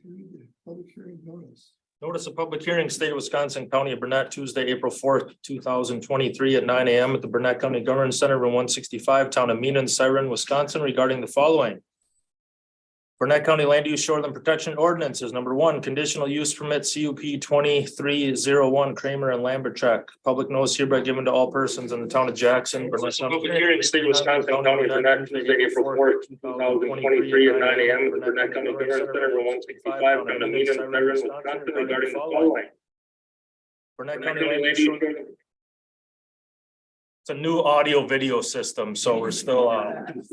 you read the public hearing notice? Notice of public hearing, state of Wisconsin, County of Burnett, Tuesday, April 4th, 2023 at 9 a.m. at the Burnett County Government Center, room 165, town of Menan, Siren, Wisconsin, regarding the following. Burnett County Land Use Shoreline Protection Ordinances. Number 1, conditional use permit CUP 2301 Kramer and Lambercheck. Public notice hereby given to all persons in the town of Jackson. Public hearing, state of Wisconsin, County of Burnett, Tuesday, April 4th, 2023 at 9 a.m. at the Burnett County Government Center, room 165, town of Menan, Siren, Wisconsin, regarding the following. Burnett County Land Use Shoreline. It's a new audio video system, so we're still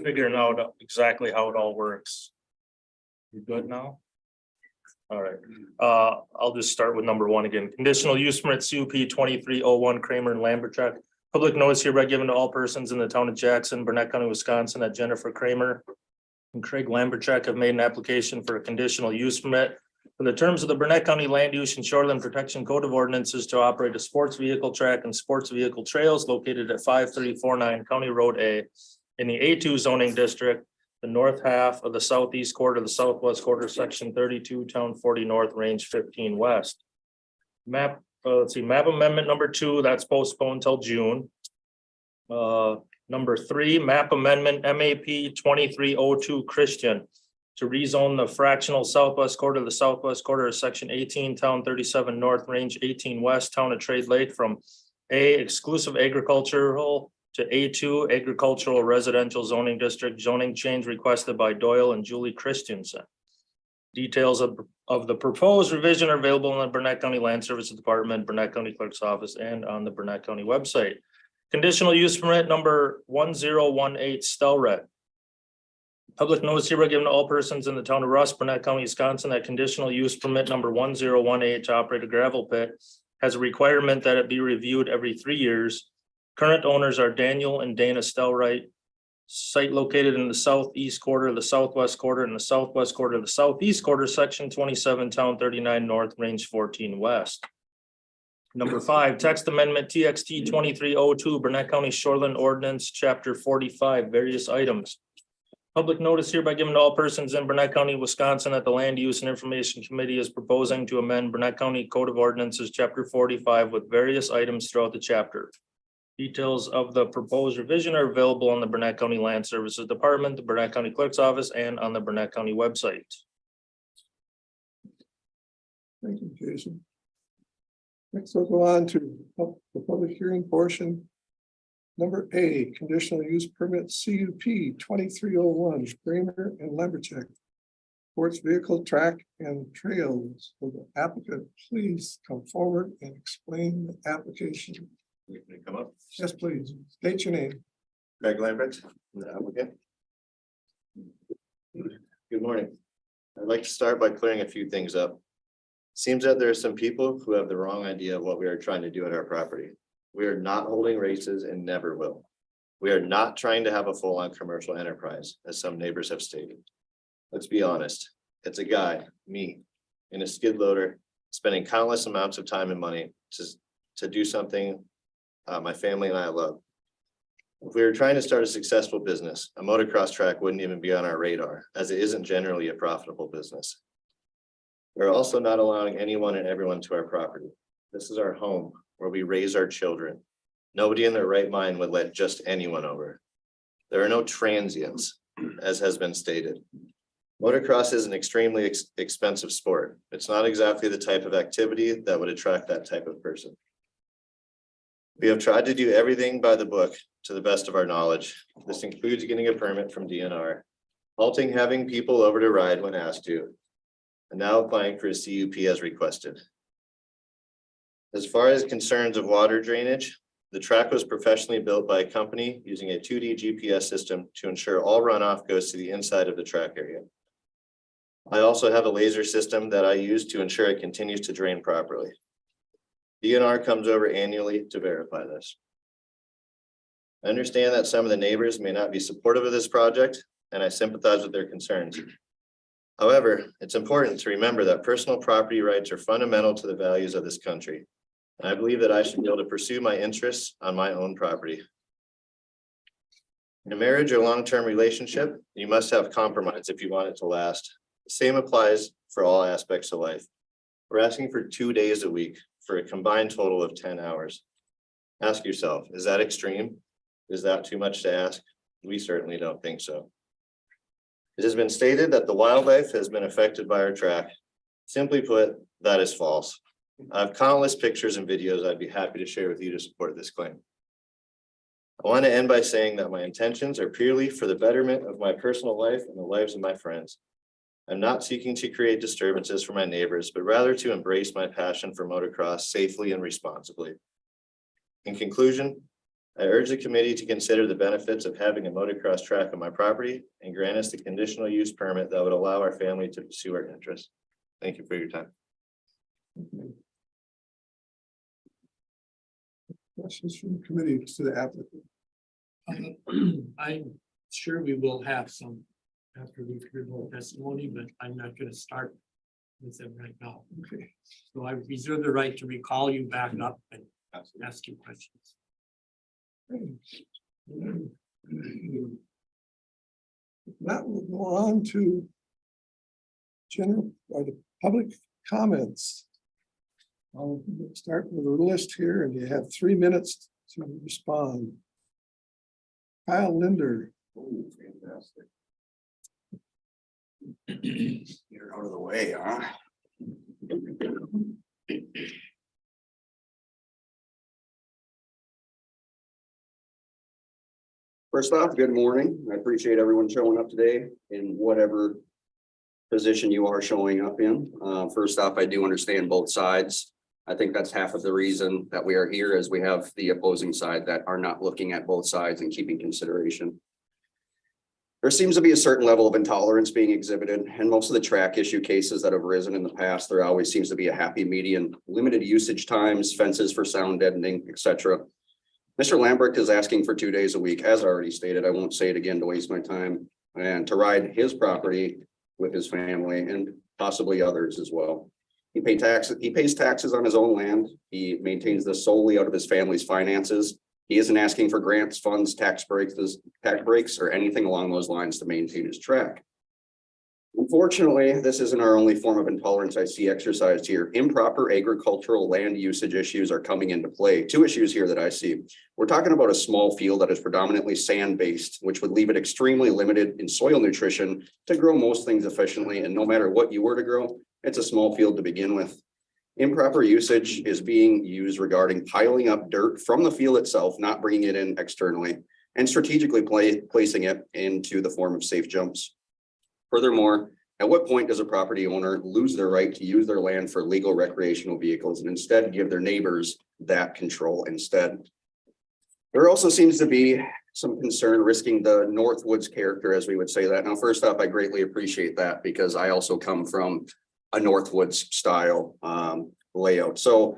figuring out exactly how it all works. You good now? All right, I'll just start with number 1 again. Conditional use permit CUP 2301 Kramer and Lambercheck. Public notice hereby given to all persons in the town of Jackson, Burnett County, Wisconsin, that Jennifer Kramer and Craig Lambercheck have made an application for a conditional use permit for the terms of the Burnett County Land Use and Shoreline Protection Code of Ordinances to operate a sports vehicle track and sports vehicle trails located at 5349 County Road A in the A2 zoning district, the north half of the southeast quarter, the southwest quarter, section 32, town 40 north, range 15 west. Map, let's see, map amendment number 2, that's postponed till June. Number 3, map amendment MAP 2302 Christian to rezone the fractional southwest quarter, the southwest quarter of section 18, town 37 north, range 18 west, town of Trade Lake from A exclusive agricultural to A2 agricultural residential zoning district. Zoning change requested by Doyle and Julie Christensen. Details of the proposed revision are available in the Burnett County Land Services Department, Burnett County Clerk's Office, and on the Burnett County website. Conditional use permit number 1018 Stelred. Public notice hereby given to all persons in the town of Rusk, Burnett County, Wisconsin, that conditional use permit number 1018 to operate a gravel pit has a requirement that it be reviewed every 3 years. Current owners are Daniel and Dana Stelright. Site located in the southeast quarter, the southwest quarter, and the southwest quarter, the southeast quarter, section 27, town 39 north, range 14 west. Number 5, text amendment TXT 2302 Burnett County Shoreline Ordinance, chapter 45, various items. Public notice hereby given to all persons in Burnett County, Wisconsin, that the Land Use and Information Committee is proposing to amend Burnett County Code of Ordinances, chapter 45, with various items throughout the chapter. Details of the proposed revision are available on the Burnett County Land Services Department, the Burnett County Clerk's Office, and on the Burnett County website. Thank you, Jason. Next, we'll go on to the public hearing portion. Number A, conditional use permit CUP 2301 Kramer and Lambercheck. Sports vehicle track and trails. Will the applicant please come forward and explain the application? Can you come up? Yes, please. State your name. Greg Lambert, the applicant. Good morning. I'd like to start by clearing a few things up. Seems that there are some people who have the wrong idea of what we are trying to do at our property. We are not holding races and never will. We are not trying to have a full-on commercial enterprise, as some neighbors have stated. Let's be honest. It's a guy, me, in a skid loader, spending countless amounts of time and money to do something my family and I love. If we were trying to start a successful business, a motocross track wouldn't even be on our radar, as it isn't generally a profitable business. We're also not allowing anyone and everyone to our property. This is our home where we raise our children. Nobody in their right mind would let just anyone over. There are no transients, as has been stated. Motocross is an extremely expensive sport. It's not exactly the type of activity that would attract that type of person. We have tried to do everything by the book to the best of our knowledge. This includes getting a permit from DNR, halting having people over to ride when asked to, and now applying for a CUP as requested. As far as concerns of water drainage, the track was professionally built by a company using a 2D GPS system to ensure all runoff goes to the inside of the track area. I also have a laser system that I use to ensure it continues to drain properly. DNR comes over annually to verify this. I understand that some of the neighbors may not be supportive of this project, and I sympathize with their concerns. However, it's important to remember that personal property rights are fundamental to the values of this country. And I believe that I should be able to pursue my interests on my own property. In a marriage or long-term relationship, you must have compromise if you want it to last. The same applies for all aspects of life. We're asking for 2 days a week for a combined total of 10 hours. Ask yourself, is that extreme? Is that too much to ask? We certainly don't think so. It has been stated that the wildlife has been affected by our track. Simply put, that is false. I have countless pictures and videos I'd be happy to share with you to support this claim. I want to end by saying that my intentions are purely for the betterment of my personal life and the lives of my friends. I'm not seeking to create disturbances for my neighbors, but rather to embrace my passion for motocross safely and responsibly. In conclusion, I urge the committee to consider the benefits of having a motocross track on my property and grant us the conditional use permit that would allow our family to pursue our interests. Thank you for your time. Questions from the committee to the applicant? I'm sure we will have some after we've heard more testimony, but I'm not gonna start with them right now. Okay. So I reserve the right to recall you back up and ask you questions. That will go on to general or the public comments. I'll start with a list here and you have 3 minutes to respond. Kyle Linder. Oh, fantastic. You're out of the way, huh? First off, good morning. I appreciate everyone showing up today in whatever position you are showing up in. First off, I do understand both sides. I think that's half of the reason that we are here is we have the opposing side that are not looking at both sides and keeping consideration. There seems to be a certain level of intolerance being exhibited, and most of the track issue cases that have arisen in the past, there always seems to be a happy median, limited usage times, fences for sound deadening, etc. Mr. Lambrecht is asking for 2 days a week, as already stated. I won't say it again to waste my time, and to ride his property with his family and possibly others as well. He pays taxes on his own land. He maintains this solely out of his family's finances. He isn't asking for grants, funds, tax breaks, or anything along those lines to maintain his track. Unfortunately, this isn't our only form of intolerance I see exercised here. Improper agricultural land usage issues are coming into play. 2 issues here that I see. We're talking about a small field that is predominantly sand-based, which would leave it extremely limited in soil nutrition to grow most things efficiently. And no matter what you were to grow, it's a small field to begin with. Improper usage is being used regarding piling up dirt from the field itself, not bringing it in externally, and strategically placing it into the form of safe jumps. Furthermore, at what point does a property owner lose their right to use their land for legal recreational vehicles and instead give their neighbors that control instead? There also seems to be some concern risking the Northwoods character, as we would say that. Now, first off, I greatly appreciate that because I also come from a Northwoods style layout. So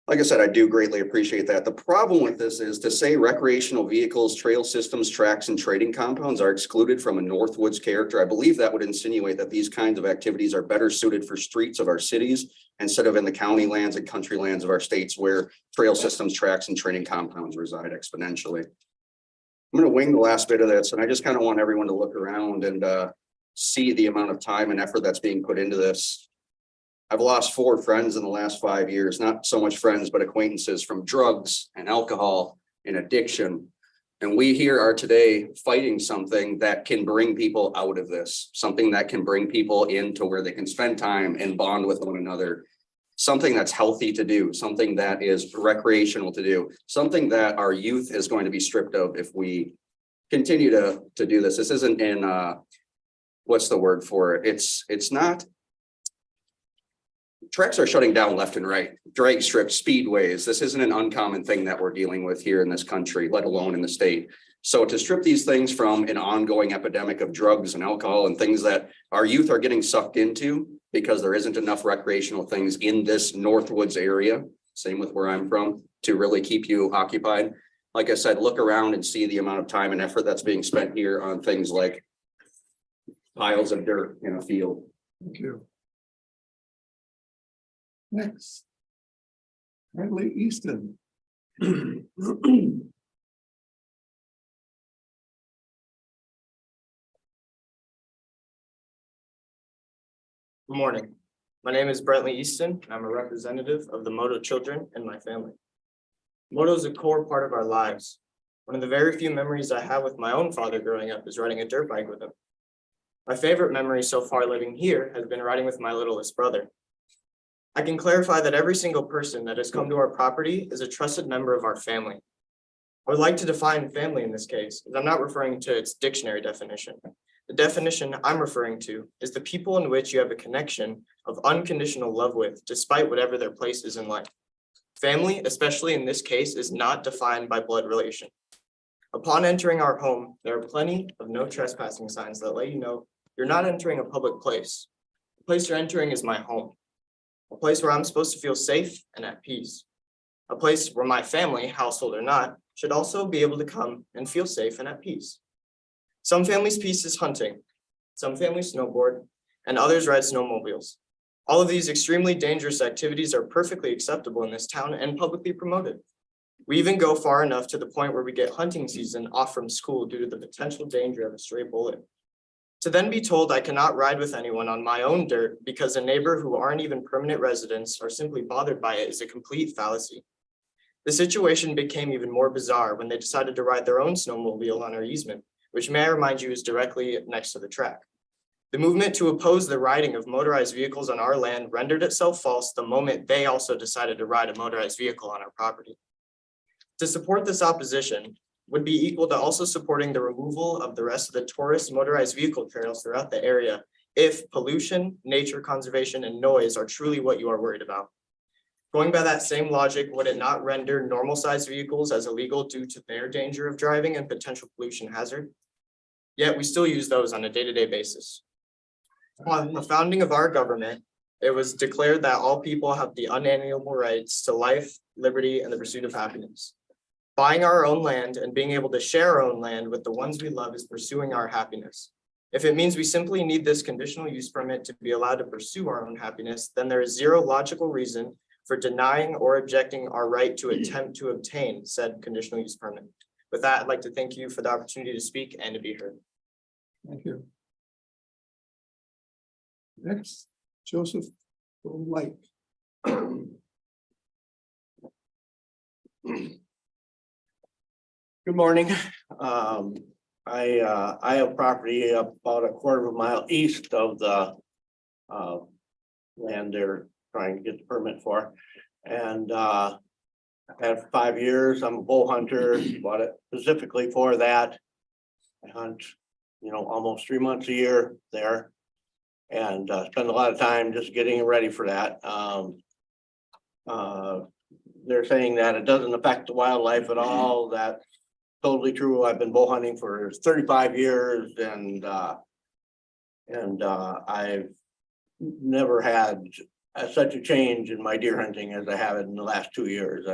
like I said, I do greatly appreciate that. The problem with this is to say recreational vehicles, trail systems, tracks, and trading compounds are excluded from a Northwoods character. I believe that would insinuate that these kinds of activities are better suited for streets of our cities instead of in the county lands and country lands of our states where trail systems, tracks, and trading compounds reside exponentially. I'm going to wing the last bit of this, and I just kind of want everyone to look around and see the amount of time and effort that's being put into this. I've lost 4 friends in the last 5 years, not so much friends, but acquaintances from drugs and alcohol and addiction. And we here are today fighting something that can bring people out of this, something that can bring people into where they can spend time and bond with one another, something that's healthy to do, something that is recreational to do, something that our youth is going to be stripped of if we continue to do this. This isn't in what's the word for it? It's not. Tracks are shutting down left and right, drag strips, speedways. This isn't an uncommon thing that we're dealing with here in this country, let alone in the state. So to strip these things from an ongoing epidemic of drugs and alcohol and things that our youth are getting sucked into because there isn't enough recreational things in this Northwoods area, same with where I'm from, to really keep you occupied. Like I said, look around and see the amount of time and effort that's being spent here on things like piles of dirt in a field. Thank you. Next. Bradley Easton. Good morning. My name is Brentley Easton. and I'm a representative of the Moto children and my family. Moto is a core part of our lives. One of the very few memories I have with my own father growing up is riding a dirt bike with him. My favorite memory so far living here has been riding with my littlest brother. I can clarify that every single person that has come to our property is a trusted member of our family. I would like to define family in this case, as I'm not referring to its dictionary definition. The definition I'm referring to is the people in which you have a connection of unconditional love with, despite whatever their place is in life. Family, especially in this case, is not defined by blood relation. Upon entering our home, there are plenty of no trespassing signs that let you know you're not entering a public place. The place you're entering is my home, a place where I'm supposed to feel safe and at peace. A place where my family, household or not, should also be able to come and feel safe and at peace. Some families' peace is hunting, some families snowboard, and others ride snowmobiles. All of these extremely dangerous activities are perfectly acceptable in this town and publicly promoted. We even go far enough to the point where we get hunting season off from school due to the potential danger of a stray bullet. To then be told I cannot ride with anyone on my own dirt because a neighbor who aren't even permanent residents are simply bothered by it is a complete fallacy. The situation became even more bizarre when they decided to ride their own snowmobile on our easement, which may I remind you is directly next to the track. The movement to oppose the riding of motorized vehicles on our land rendered itself false the moment they also decided to ride a motorized vehicle on our property. To support this opposition would be equal to also supporting the removal of the rest of the tourist motorized vehicle trails throughout the area if pollution, nature conservation, and noise are truly what you are worried about. Going by that same logic, would it not render normal sized vehicles as illegal due to their danger of driving and potential pollution hazard? Yet we still use those on a day-to-day basis. On the founding of our government, it was declared that all people have the unalienable rights to life, liberty, and the pursuit of happiness. Buying our own land and being able to share our own land with the ones we love is pursuing our happiness. If it means we simply need this conditional use permit to be allowed to pursue our own happiness, then there is zero logical reason for denying or objecting our right to attempt to obtain said conditional use permit. With that, I'd like to thank you for the opportunity to speak and to be heard. Thank you. Next, Joseph White. Good morning. I have property about a quarter of a mile east of the land they're trying to get the permit for. And I've had 5 years. I'm a bull hunter, bought it specifically for that. I hunt, almost 3 months a year there. And spend a lot of time just getting ready for that. They're saying that it doesn't affect the wildlife at all. That's totally true. I've been bow hunting for 35 years and I've never had such a change in my deer hunting as I have in the last 2 years.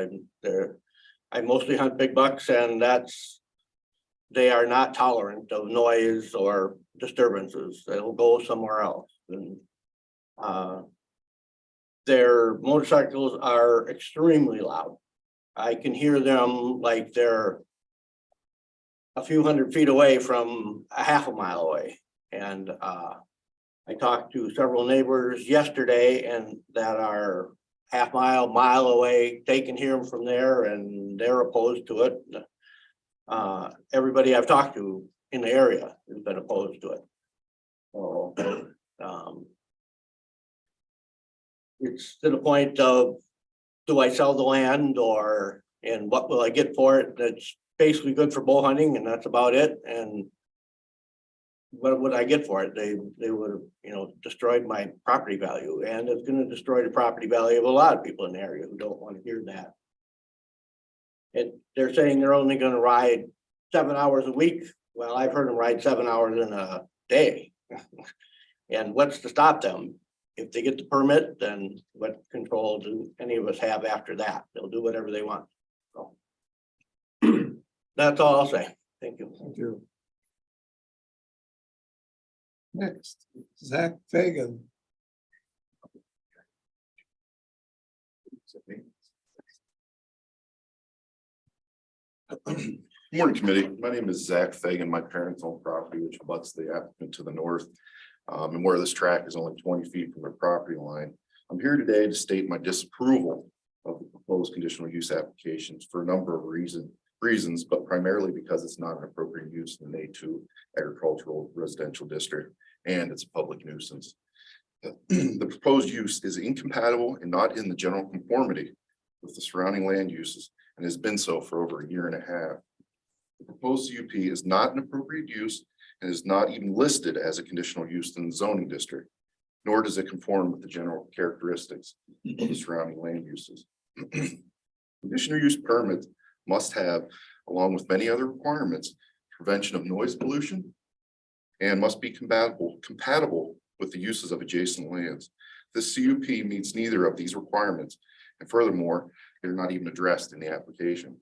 I mostly hunt big bucks, and they are not tolerant of noise or disturbances. They'll go somewhere else. And their motorcycles are extremely loud. I can hear them like they're a few hundred feet away from a half a mile away. And I talked to several neighbors yesterday and that are mile away. They can hear them from there and they're opposed to it. Everybody I've talked to in the area has been opposed to it. So it's to the point of, do I sell the land and what will I get for it? That's basically good for bow hunting and that's about it. And what would I get for it? They would have, destroyed my property value, and it's going to destroy the property value of a lot of people in the area who don't want to hear that. And they're saying they're only going to ride 7 hours a week. Well, I've heard them ride 7 hours in a day. And what's to stop them? If they get the permit, then what control do any of us have after that? They'll do whatever they want. So that's all I'll say. Thank you. Thank you. Next, Zach Fagan. Good morning, committee. My name is Zach Fagan. My parents own property which abuts the applicant to the north. And where this track is only 20 feet from their property line. I'm here today to state my disapproval of the proposed conditional use applications for a number of reasons, but primarily because it's not an appropriate use in an A2 agricultural residential district, and it's a public nuisance. The proposed use is incompatible and not in the general conformity with the surrounding land uses, and has been so for over a year and a half. The proposed CUP is not an appropriate use and is not even listed as a conditional use in the zoning district, nor does it conform with the general characteristics of the surrounding land uses. Conditional use permits must have, along with many other requirements, prevention of noise pollution, and must be compatible with the uses of adjacent lands. This CUP meets neither of these requirements, and furthermore, they're not even addressed in the application.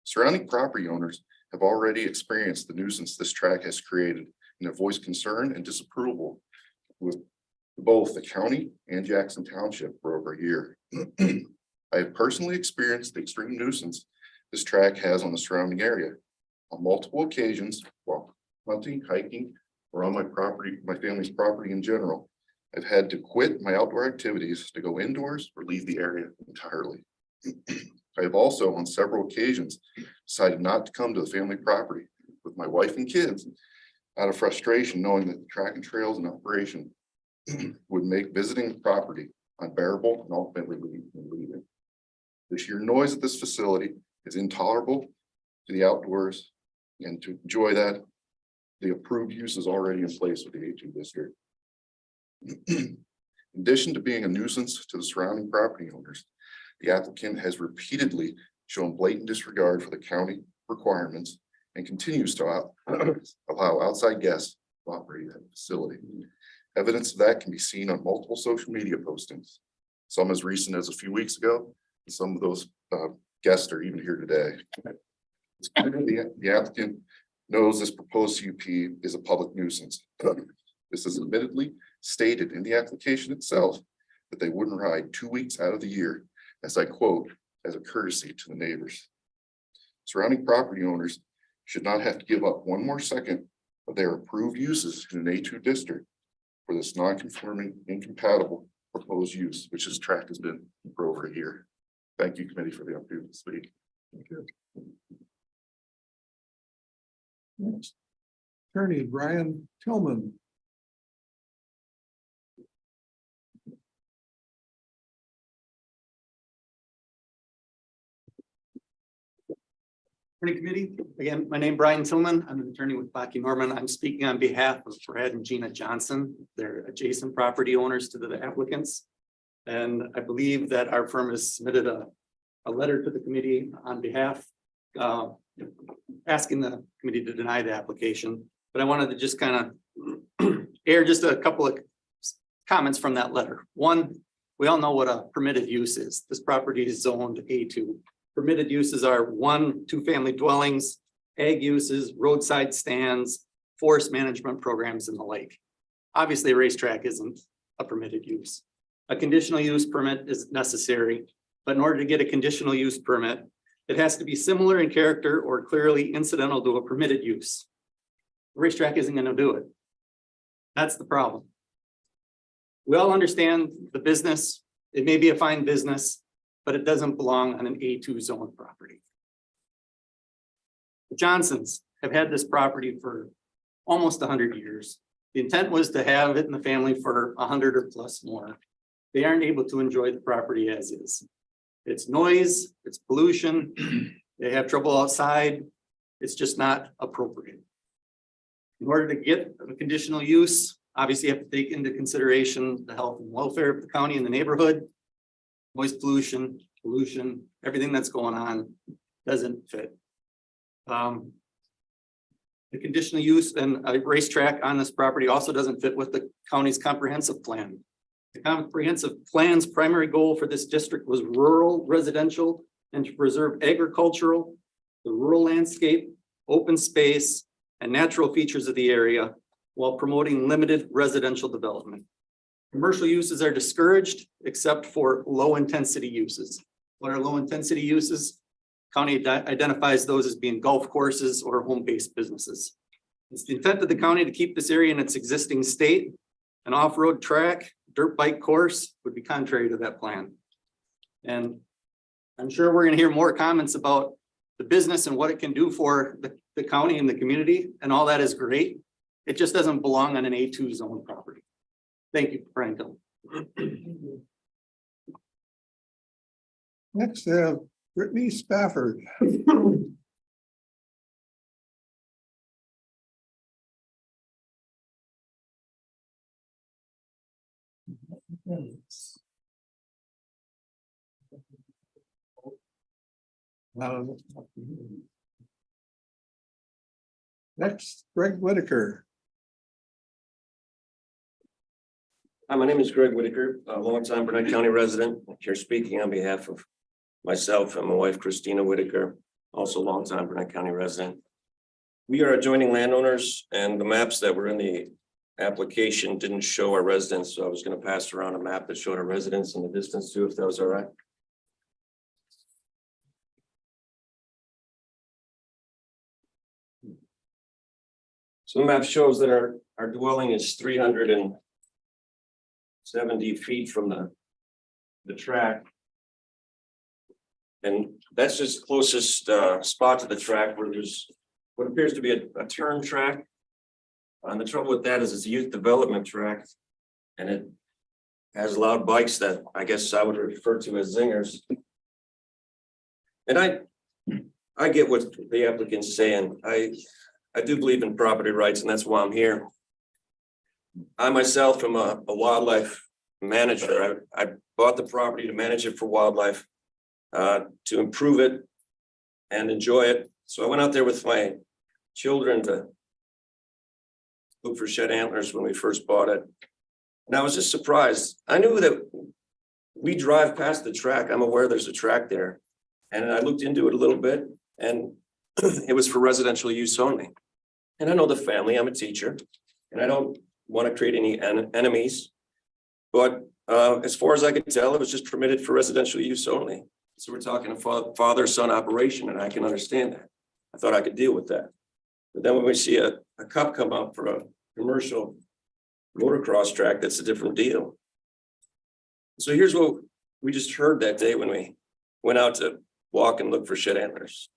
Surrounding property owners have already experienced the nuisance this track has created and have voiced concern and disapproval with both the county and Jackson Township for over a year. I have personally experienced the extreme nuisance this track has on the surrounding area on multiple occasions while hunting, hiking, or on my property, my family's property in general. I've had to quit my outdoor activities to go indoors or leave the area entirely. I have also on several occasions decided not to come to the family property with my wife and kids out of frustration, knowing that the track and trails in operation would make visiting the property unbearable and ultimately leaving. The sheer noise at this facility is intolerable to the outdoors, and to enjoy that, the approved use is already in place with the A2 district. In addition to being a nuisance to the surrounding property owners, the applicant has repeatedly shown blatant disregard for the county requirements and continues to allow outside guests to operate that facility. Evidence of that can be seen on multiple social media postings, some as recent as a few weeks ago, and some of those guests are even here today. It's clear the applicant knows this proposed CUP is a public nuisance. This is admittedly stated in the application itself that they wouldn't ride 2 weeks out of the year, as I quote, as a courtesy to the neighbors. Surrounding property owners should not have to give up one more second of their approved uses in an A2 district for this non-conforming, incompatible proposed use, which this track has been for over a year. Thank you, committee, for the opportunity to speak. Thank you. Next, Attorney Brian Tillman. Attorney Committee, again, my name is Brian Tillman. I'm an attorney with Bach Norman. I'm speaking on behalf of Brad and Gina Johnson. They're adjacent property owners to the applicants. And I believe that our firm has submitted a letter to the committee on behalf, asking the committee to deny the application. But I wanted to just kind of air just a couple of comments from that letter. One, we all know what a permitted use is. This property is zoned A2. Permitted uses are 1, 2 family dwellings, ag uses, roadside stands, forest management programs, and the lake. Obviously, a racetrack isn't a permitted use. A conditional use permit is necessary, but in order to get a conditional use permit, it has to be similar in character or clearly incidental to a permitted use. The racetrack isn't going to do it. That's the problem. We all understand the business. It may be a fine business, but it doesn't belong on an A2 zone property. The Johnsons have had this property for almost 100 years. The intent was to have it in the family for 100 or plus more. They aren't able to enjoy the property as is. It's noise, it's pollution, they have trouble outside. It's just not appropriate. In order to get a conditional use, obviously you have to take into consideration the health and welfare of the county and the neighborhood. Noise pollution, everything that's going on doesn't fit. The conditional use and a racetrack on this property also doesn't fit with the county's comprehensive plan. The comprehensive plan's primary goal for this district was rural, residential, and to preserve agricultural, the rural landscape, open space, and natural features of the area while promoting limited residential development. Commercial uses are discouraged except for low intensity uses. What are low intensity uses? County identifies those as being golf courses or home-based businesses. It's the intent of the county to keep this area in its existing state. An off-road track, dirt bike course would be contrary to that plan. And I'm sure we're gonna hear more comments about the business and what it can do for the county and the community, and all that is great. It just doesn't belong on an A2 zone property. Thank you, Franklin. Next, Brittany Spafford. Next, Greg Whitaker. Hi, my name is Greg Whitaker, a longtime Burnett County resident. I'm here speaking on behalf of myself and my wife Christina Whitaker, also longtime Burnett County resident. We are adjoining landowners, and the maps that were in the application didn't show our residents, so I was going to pass around a map that showed our residents in the distance too, if that was all right. So the map shows that our dwelling is 370 feet from the track. And that's just closest spot to the track where there's what appears to be a turn track. And the trouble with that is it's a youth development track, and it has loud bikes that I guess I would refer to as zingers. And I get what the applicant's saying. I do believe in property rights, and that's why I'm here. I myself am a wildlife manager. I bought the property to manage it for wildlife, to improve it and enjoy it. So I went out there with my children to look for shed antlers when we first bought it. And I was just surprised. I knew that we drive past the track. I'm aware there's a track there. And I looked into it a little bit, and it was for residential use only. And I know the family, I'm a teacher, and I don't want to create any enemies. But as far as I could tell, it was just permitted for residential use only. So we're talking a father-son operation, and I can understand that. I thought I could deal with that. But then when we see a cup come up for a commercial motocross track, that's a different deal. So here's what we just heard that day when we went out to walk and look for shed antlers.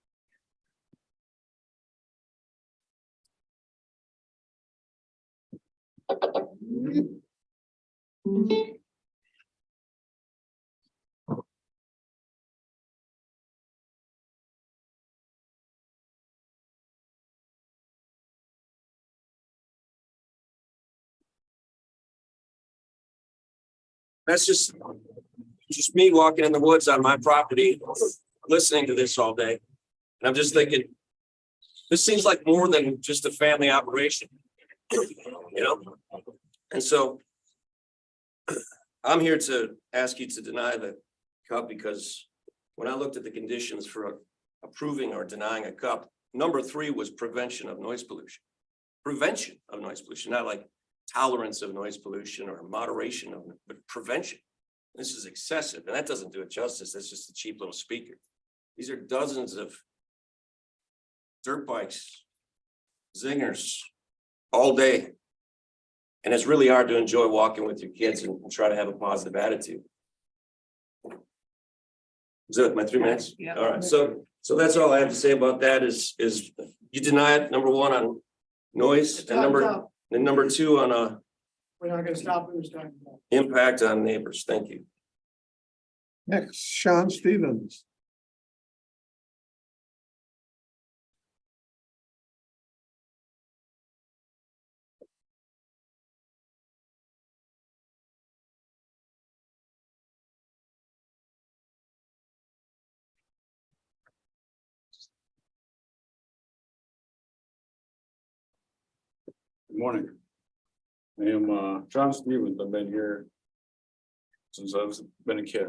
That's just me walking in the woods on my property, listening to this all day. And I'm just thinking, this seems like more than just a family operation, you know? And so I'm here to ask you to deny the cup, because when I looked at the conditions for approving or denying a cup, number 3 was prevention of noise pollution. Prevention of noise pollution, not like tolerance of noise pollution or moderation of it, but prevention. This is excessive, and that doesn't do it justice. That's just a cheap little speaker. These are dozens of dirt bikes, zingers, all day. And it's really hard to enjoy walking with your kids and try to have a positive attitude. Is that my 3 minutes? Yeah. All right, so that's all I have to say about that is you deny it, number 1 on noise, and number 2 on We're not gonna stop this time. impact on neighbors. Thank you. Next, Sean Stevens. Good morning. I am John Stevens. I've been here since I've been a kid.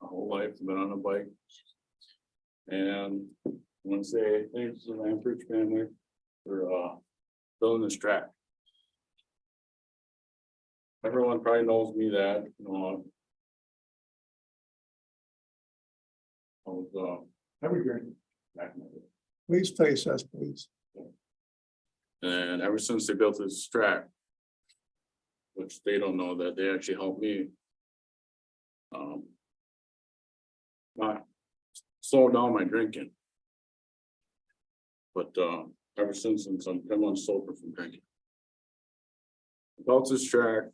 My whole life, I've been on a bike. And I want to say thanks to the Lamprecht family for building this track. Everyone probably knows me that, you know. I was heavy drinking back in the day. Please face us, please. And ever since they built this track, which they don't know that they actually helped me. Not slow down my drinking. But ever since I'm 10 months sober from drinking. About this track.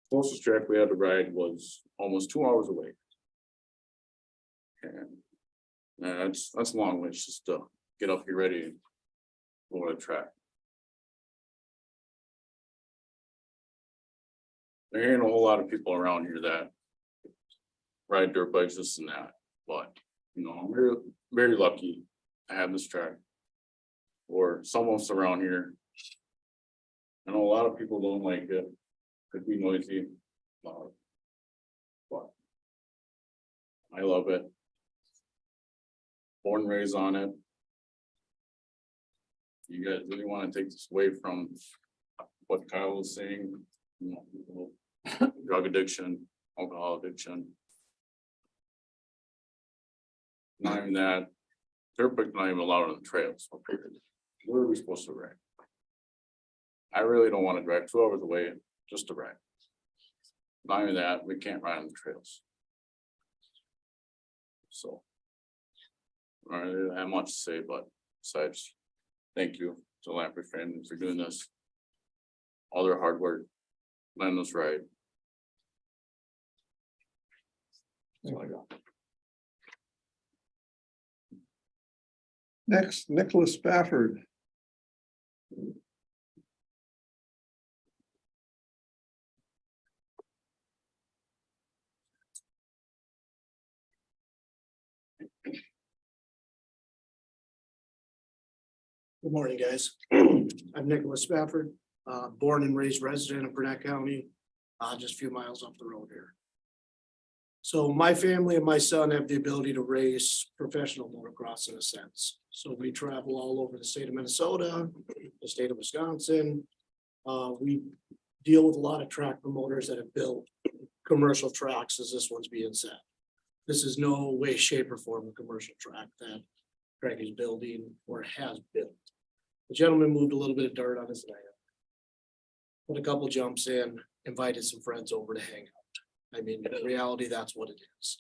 Closest track we had to ride was almost 2 hours away. And that's a long way just to get up here ready and go to the track. There ain't a whole lot of people around here that ride dirt bikes, this and that, but you know, I'm very, very lucky to have this track. Or some of us around here. I know a lot of people don't like it, could be noisy. But I love it. Born and raised on it. You guys really want to take this away from what Kyle was saying, you know, drug addiction, alcohol addiction. Not even that, dirt bike not even allowed on the trails. Where are we supposed to ride? I really don't want to drive 2 hours away just to ride. Not even that, we can't ride on the trails. So. I don't have much to say, but besides, thank you to Lamprey family for doing this. All their hard work, letting us ride. That's all I got. Next, Nicholas Spafford. Good morning, guys. I'm Nicholas Spafford, born and raised resident of Burnett County, just a few miles up the road here. So my family and my son have the ability to race professional motocross in a sense. So we travel all over the state of Minnesota, the state of Wisconsin. We deal with a lot of track promoters that have built commercial tracks as this one's being set. This is no way, shape, or form a commercial track that Craig is building or has built. The gentleman moved a little bit of dirt on his land. Put a couple jumps in, invited some friends over to hang out. I mean, in reality, that's what it is.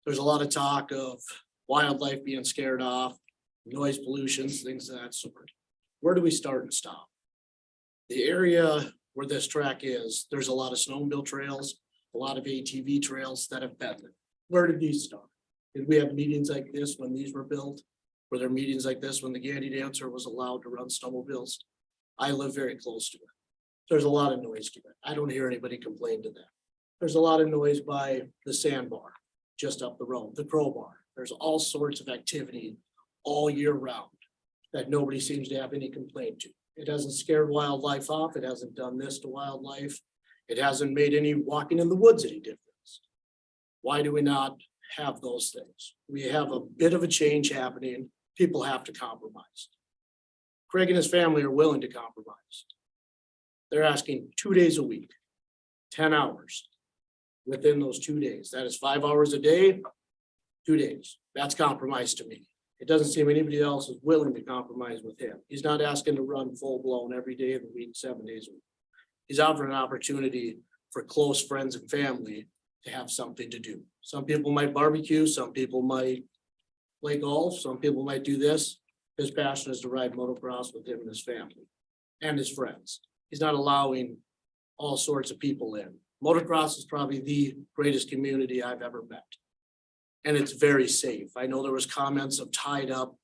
There's a lot of talk of wildlife being scared off, noise pollution, things of that sort. Where do we start and stop? The area where this track is, there's a lot of snowmobile trails, a lot of ATV trails that have been there. Where did these start? Did we have meetings like this when these were built? Were there meetings like this when the Gandy Dancer was allowed to run snowmobiles? I live very close to it. There's a lot of noise to it. I don't hear anybody complain to that. There's a lot of noise by the sandbar, just up the road, the crowbar. There's all sorts of activity all year round that nobody seems to have any complaint to. It hasn't scared wildlife off. It hasn't done this to wildlife. It hasn't made any walking in the woods any difference. Why do we not have those things? We have a bit of a change happening. People have to compromise. Craig and his family are willing to compromise. They're asking 2 days a week, 10 hours within those 2 days. That is 5 hours a day, 2 days. That's compromise to me. It doesn't seem anybody else is willing to compromise with him. He's not asking to run full blown every day of the week, 7 days a week. He's offering an opportunity for close friends and family to have something to do. Some people might barbecue, some people might play golf, some people might do this. His passion is to ride motocross with him and his family and his friends. He's not allowing all sorts of people in. Motocross is probably the greatest community I've ever met. And it's very safe. I know there was comments of tied up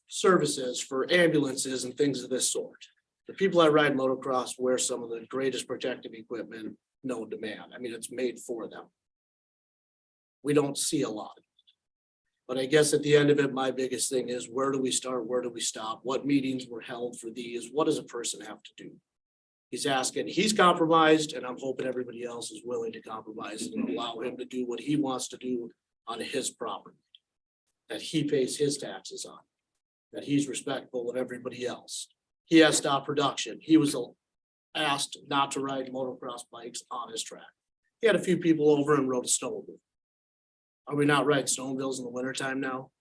services for ambulances and things of this sort. The people that ride motocross wear some of the greatest protective equipment known to man. I mean, it's made for them. We don't see a lot. But I guess at the end of it, my biggest thing is, where do we start? Where do we stop? What meetings were held for these? What does a person have to do? He's asking, he's compromised, and I'm hoping everybody else is willing to compromise and allow him to do what he wants to do on his property. That he pays his taxes on, that he's respectful of everybody else. He has stopped production. He was asked not to ride motocross bikes on his track. He had a few people over and rode a snowmobile. Are we not riding snowmobiles in the wintertime now?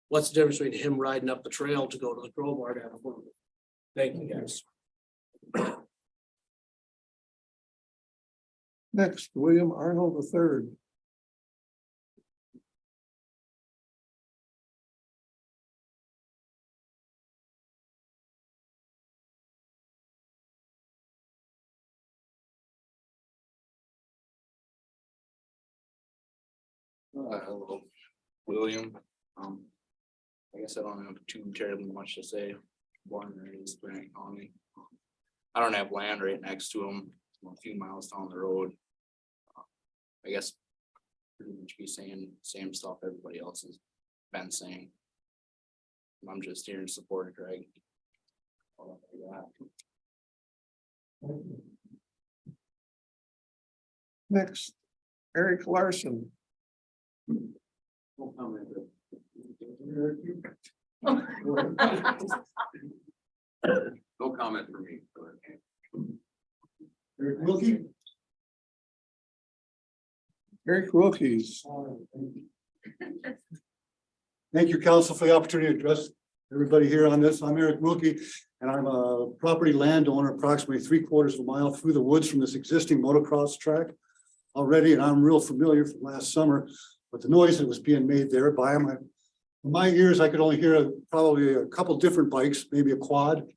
what's the difference between him riding up the trail to go to the crowbar to have a photo? Thank you, guys. Next, William Arnold III. Hello, William. I guess I don't have too terribly much to say. Born and raised in Granite County. I don't have land right next to them, a few miles down the road. I guess pretty much be saying same stuff everybody else has been saying. I'm just here in support of Greg. All I got. Next, Eric Larson. No comment. No comment for me. Eric Wilkie. Eric Wilkies. Thank you, council, for the opportunity to address everybody here on this. I'm Eric Wilkie, and I'm a property landowner approximately 3/4 of a mile through the woods from this existing motocross track already, and I'm real familiar from last summer with the noise that was being made there by them. In my ears, I could only hear probably a couple different bikes, maybe a quad,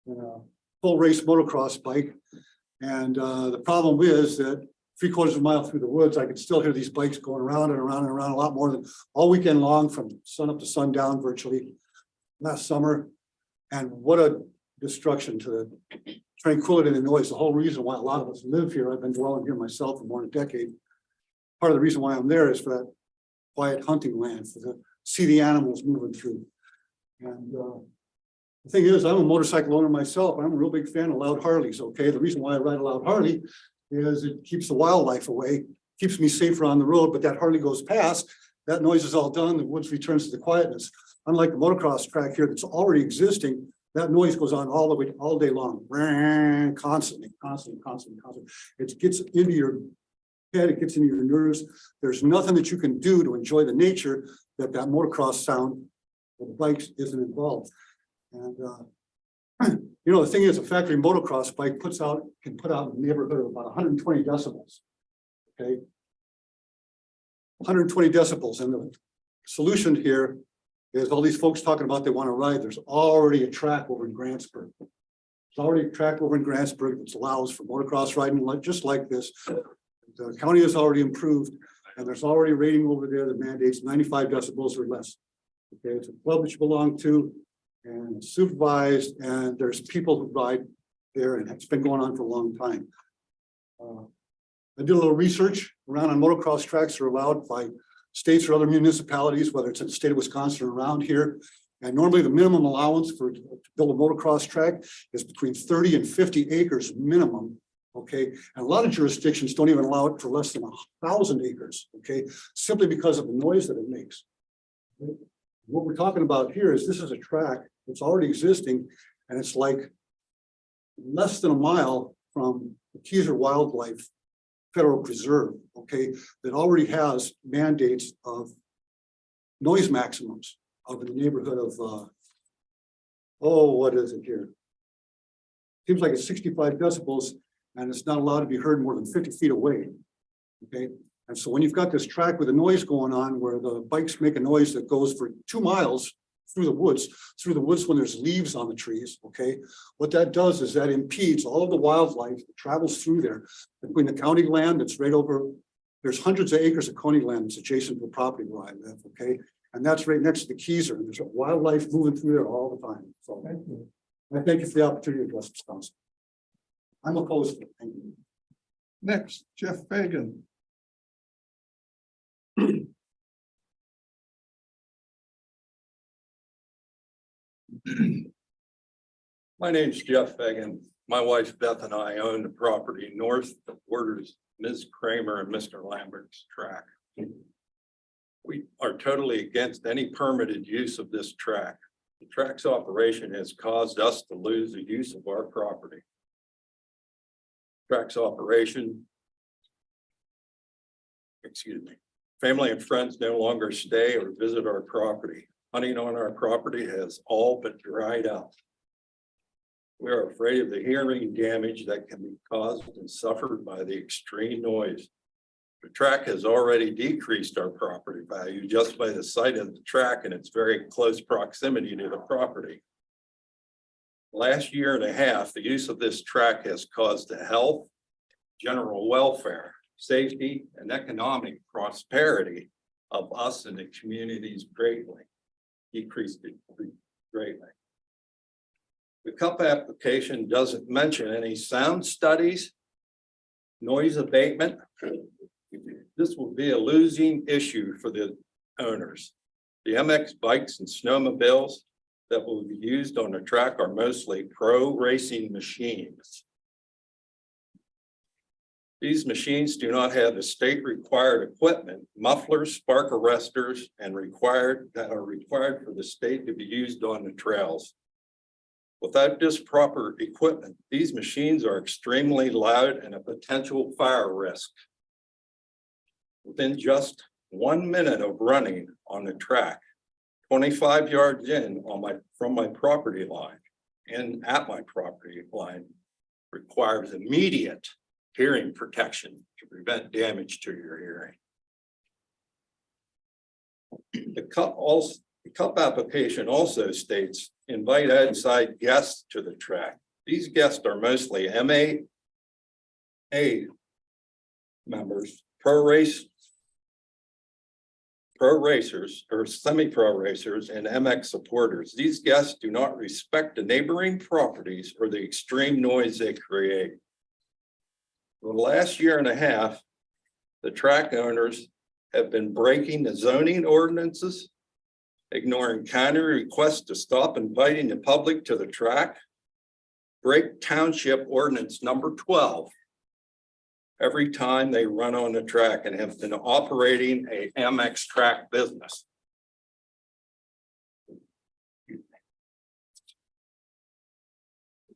and a full race motocross bike. And the problem is that 3/4 of a mile through the woods, I could still hear these bikes going around and around and around a lot more than all weekend long from sun up to sundown virtually last summer. And what a destruction to the tranquility and the noise. The whole reason why a lot of us live here, I've been dwelling here myself for more than a decade. Part of the reason why I'm there is for that quiet hunting land, see the animals moving through. And the thing is, I'm a motorcycle owner myself. I'm a real big fan of loud Harleys, okay? The reason why I ride a loud Harley is it keeps the wildlife away, keeps me safer on the road, but that Harley goes past, that noise is all done, the woods returns to the quietness. Unlike the motocross track here that's already existing, that noise goes on all the way, all day long, constantly. It gets into your head, it gets into your nerves. There's nothing that you can do to enjoy the nature that motocross sound of the bikes isn't involved. And you know, the thing is, a factory motocross bike can put out in the neighborhood of about 120 decibels. Okay. 120 decibels. And the solution here is all these folks talking about they want to ride. There's already a track over in Grantsburg. There's already a track over in Grantsburg that allows for motocross riding just like this. The county has already improved, and there's already a rating over there that mandates 95 decibels or less. Okay, it's a club that you belong to and it's supervised, and there's people who ride there, and it's been going on for a long time. I did a little research around on motocross tracks that are allowed by states or other municipalities, whether it's in the state of Wisconsin or around here. And normally the minimum allowance to build a motocross track is between 30 and 50 acres minimum. Okay, and a lot of jurisdictions don't even allow it for less than 1,000 acres. Okay, simply because of the noise that it makes. What we're talking about here is this is a track that's already existing, and it's like less than a mile from the Keyser Wildlife Federal Preserve, okay, that already has mandates of noise maximums of in the neighborhood of what is it here? Seems like it's 65 decibels, and it's not allowed to be heard more than 50 feet away. Okay. And so when you've got this track with a noise going on where the bikes make a noise that goes for 2 miles through the woods when there's leaves on the trees, okay, what that does is that impedes all of the wildlife that travels through there between the county land that's right over, there's hundreds of acres of county land that's adjacent to the property where I live, okay, and that's right next to the Keyser, and there's wildlife moving through there all the time. So I thank you for the opportunity to address this council. I'm opposed to it. Thank you. Next, Jeff Fagan. My name's Jeff Fagan. My wife Beth and I own the property north of borders Ms. Kramer and Mr. Lambert's track. We are totally against any permitted use of this track. The track's operation has caused us to lose the use of our property. Track's operation, family and friends no longer stay or visit our property. hunting on our property has all but dried up. We are afraid of the hearing damage that can be caused and suffered by the extreme noise. The track has already decreased our property value just by the sight of the track and its very close proximity to the property. Last year and a half, the use of this track has caused the health, general welfare, safety, and economic prosperity of us and the communities decreased it greatly. The CUP application doesn't mention any sound studies, noise abatement. This will be a losing issue for the owners. The MX bikes and snowmobiles that will be used on the track are mostly pro racing machines. These machines do not have the state required equipment, mufflers, spark arresters, and that are required for the state to be used on the trails. Without this proper equipment, these machines are extremely loud and a potential fire risk. Within just 1 minute of running on the track, 25 yards in from my property line and at my property line requires immediate hearing protection to prevent damage to your hearing. The CUP application also states invite outside guests to the track. These guests are mostly MAA members, pro racers or semi-pro racers and MX supporters. These guests do not respect the neighboring properties or the extreme noise they create. For the last year and a half, the track owners have been breaking the zoning ordinances, ignoring county requests to stop inviting the public to the track, break township ordinance number 12 every time they run on the track, and have been operating a MX track business.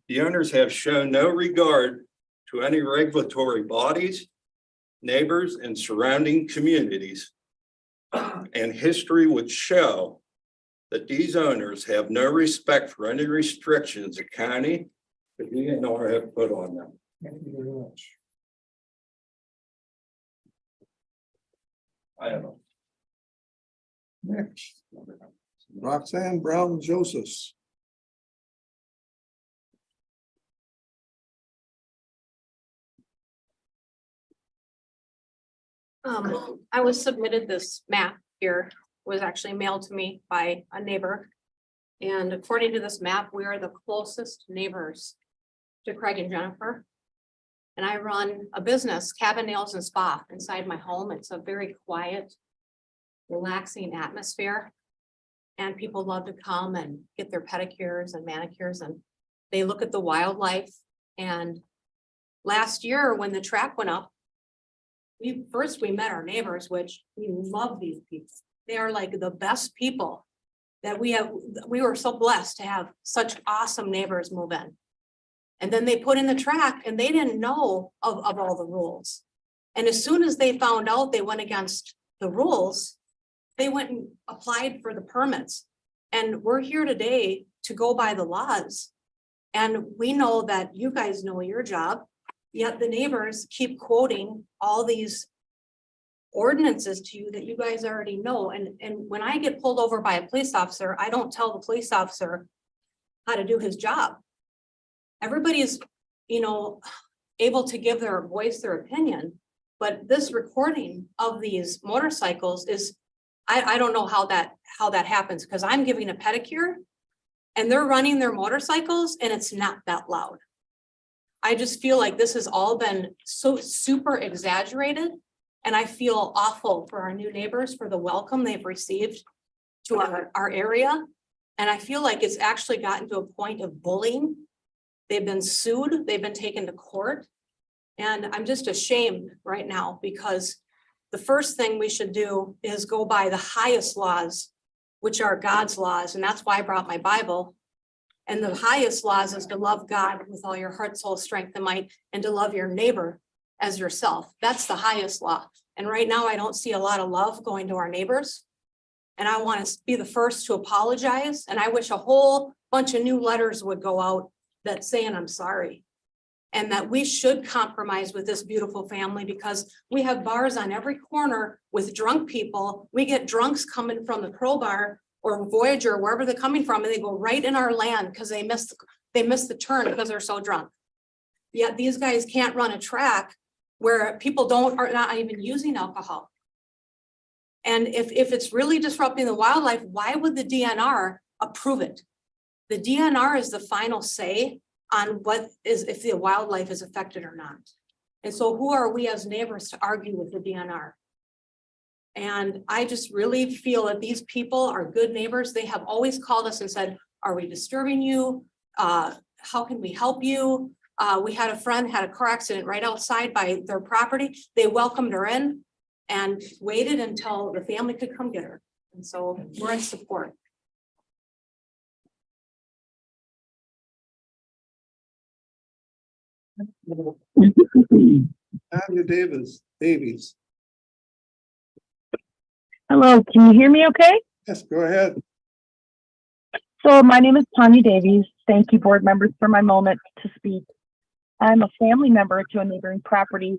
The owners have shown no regard to any regulatory bodies, neighbors, and surrounding communities. And history would show that these owners have no respect for any restrictions the county, the DNR have put on them. Thank you very much. I don't know. Next, Roxanne Brown Joseph. I was submitted this map here, was actually mailed to me by a neighbor. And according to this map, we are the closest neighbors to Craig and Jennifer. And I run a business, Cabin Nails and Spa, inside my home. It's a very quiet, relaxing atmosphere. And people love to come and get their pedicures and manicures, and they look at the wildlife. And last year, when the track went up, we met our neighbors, which we love these people. They are like the best people that we have. We were so blessed to have such awesome neighbors move in. And then they put in the track and they didn't know of all the rules. And as soon as they found out they went against the rules, they went and applied for the permits. And we're here today to go by the laws. And we know that you guys know your job, yet the neighbors keep quoting all these ordinances to you that you guys already know. And when I get pulled over by a police officer, I don't tell the police officer how to do his job. Everybody is, able to give their voice, their opinion, but this recording of these motorcycles is, I don't know how that happens, because I'm giving a pedicure and they're running their motorcycles and it's not that loud. I just feel like this has all been so super exaggerated, and I feel awful for our new neighbors for the welcome they've received to our area. And I feel like it's actually gotten to a point of bullying. They've been sued, they've been taken to court. And I'm just ashamed right now, because the first thing we should do is go by the highest laws, which are God's laws. And that's why I brought my Bible. And the highest laws is to love God with all your heart, soul, strength, and might, and to love your neighbor as yourself. That's the highest law. And right now I don't see a lot of love going to our neighbors. And I want to be the first to apologize, and I wish a whole bunch of new letters would go out that saying I'm sorry. And that we should compromise with this beautiful family because we have bars on every corner with drunk people. We get drunks coming from the Crowbar or Voyager, wherever they're coming from, and they go right in our land because they missed the turn because they're so drunk. Yet these guys can't run a track where people are not even using alcohol. And if it's really disrupting the wildlife, why would the DNR approve it? The DNR is the final say on if the wildlife is affected or not. And so who are we as neighbors to argue with the DNR? And I just really feel that these people are good neighbors. They have always called us and said, are we disturbing you? How can we help you? We had a friend had a car accident right outside by their property. They welcomed her in and waited until the family could come get her. And so we're in support. Tanya Davies. Hello, can you hear me okay? Yes, go ahead. So my name is Tanya Davies. Thank you, board members, for my moment to speak. I'm a family member to a neighboring property,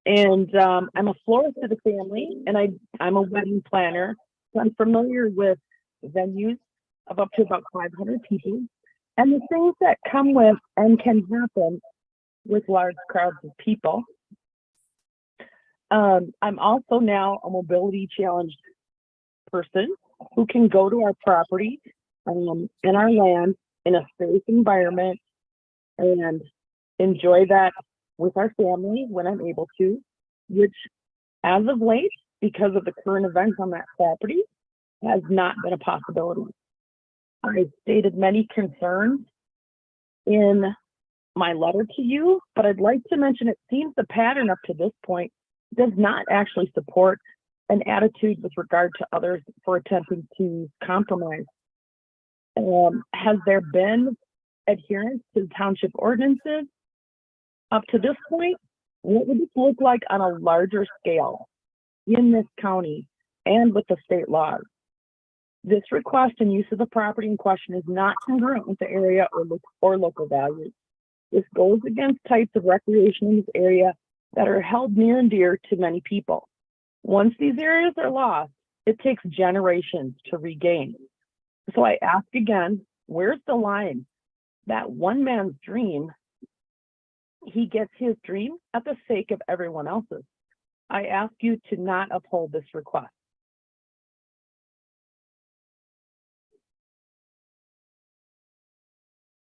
and I'm a florist of the family, and I'm a wedding planner. So I'm familiar with venues of up to about 500 people and the things that come with and can happen with large crowds of people. I'm also now a mobility challenged person who can go to our property in our land in a safe environment and enjoy that with our family when I'm able to, which as of late, because of the current events on that property, has not been a possibility. I've stated many concerns in my letter to you, but I'd like to mention it seems the pattern up to this point does not actually support an attitude with regard to others for attempting to compromise. Has there been adherence to township ordinances up to this point? What would this look like on a larger scale in this county and with the state laws? This request and use of the property in question is not congruent with the area or local values. This goes against types of recreation in this area that are held near and dear to many people. Once these areas are lost, it takes generations to regain. So I ask again, where's the line? That one man's dream, he gets his dream at the sake of everyone else's. I ask you to not uphold this request.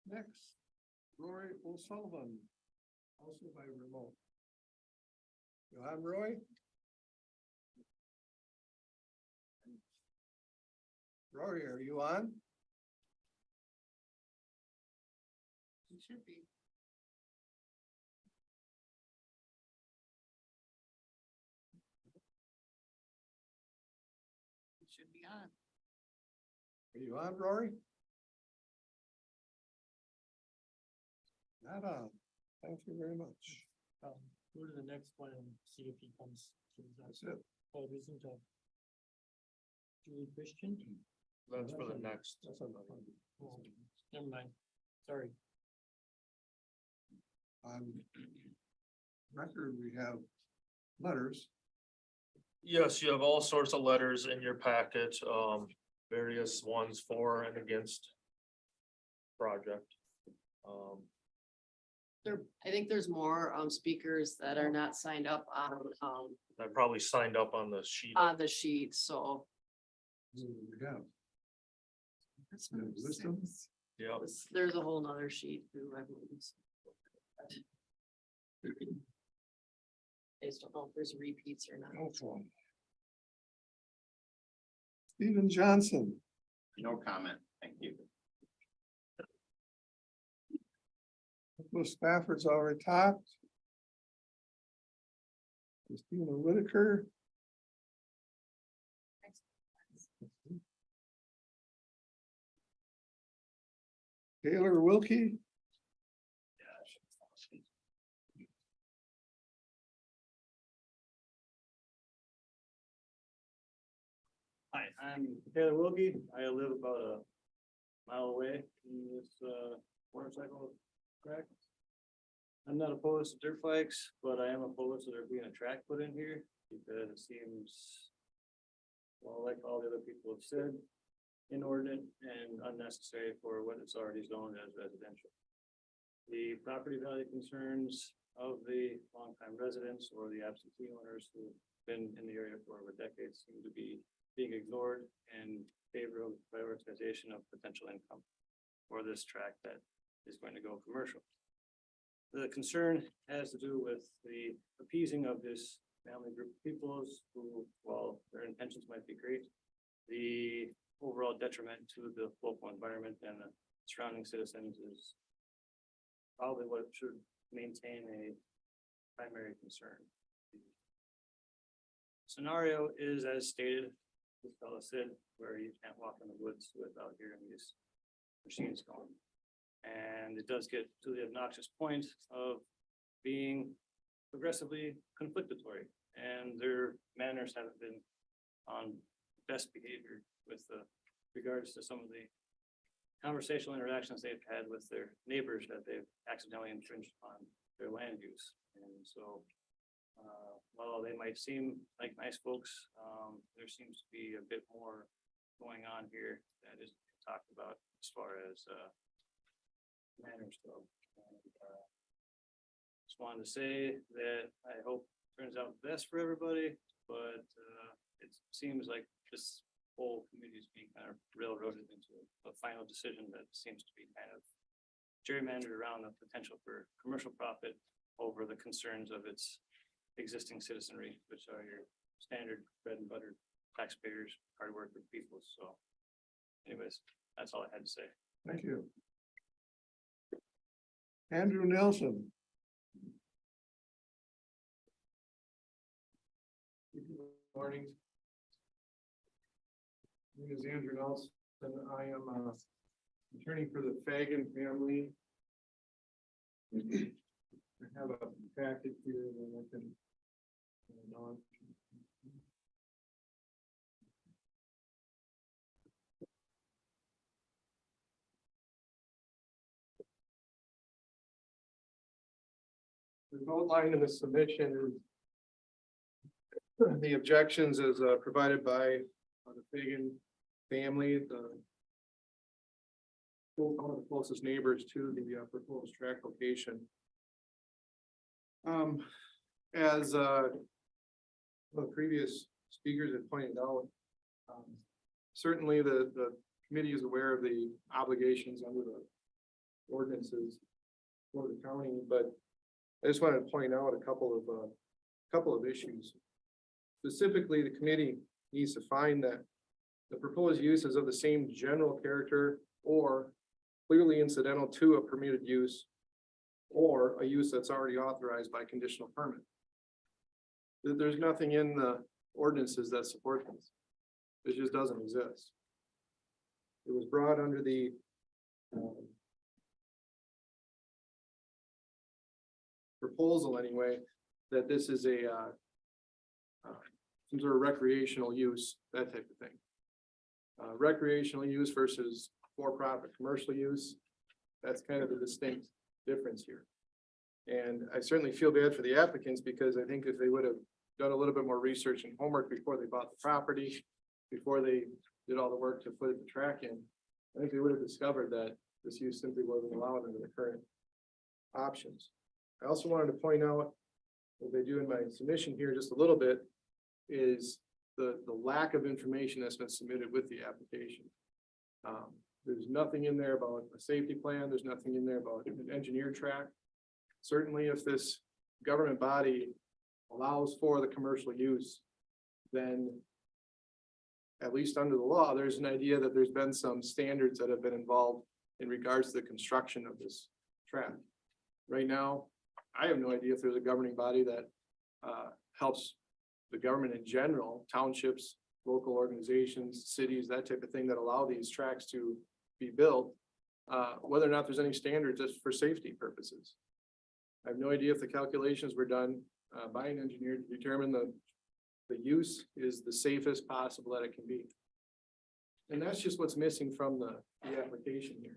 Next, Roy O'Sullivan, also by remote. I'm Roy. Roy, are you on? You should be. You should be on. Are you on, Rory? Not on. Thank you very much. Go to the next one and see if he comes. That's it. Oh, isn't Julie Christian? That's for the next. Oh, never mind. Sorry. On record, we have letters. Yes, you have all sorts of letters in your packet, various ones for and against project. I think there's more speakers that are not signed up on I probably signed up on the sheet. the sheet, so. We have. That's We have number wisdom. 6. Yeah, There's a whole nother sheet too, I believe. I just don't know if there's repeats or not. Okay. Stephen Johnson. No comment, thank you. Nicholas Spafford's already talked. Christina Whitaker. Taylor Wilkie. Hi, I'm Taylor Wilkie. I live about a mile away from this motorcycle track. I'm not opposed to dirt bikes, but I am opposed to there being a track put in here because it seems, well, like all the other people have said, inordinate and unnecessary for what it's already zoned as residential. The property value concerns of the longtime residents or the absentee owners who've been in the area for over decades seem to be being ignored in favor of prioritization of potential income for this tract that is going to go commercial. The concern has to do with the appeasing of this family group of peoples who, while their intentions might be great, the overall detriment to the local environment and the surrounding citizens is probably what should maintain a primary concern. Scenario is as stated, this fellow said, where you can't walk in the woods without hearing these machines going. And it does get to the obnoxious point of being progressively conflictatory, and their manners haven't been on best behavior with regards to some of the conversational interactions they've had with their neighbors that they've accidentally infringed on their land use. And so, while they might seem like nice folks, there seems to be a bit more going on here that is talked about as far as manners go. And, just wanted to say that I hope it turns out best for everybody, but it seems like this whole community is being kind of railroaded into a final decision that seems to be kind of gerrymandered around the potential for commercial profit over the concerns of its existing citizenry, which are your standard bread and butter taxpayers, hardworking people. So anyways, that's all I had to say. Thank you. Andrew Nelson. Good morning. My name is Andrew Nelson. I am attorney for the Fagan family. I have a packet here that I can. The outline in the submission is the objections as provided by the Fagan family, one of the closest neighbors to the proposed track location. As the previous speakers have pointed out, certainly the committee is aware of the obligations under the ordinances for the county, but I just wanted to point out a couple of issues. Specifically, the committee needs to find that the proposed use is of the same general character or clearly incidental to a permitted use or a use that's already authorized by conditional permit. There's nothing in the ordinances that support this. It just doesn't exist. It was brought under the proposal anyway, that this is a some sort of recreational use, that type of thing. Recreational use versus for-profit commercial use, that's kind of the distinct difference here. And I certainly feel bad for the applicants because I think if they would have done a little bit more research and homework before they bought the property, before they did all the work to put the track in, I think they would have discovered that this use simply wasn't allowed under the current options. I also wanted to point out, what they do in my submission here just a little bit, is the lack of information that's been submitted with the application. There's nothing in there about a safety plan. There's nothing in there about an engineered track. Certainly, if this government body allows for the commercial use, then at least under the law, there's an idea that there's been some standards that have been involved in regards to the construction of this track. Right now, I have no idea if there's a governing body that helps the government in general, townships, local organizations, cities, that type of thing that allow these tracks to be built, whether or not there's any standards just for safety purposes. I have no idea if the calculations were done by an engineer to determine the use is the safest possible that it can be. And that's just what's missing from the application here.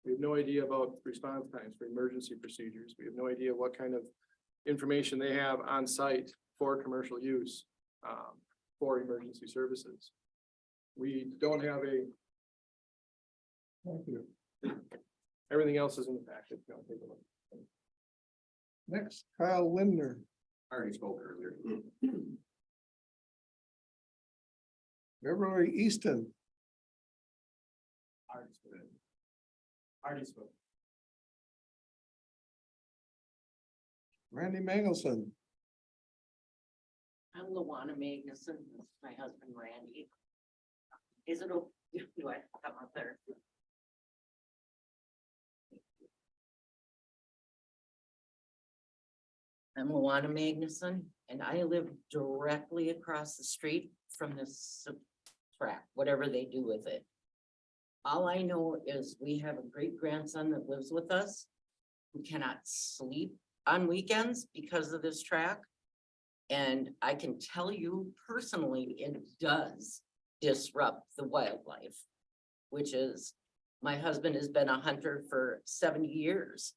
We have no idea about response times for emergency procedures. We have no idea what kind of information they have on site for commercial use, for emergency services. We don't have a. Thank you. Everything else is in the packet. Go take a look. Next, Kyle Lindner. I already spoke earlier. Beverly Easton. Already spoke. Randy Mangelson. I'm Luana Magnuson, this is my husband Randy. Is it, do I come up there? I'm Luana Magnuson, and I live directly across the street from this track, whatever they do with it. All I know is we have a great grandson that lives with us, who cannot sleep on weekends because of this track. And I can tell you personally, it does disrupt the wildlife, which is, my husband has been a hunter for 70 years.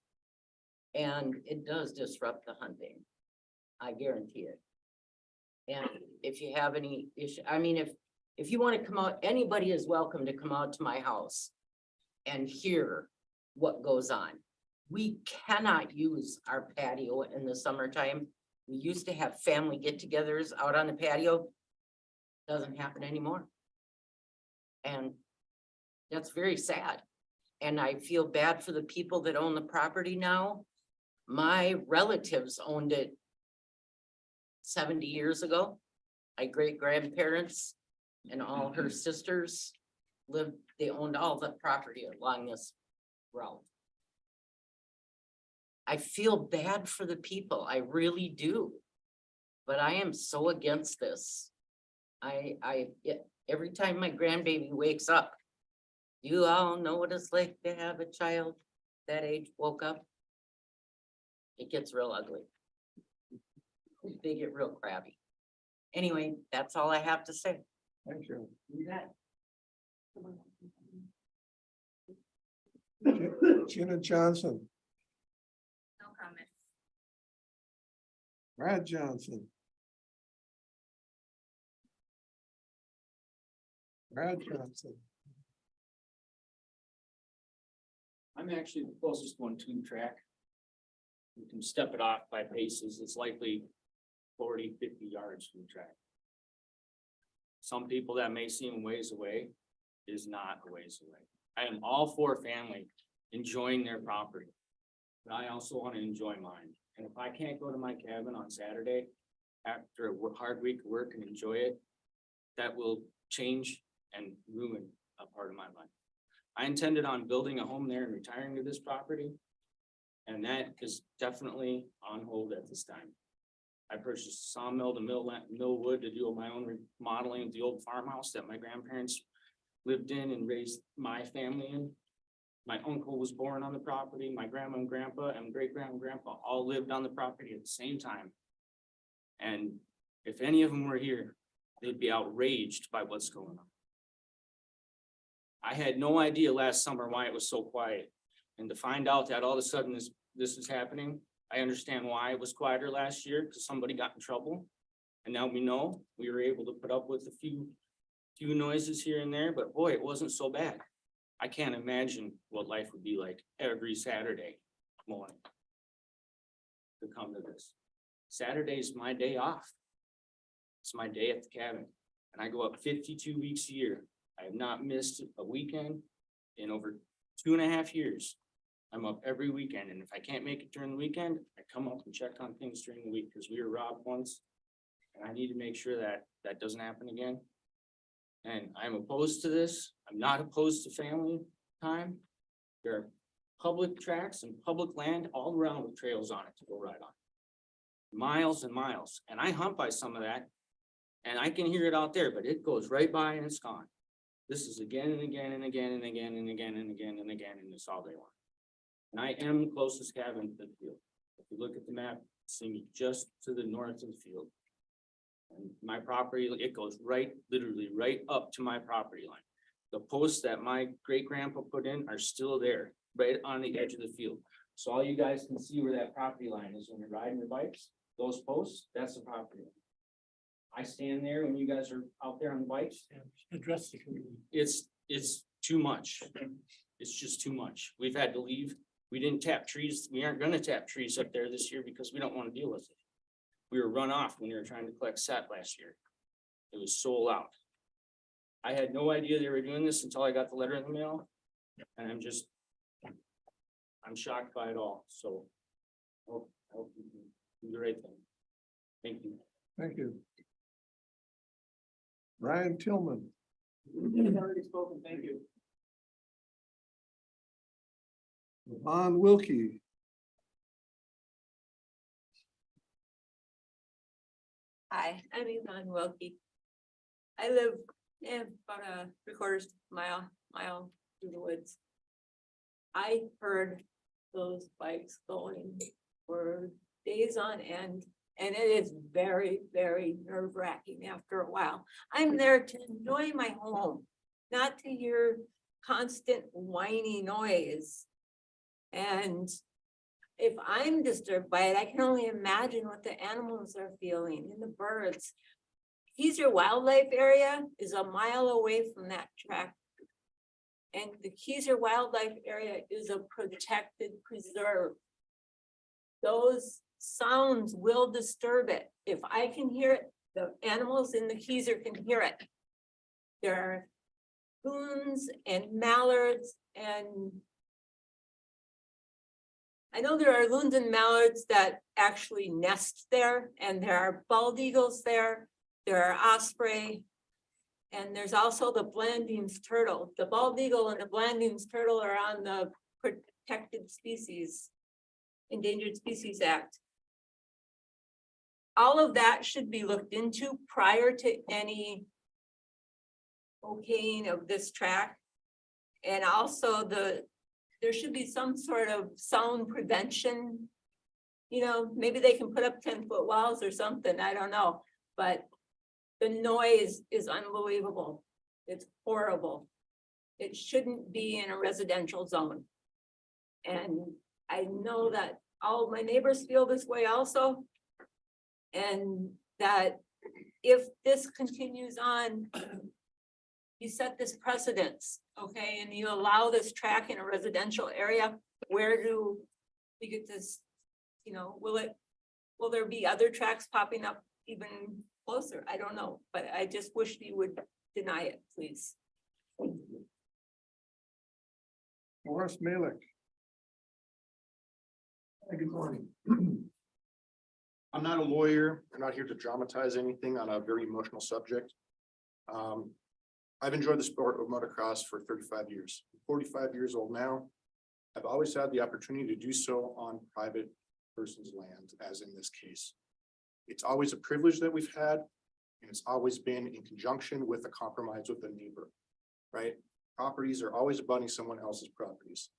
And it does disrupt the hunting. I guarantee it. And if you have any issue, I mean, if you want to come out, anybody is welcome to come out to my house and hear what goes on. We cannot use our patio in the summertime. We used to have family get-togethers out on the patio. Doesn't happen anymore. And that's very sad. And I feel bad for the people that own the property now. My relatives owned it 70 years ago. My great-grandparents and all her sisters lived, they owned all the property along this route. I feel bad for the people, I really do. But I am so against this. Every time my grandbaby wakes up, you all know what it's like to have a child that age woke up. It gets real ugly. They get real crabby. Anyway, that's all I have to say. Thank you. You bet. Gina Johnson. No comment. Brad Johnson. Brad Johnson. I'm actually the closest one to the track. You can step it off by paces. It's likely 40, 50 yards from the track. Some people that may seem ways away is not a ways away. I am all for family enjoying their property, but I also want to enjoy mine. And if I can't go to my cabin on Saturday after a hard week of work and enjoy it, that will change and ruin a part of my life. I intended on building a home there and retiring to this property. And that is definitely on hold at this time. I purchased a sawmill to mill wood to do my own remodeling of the old farmhouse that my grandparents lived in and raised my family in. My uncle was born on the property. My grandma and grandpa and great grandma and grandpa all lived on the property at the same time. And if any of them were here, they'd be outraged by what's going on. I had no idea last summer why it was so quiet. And to find out that all of a sudden this is happening, I understand why it was quieter last year, because somebody got in trouble. And now we know we were able to put up with a few noises here and there, but boy, it wasn't so bad. I can't imagine what life would be like every Saturday morning to come to this. Saturday's my day off. It's my day at the cabin, and I go up 52 weeks a year. I have not missed a weekend in over 2.5 years. I'm up every weekend, and if I can't make it during the weekend, I come up and check on things during the week, because we were robbed once. And I need to make sure that that doesn't happen again. And I'm opposed to this. I'm not opposed to family time. There are public tracks and public land all around with trails on it to go ride on. Miles and miles, and I hunt by some of that, and I can hear it out there, but it goes right by and it's gone. This is again and again and again and again and again and again and again, and it's all day long. And I am the closest cabin to the field. If you look at the map, see me just to the north of the field. And my property, it goes right, literally right up to my property line. The posts that my great grandpa put in are still there, right on the edge of the field. So all you guys can see where that property line is when you're riding your bikes, those posts, that's the property line. I stand there when you guys are out there on the bikes. Address the community. It's too much. It's just too much. We've had to leave. We didn't tap trees. We aren't gonna tap trees up there this year because we don't wanna deal with it. We were run off when we were trying to collect sap last year. It was so loud. I had no idea they were doing this until I got the letter in the mail. And I'm shocked by it all, so. I hope you do the right thing. Thank you. Thank you. Ryan Tillman. Already spoken, thank you. Yvonne Wilkie. Hi, I'm Yvonne Wilkie. I live about a 3/4 mile through the woods. I heard those bikes going for days on end, and it is very, very nerve-wracking after a while. I'm there to enjoy my home, not to hear constant whiny noise. And if I'm disturbed by it, I can only imagine what the animals are feeling and the birds. Keyser Wildlife Area is a mile away from that track. And the Keyser Wildlife Area is a protected preserve. Those sounds will disturb it. If I can hear it, the animals in the Keyser can hear it. There are loons and mallards, and I know there are loons and mallards that actually nest there, and there are bald eagles there. There are osprey, and there's also the Blanding's turtle. The bald eagle and the Blanding's turtle are on the Protected Species, Endangered Species Act. All of that should be looked into prior to any okaying of this track. And also there should be some sort of sound prevention. You know, maybe they can put up 10-foot walls or something, I don't know, but the noise is unbelievable. It's horrible. It shouldn't be in a residential zone. And I know that all of my neighbors feel this way also. And that if this continues on, you set this precedence, okay, and you allow this track in a residential area, where do we get this, you know, will there be other tracks popping up even closer? I don't know, but I just wish you would deny it, please. Morris Malik. Good morning. I'm not a lawyer. I'm not here to dramatize anything on a very emotional subject. I've enjoyed the sport of motocross for 35 years. I'm 45 years old now. I've always had the opportunity to do so on private person's land, as in this case. It's always a privilege that we've had, and it's always been in conjunction with a compromise with a neighbor, right? Properties are always abutting someone else's properties.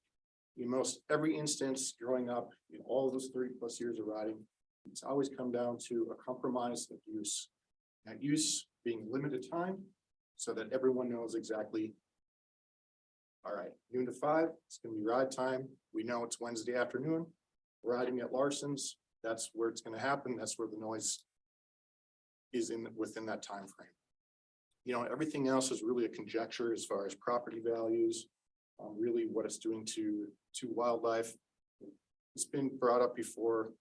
In most every instance growing up in all of those 30+ years of riding, it's always come down to a compromise of use. That use being limited time so that everyone knows exactly. All right, noon to 5, it's gonna be ride time. We know it's Wednesday afternoon. We're riding at Larson's. That's where it's gonna happen. That's where the noise is within that time frame. You know, everything else is really a conjecture as far as property values, really what it's doing to wildlife. It's been brought up before.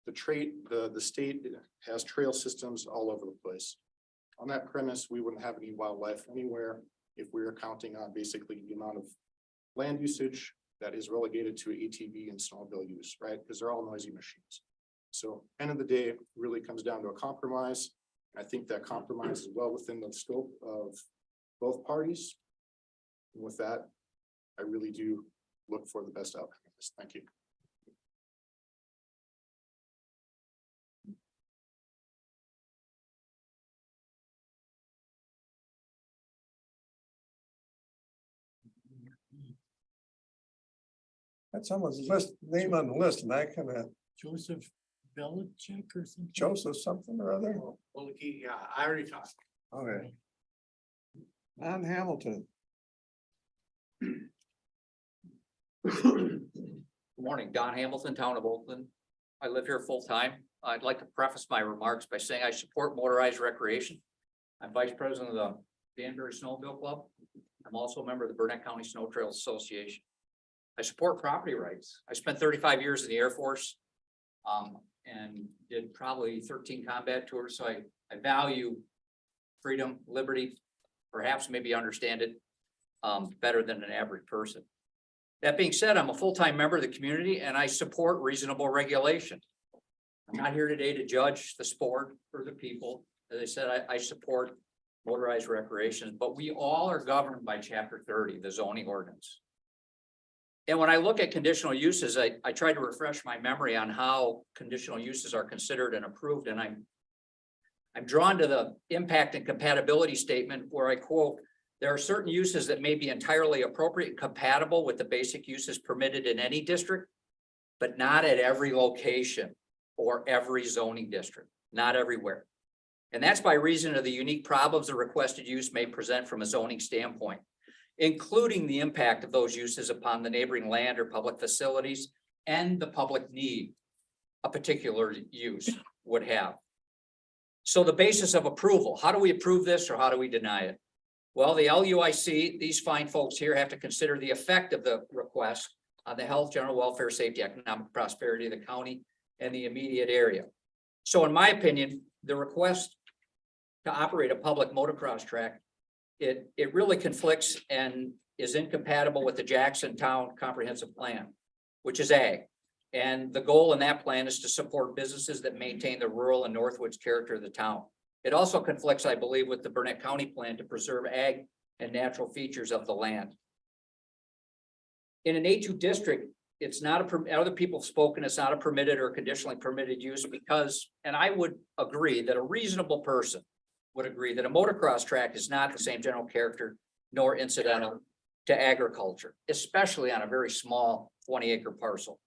The state has trail systems all over the place. On that premise, we wouldn't have any wildlife anywhere if we were counting on basically the amount of land usage that is relegated to ATV and snowmobile use, right? Because they're all noisy machines. So end of the day, it really comes down to a compromise. I think that compromise is well within the scope of both parties. And with that, I really do look for the best outcome of this. Thank you. That's someone's name on the list, and I kind of Joseph Belichick or something. Joseph something or other. Well, yeah, I already talked. Okay. Don Hamilton. Good morning, Don Hamilton, Town of Oakland. I live here full-time. I'd like to preface my remarks by saying I support motorized recreation. I'm vice president of the Danbury Snowmobile Club. I'm also a member of the Burnett County Snow Trails Association. I support property rights. I spent 35 years in the Air Force and did probably 13 combat tours, so I value freedom, liberty, perhaps maybe understand it better than an average person. That being said, I'm a full-time member of the community and I support reasonable regulation. I'm not here today to judge the sport or the people. As I said, I support motorized recreation, but we all are governed by Chapter 30, the zoning ordinance. And when I look at conditional uses, I try to refresh my memory on how conditional uses are considered and approved, and I'm drawn to the impact and compatibility statement where I quote, "There are certain uses that may be entirely appropriate and compatible with the basic uses permitted in any district, but not at every location or every zoning district, not everywhere. And that's by reason of the unique problems the requested use may present from a zoning standpoint, including the impact of those uses upon the neighboring land or public facilities and the public need a particular use would have." So the basis of approval, how do we approve this or how do we deny it? Well, the LUIC, these fine folks here have to consider the effect of the request on the health, general welfare, safety, economic prosperity of the county and the immediate area. So in my opinion, the request to operate a public motocross track, it really conflicts and is incompatible with the Jackson Town Comprehensive Plan, which is ag. And the goal in that plan is to support businesses that maintain the rural and Northwoods character of the town. It also conflicts, I believe, with the Burnett County plan to preserve ag and natural features of the land. In an A2 district, it's not other people have spoken, it's not a permitted or conditionally permitted use because, and I would agree that a reasonable person would agree that a motocross track is not the same general character nor incidental to agriculture, especially on a very small 20-acre parcel.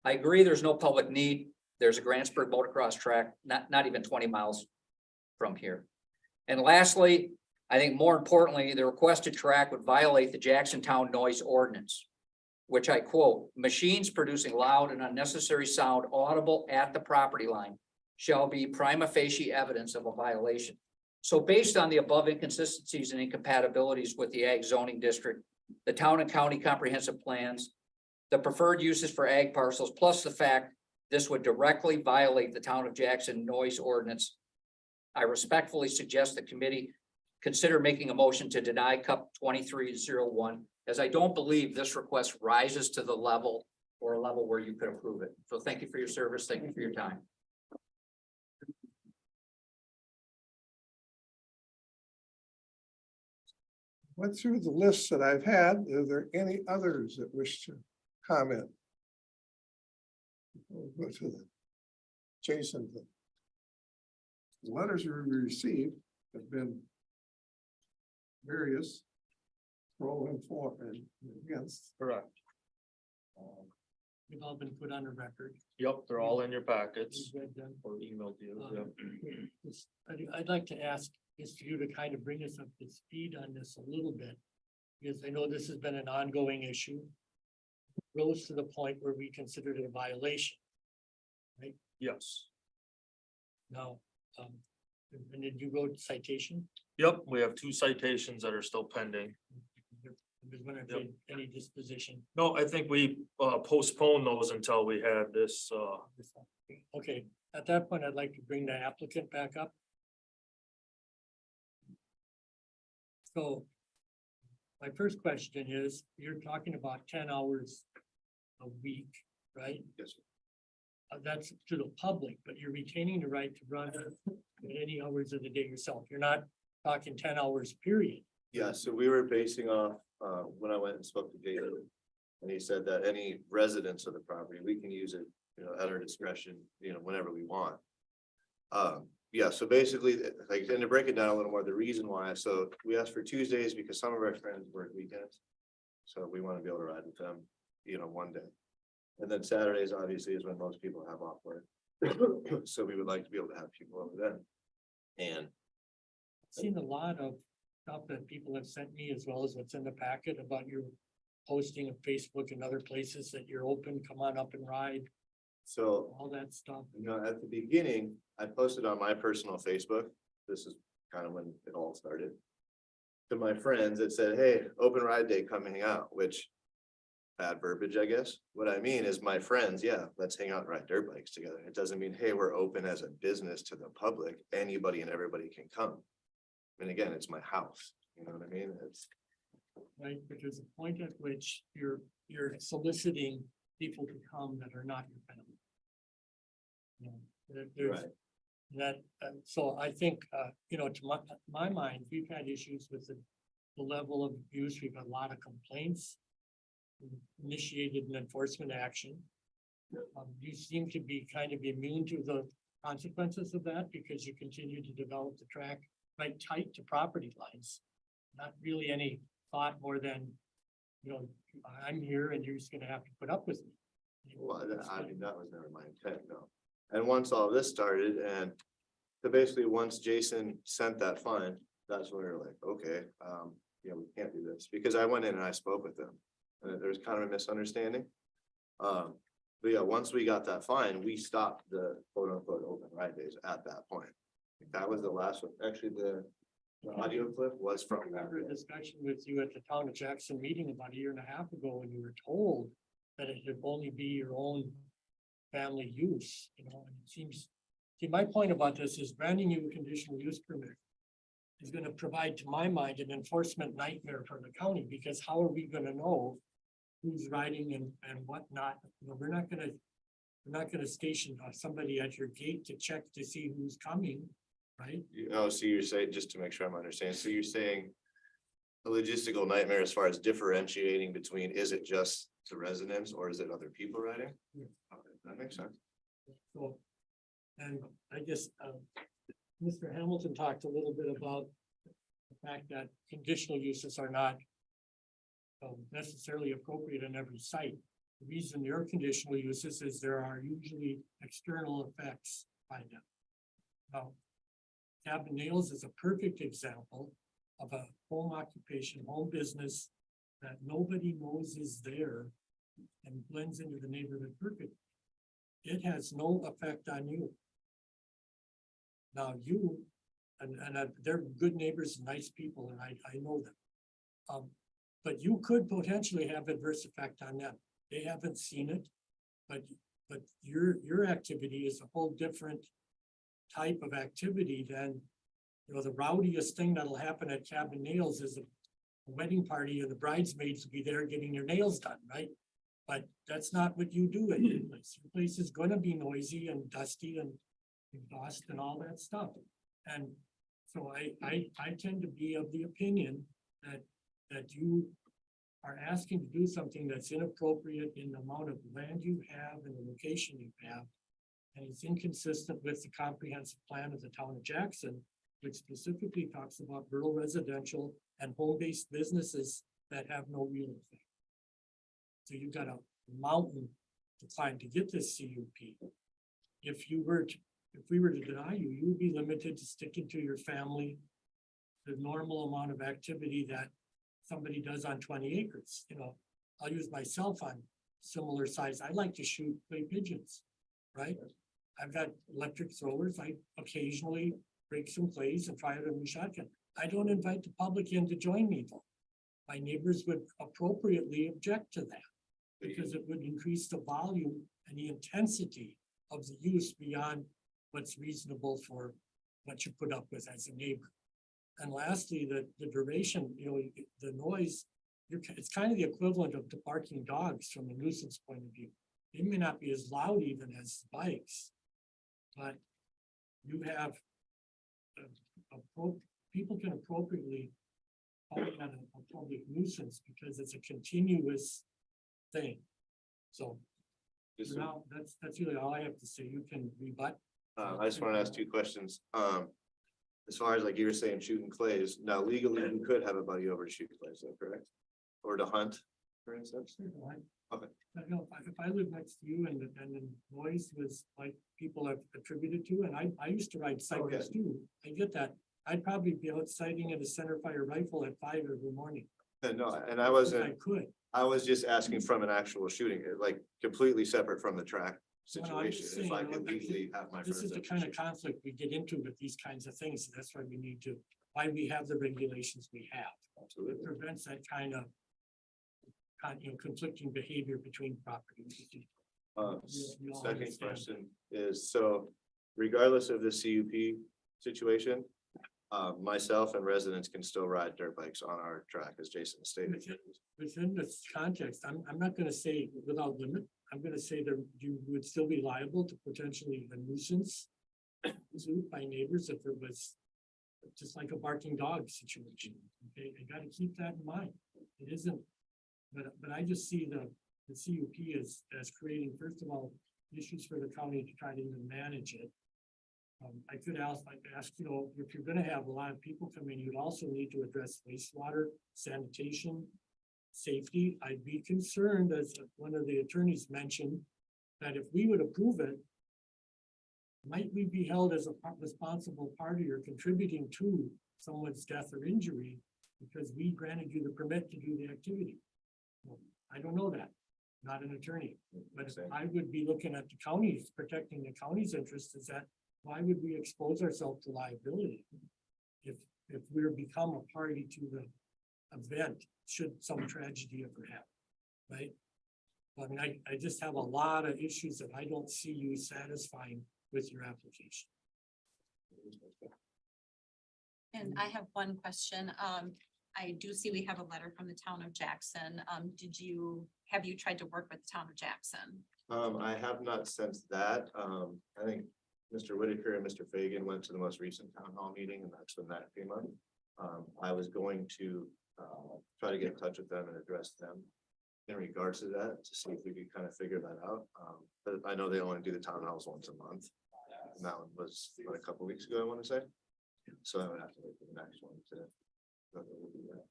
I agree there's no public need. There's a Grantsburg motocross track, not even 20 miles from here. And lastly, I think more importantly, the requested track would violate the Jackson Town noise ordinance, which I quote, "Machines producing loud and unnecessary sound audible at the property line shall be prima facie evidence of a violation." So based on the above inconsistencies and incompatibilities with the ag zoning district, the town and county comprehensive plans, the preferred uses for ag parcels, plus the fact this would directly violate the town of Jackson noise ordinance, I respectfully suggest the committee consider making a motion to deny CUP 2301, as I don't believe this request rises to the level or a level where you could approve it. So thank you for your service. Thank you for your time. Went through the lists that I've had. Are there any others that wish to comment? We'll go to the Jason. The letters we received have been various, pro and for and against. Correct. They've all been put on the record. Yep, they're all in your packets We've read them. or emailed you. Yeah. I'd like to ask is for you to kind of bring us up to speed on this a little bit. Because I know this has been an ongoing issue. Rose to the point where we considered it a violation. Right? Yes. Now, and did you go to citation? Yep, we have 2 citations that are still pending. I was wondering if they had any disposition. No, I think we postponed those until we had this. Okay, at that point, I'd like to bring the applicant back up. So my first question is, you're talking about 10 hours a week, right? Yes. That's to the public, but you're retaining the right to run at any hours of the day yourself. You're not talking 10 hours period. Yeah, so we were basing off, when I went and spoke to David. And he said that any residents of the property, we can use it, at our discretion, whenever we want. Yeah, so basically, like, and to break it down a little more, the reason why, so we asked for Tuesdays because some of our friends work weekends. So we want to be able to ride with them, one day. And then Saturdays obviously is when most people have off work. So we would like to be able to have people over then. And I've seen a lot of stuff that people have sent me as well as what's in the packet about your posting of Facebook and other places that you're open, come on up and ride, So, all that stuff. you know, at the beginning, I posted on my personal Facebook, this is kind of when it all started. To my friends, it said, hey, open ride day coming out, which bad verbiage, I guess. What I mean is my friends, yeah, let's hang out and ride dirt bikes together. It doesn't mean, hey, we're open as a business to the public. Anybody and everybody can come. And again, it's my house, you know what I mean? It's, Right, but there's a point at which you're soliciting people to come that are not your family. You know, there's right, that, so I think, you know, to my mind, we've had issues with the level of abuse. We've had a lot of complaints. We've initiated an enforcement action. You seem to be kind of immune to the consequences of that because you continue to develop the track right tight to property lines. Not really any thought more than, you know, I'm here and you're just gonna have to put up with me. well, I mean, that was never my intent, no. And once all this started and so basically, once Jason sent that fine, that's when we were like, okay, yeah, we can't do this, because I went in and I spoke with them. And there was kind of a misunderstanding. But yeah, once we got that fine, we stopped the quote unquote open ride days at that point. That was the last one, actually, the audio clip was I from that. remember a discussion with you at the town of Jackson meeting about a year and a half ago, when you were told that it would only be your own family use, you know, and it seems, see, my point about this is granting you a conditional use permit is gonna provide, to my mind, an enforcement nightmare for the county, because how are we gonna know who's riding and whatnot? You know, we're not gonna station somebody at your gate to check to see who's coming, right? Oh, so you're saying, just to make sure I'm understanding, so you're saying a logistical nightmare as far as differentiating between, is it just the residents or is it other people riding? Yeah. Okay, that makes sense. So, and I guess, Mr. Hamilton talked a little bit about the fact that conditional uses are not necessarily appropriate in every site. The reason there are conditional uses is there are usually external effects by them. Now, Cabin Nails is a perfect example of a home occupation, home business that nobody knows is there and blends into the neighborhood perfectly. It has no effect on you. Now you, they're good neighbors, and nice people, and I know them. But you could potentially have adverse effect on them. They haven't seen it, but your activity is a whole different type of activity than, you know, the rowdiest thing that'll happen at Cabin Nails is a wedding party and the bridesmaids will be there getting their nails done, right? But that's not what you do at your place. Your place is gonna be noisy and dusty and exhaust and all that stuff. And so I tend to be of the opinion that you are asking to do something that's inappropriate in the amount of land you have and the location you have. And it's inconsistent with the comprehensive plan of the town of Jackson, which specifically talks about rural residential and home-based businesses that have no real effect. So you've got a mountain to climb to get this CUP. If we were to deny you, you would be limited to sticking to your family, the normal amount of activity that somebody does on 20 acres. You know, I'll use myself on similar size. I like to shoot clay pigeons, right? I've got electric throwers. I occasionally break some clays and try out a new shotgun. I don't invite the public in to join me though. My neighbors would appropriately object to that because it would increase the volume and the intensity of the use beyond what's reasonable for what you put up with as a neighbor. And lastly, the duration, you know, the noise, it's kind of the equivalent of barking dogs from a nuisance point of view. It may not be as loud even as bikes, but you have people can appropriately call that a public nuisance because it's a continuous thing. So for now, that's really all I have to say. You can rebut. I just want to ask two questions. As far as like you were saying, shooting clays, now legally you could have a buddy over to shoot clays, is that correct? Or to hunt, for instance? Okay. You know, if I live next to you and the noise was like people have attributed to, and I used to ride cycles too, I get that. I'd probably be out sighting at a center fire rifle at 5 every morning. No, and I If I wasn't, could. I was just asking from an actual shooting, like completely separate from the track Well, I'm situation. just If I saying, could legally have my. This is the kind of conflict we get into with these kinds of things. and That's why we need to, why we have the regulations we have. It prevents that kind of conflicting behavior between properties. You all Second understand. question is, so regardless of the CUP situation, myself and residents can still ride dirt bikes on our track, as Jason stated. Within this context, I'm not gonna say without limit, I'm gonna say that you would still be liable to potentially a nuisance suit by neighbors if it was just like a barking dog situation. Okay, you gotta keep that in mind. It isn't, but I just see the CUP as creating, first of all, issues for the county to try to even manage it. I could ask, if you're gonna have a lot of people come in, you'd also need to address wastewater, sanitation, safety. I'd be concerned, as one of the attorneys mentioned, that if we would approve it, might we be held as a responsible party or contributing to someone's death or injury because we granted you the permit to do the activity? Well, I don't know that, not an attorney, but I would be looking at the counties, protecting the county's interests, is that why would we expose ourselves to liability? If we're become a party to the event, should some tragedy ever happen, right? I mean, I just have a lot of issues that I don't see you satisfying with your application. And I have one question. I do see we have a letter from the town of Jackson. Have you tried to work with the town of Jackson? I have not sensed that. I think Mr. Whitaker and Mr. Fagan went to the most recent town hall meeting, and that's when that came up. I was going to try to get in touch with them and address them in regards to that, to see if we could kind of figure that out. But I know they only do the town halls once a month. And that one was a couple weeks ago, I want to say. So I would have to wait for the next one to. Do that.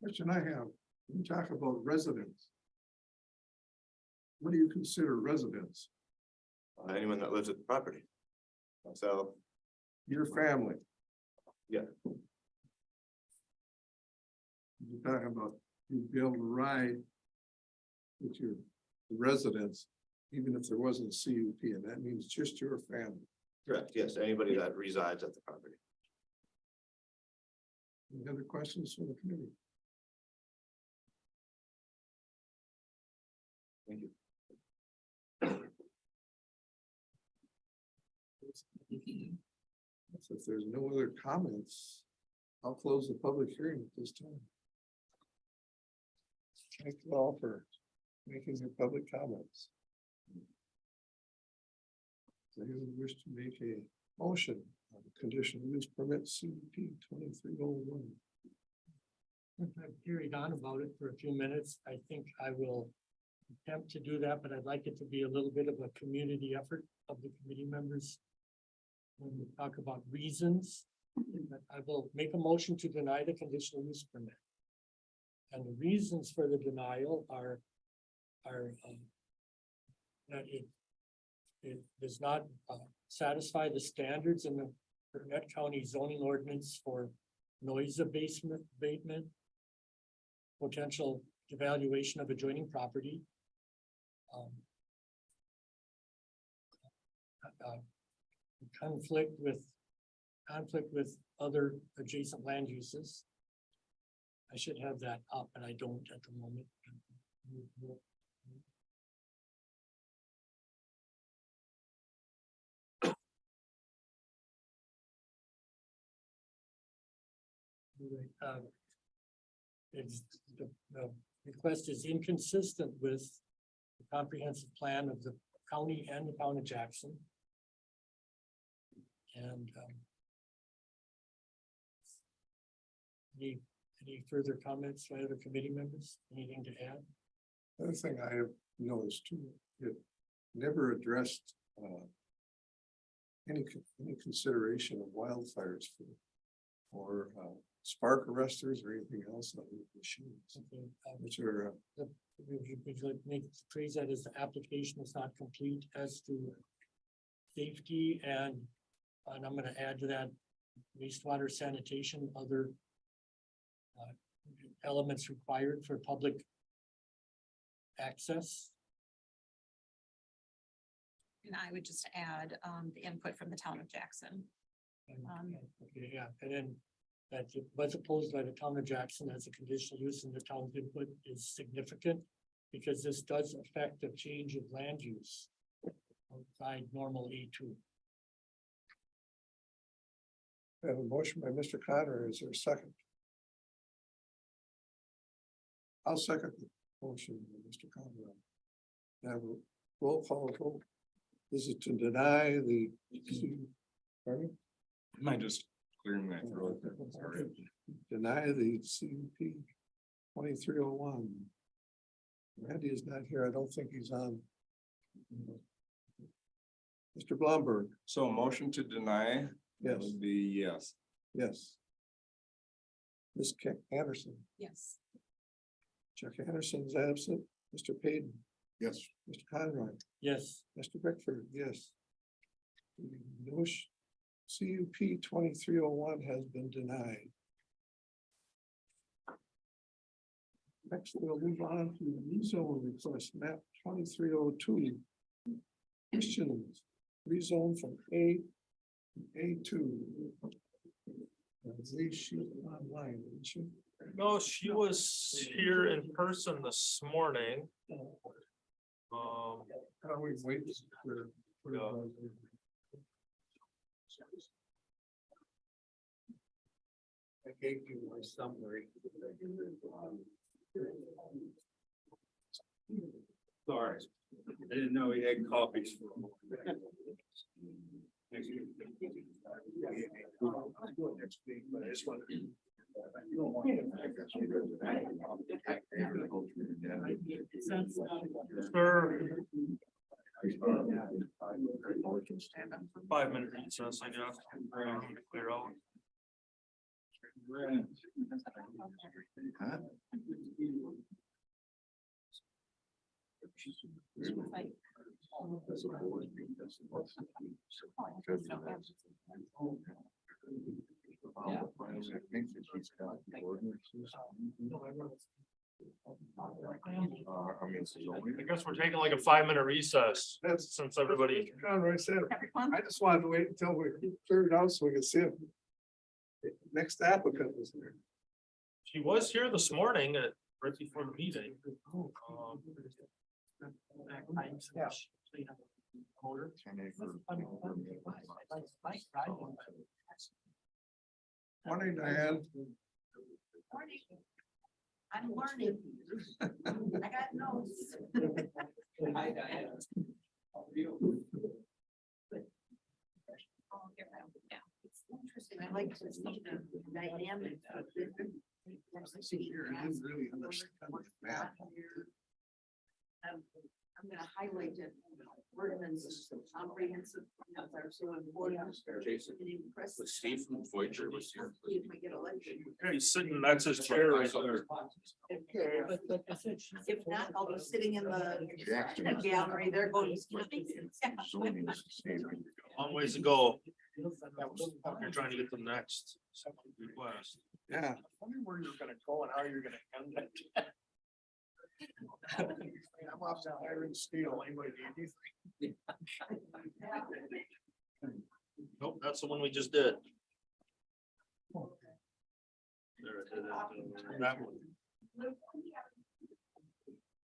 Question I have, you talk about residents. What do you consider residents? Anyone that lives at the property. So. Your family? Yeah. You talk about you'd be able to ride with your residents, even if there wasn't a CUP, and that means just your family. Correct, yes, anybody that resides at the property. Any other questions from the committee? Thank you. So if there's no other comments, I'll close the public hearing at this time. Thank you all for making your public comments. Does anyone wish to make a motion on the conditional use permit CUP 2301? I've carried on about it for a few minutes. I think I will attempt to do that, but I'd like it to be a little bit of a community effort of the committee members. When we talk about reasons, I will make a motion to deny the conditional use permit. And the reasons for the denial are that it does not satisfy the standards in the Burnett County zoning ordinance for noise abatement, potential evaluation of adjoining property. Conflict with other adjacent land uses. I should have that up, and I don't at the moment. It's the request is inconsistent with the comprehensive plan of the county and the town of Jackson. And any further comments by other committee members? Anything to add? Another thing I have noticed too, it never addressed any consideration of wildfires or spark arresters or anything else on the machines, which are Would you like me to phrase that as the application is not complete as to safety and I'm gonna add to that wastewater sanitation, other elements required for public access. And I would just add, the input from the town of Jackson. Okay, yeah, and then that it was opposed by the town of Jackson as a conditional use and the town's input is significant because this does affect the change of land use outside normal A2. I have a motion by Mr. Connor. Is there a second? I'll second the motion by Mr. Conrad. Have a roll call vote. Is it to deny the? Pardon? Am I just clearing my throat? Sorry. Deny the CUP 2301. Randy is not here. I don't think he's on. Mr. Blumberg. So a motion to deny? Yes. Would be yes. Yes. Ms. Anderson. Yes. Chuck Anderson is absent. Mr. Payton. Yes. Mr. Conroy. Yes. Mr. Bickford, yes. The motion CUP 2301 has been denied. Next, we'll move on to the rezone request map 2302. Christians rezone from A to A2. She's online, isn't she? No, she was here in person this morning. How do we wait for I gave you my summary. Sorry, I didn't know he had copies. Next week, but I just want to. Sir. 5-minute recess, I guess. Clear out. I guess we're taking like a 5-minute recess. That's since everybody. Conroy said, I just wanted to wait until we cleared out so we could see him. Next applicant was there. She was here this morning right before the meeting. Morning, Diane. Morning. I'm learning. I got notes. Hi, Diane. It's interesting. I like to see the dynamic of it. Really understand the map. I'm gonna highlight it. Ordinance comprehensive. Are so important. Jason, was Steve from Voyager was here. If we get elected. Yeah, he's sitting, that's his chair right there. If not, I'll be sitting in the gallery. They're going. Long ways to go. You're trying to get the next request. Yeah. I wonder where you're gonna go and how you're gonna end it. I'm off to iron steel. Anybody need anything? Nope, that's the one we just did. That one.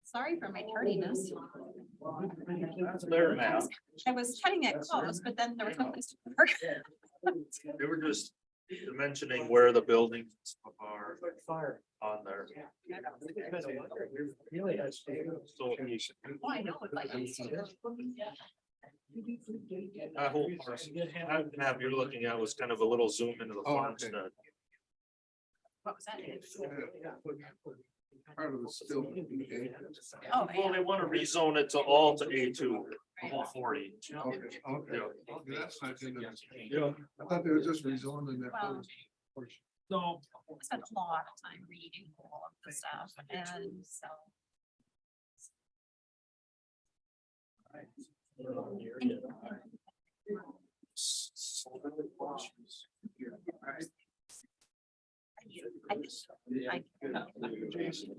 Sorry for my tardiness. That's their map. I was cutting it close, but then there was no place to park. They were just mentioning where the buildings are on there. So Oh, I know, it's like. that whole parcel, that map you're looking at was kind of a little zoom into the farmstead. What was that? Part of the still. Oh, Well, they want to rezone it to all to A2, all 40. Okay, Yeah. that's not in the. Yeah, I thought they were just rezoning that. Well, portion. No, I spent a lot of time reading all of the stuff and so. Jason.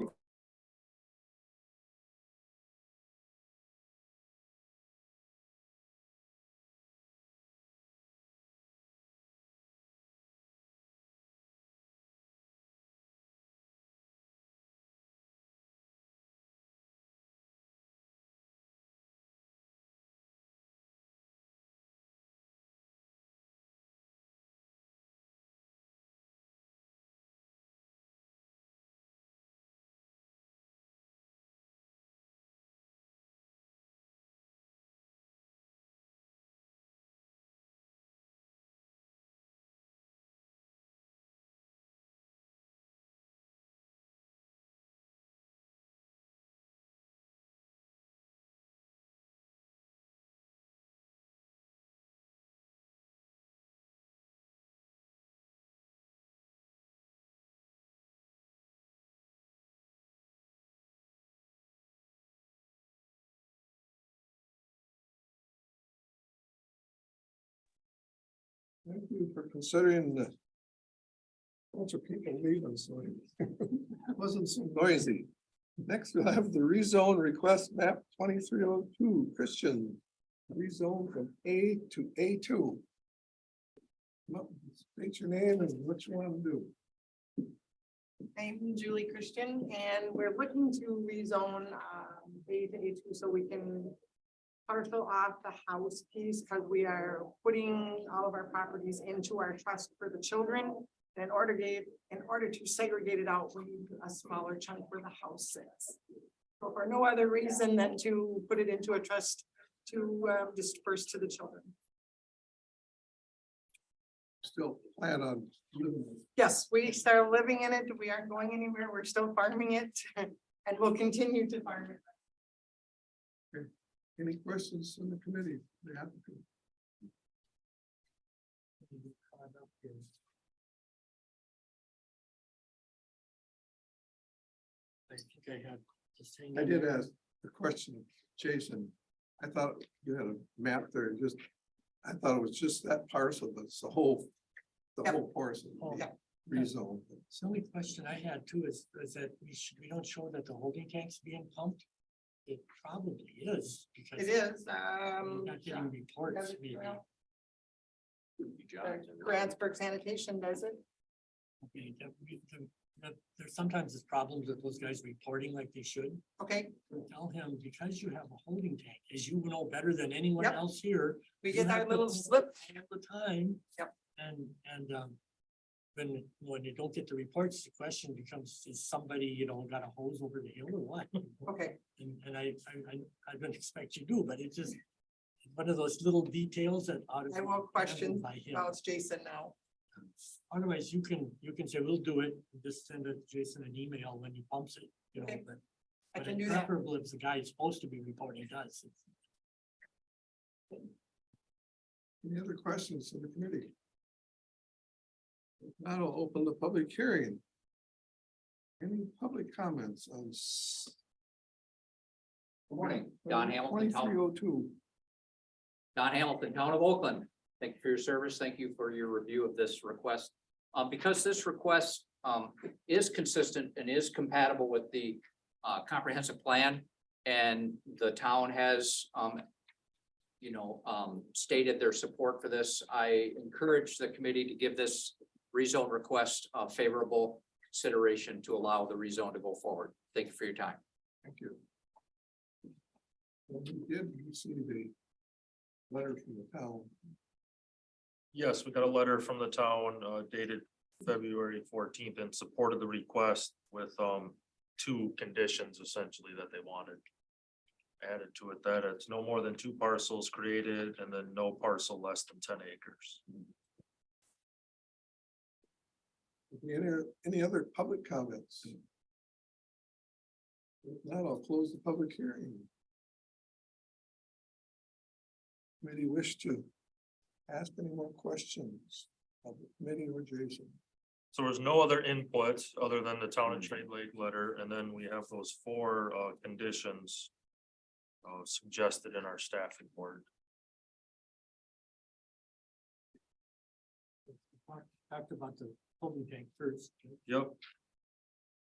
Thank you for considering the bunch of people leaving, so it wasn't so noisy. Next, we'll have the rezone request map 2302 Christian. Rezone from A to A2. State your name and what you want to do. I'm Julie Christian, and we're looking to rezone A to A2 so we can parcel off the house piece, because we are putting all of our properties into our trust for the children. And in order to segregate it out, we need a smaller chunk where the house sits. So for no other reason than to put it into a trust to disperse to the children. Still plan on living there. Yes, we started living in it. We aren't going anywhere. We're still farming it and we'll continue to farm it. Any questions from the committee? The applicant? I think I had the same. I did ask the question, of Jason. I thought you had a map there, just, I thought it was just that parcel, but it's the whole parcel. Yep. Rezone. The only question I had too is that we don't show that the holding tank's being pumped. It probably is because. It is, we're not getting reports, maybe. Grantsburg sanitation does it. Okay, there's sometimes there's problems with those guys reporting like they should. Okay, Tell him, because you have a holding tank, as you know better than anyone Yep. else here. we you get our have to little pump slip. all the time. Yep. And when you don't get the reports, the question becomes, is somebody, got a hose over the hill or what? Okay, And I don't expect you do, but it's just one of those little details that ought to. I be won't question. handled by him. Now it's Jason now. Otherwise, you can say, we'll do it, just send it to Jason an email when he pumps it, Okay. but. I But can it's do that. preferable if the guy is supposed to be reporting does. Any other questions from the committee? If not, I'll open the public hearing. Any public comments on? Good morning, Don Hamilton, Town- 2302. Don Hamilton, Town of Oakland. Thank you for your service. Thank you for your review of this request. Because this request is consistent and is compatible with the comprehensive plan, and the town has stated their support for this, I encourage the committee to give this rezone request a favorable consideration to allow the rezone to go forward. Thank you for your time. Thank you. Well, we did receive a letter from the town. Yes, we got a letter from the town dated February 14th in support of the request with two conditions essentially that they wanted added to it, that it's no more than 2 parcels created and then no parcel less than 10 acres. Any other public comments? If not, I'll close the public hearing. Committee wish to ask any more questions of the committee or Jason? So there's no other input other than the Town and Trade Lake letter, and then we have those 4 conditions suggested in our staff report. Talked about the holding tank first. Yep.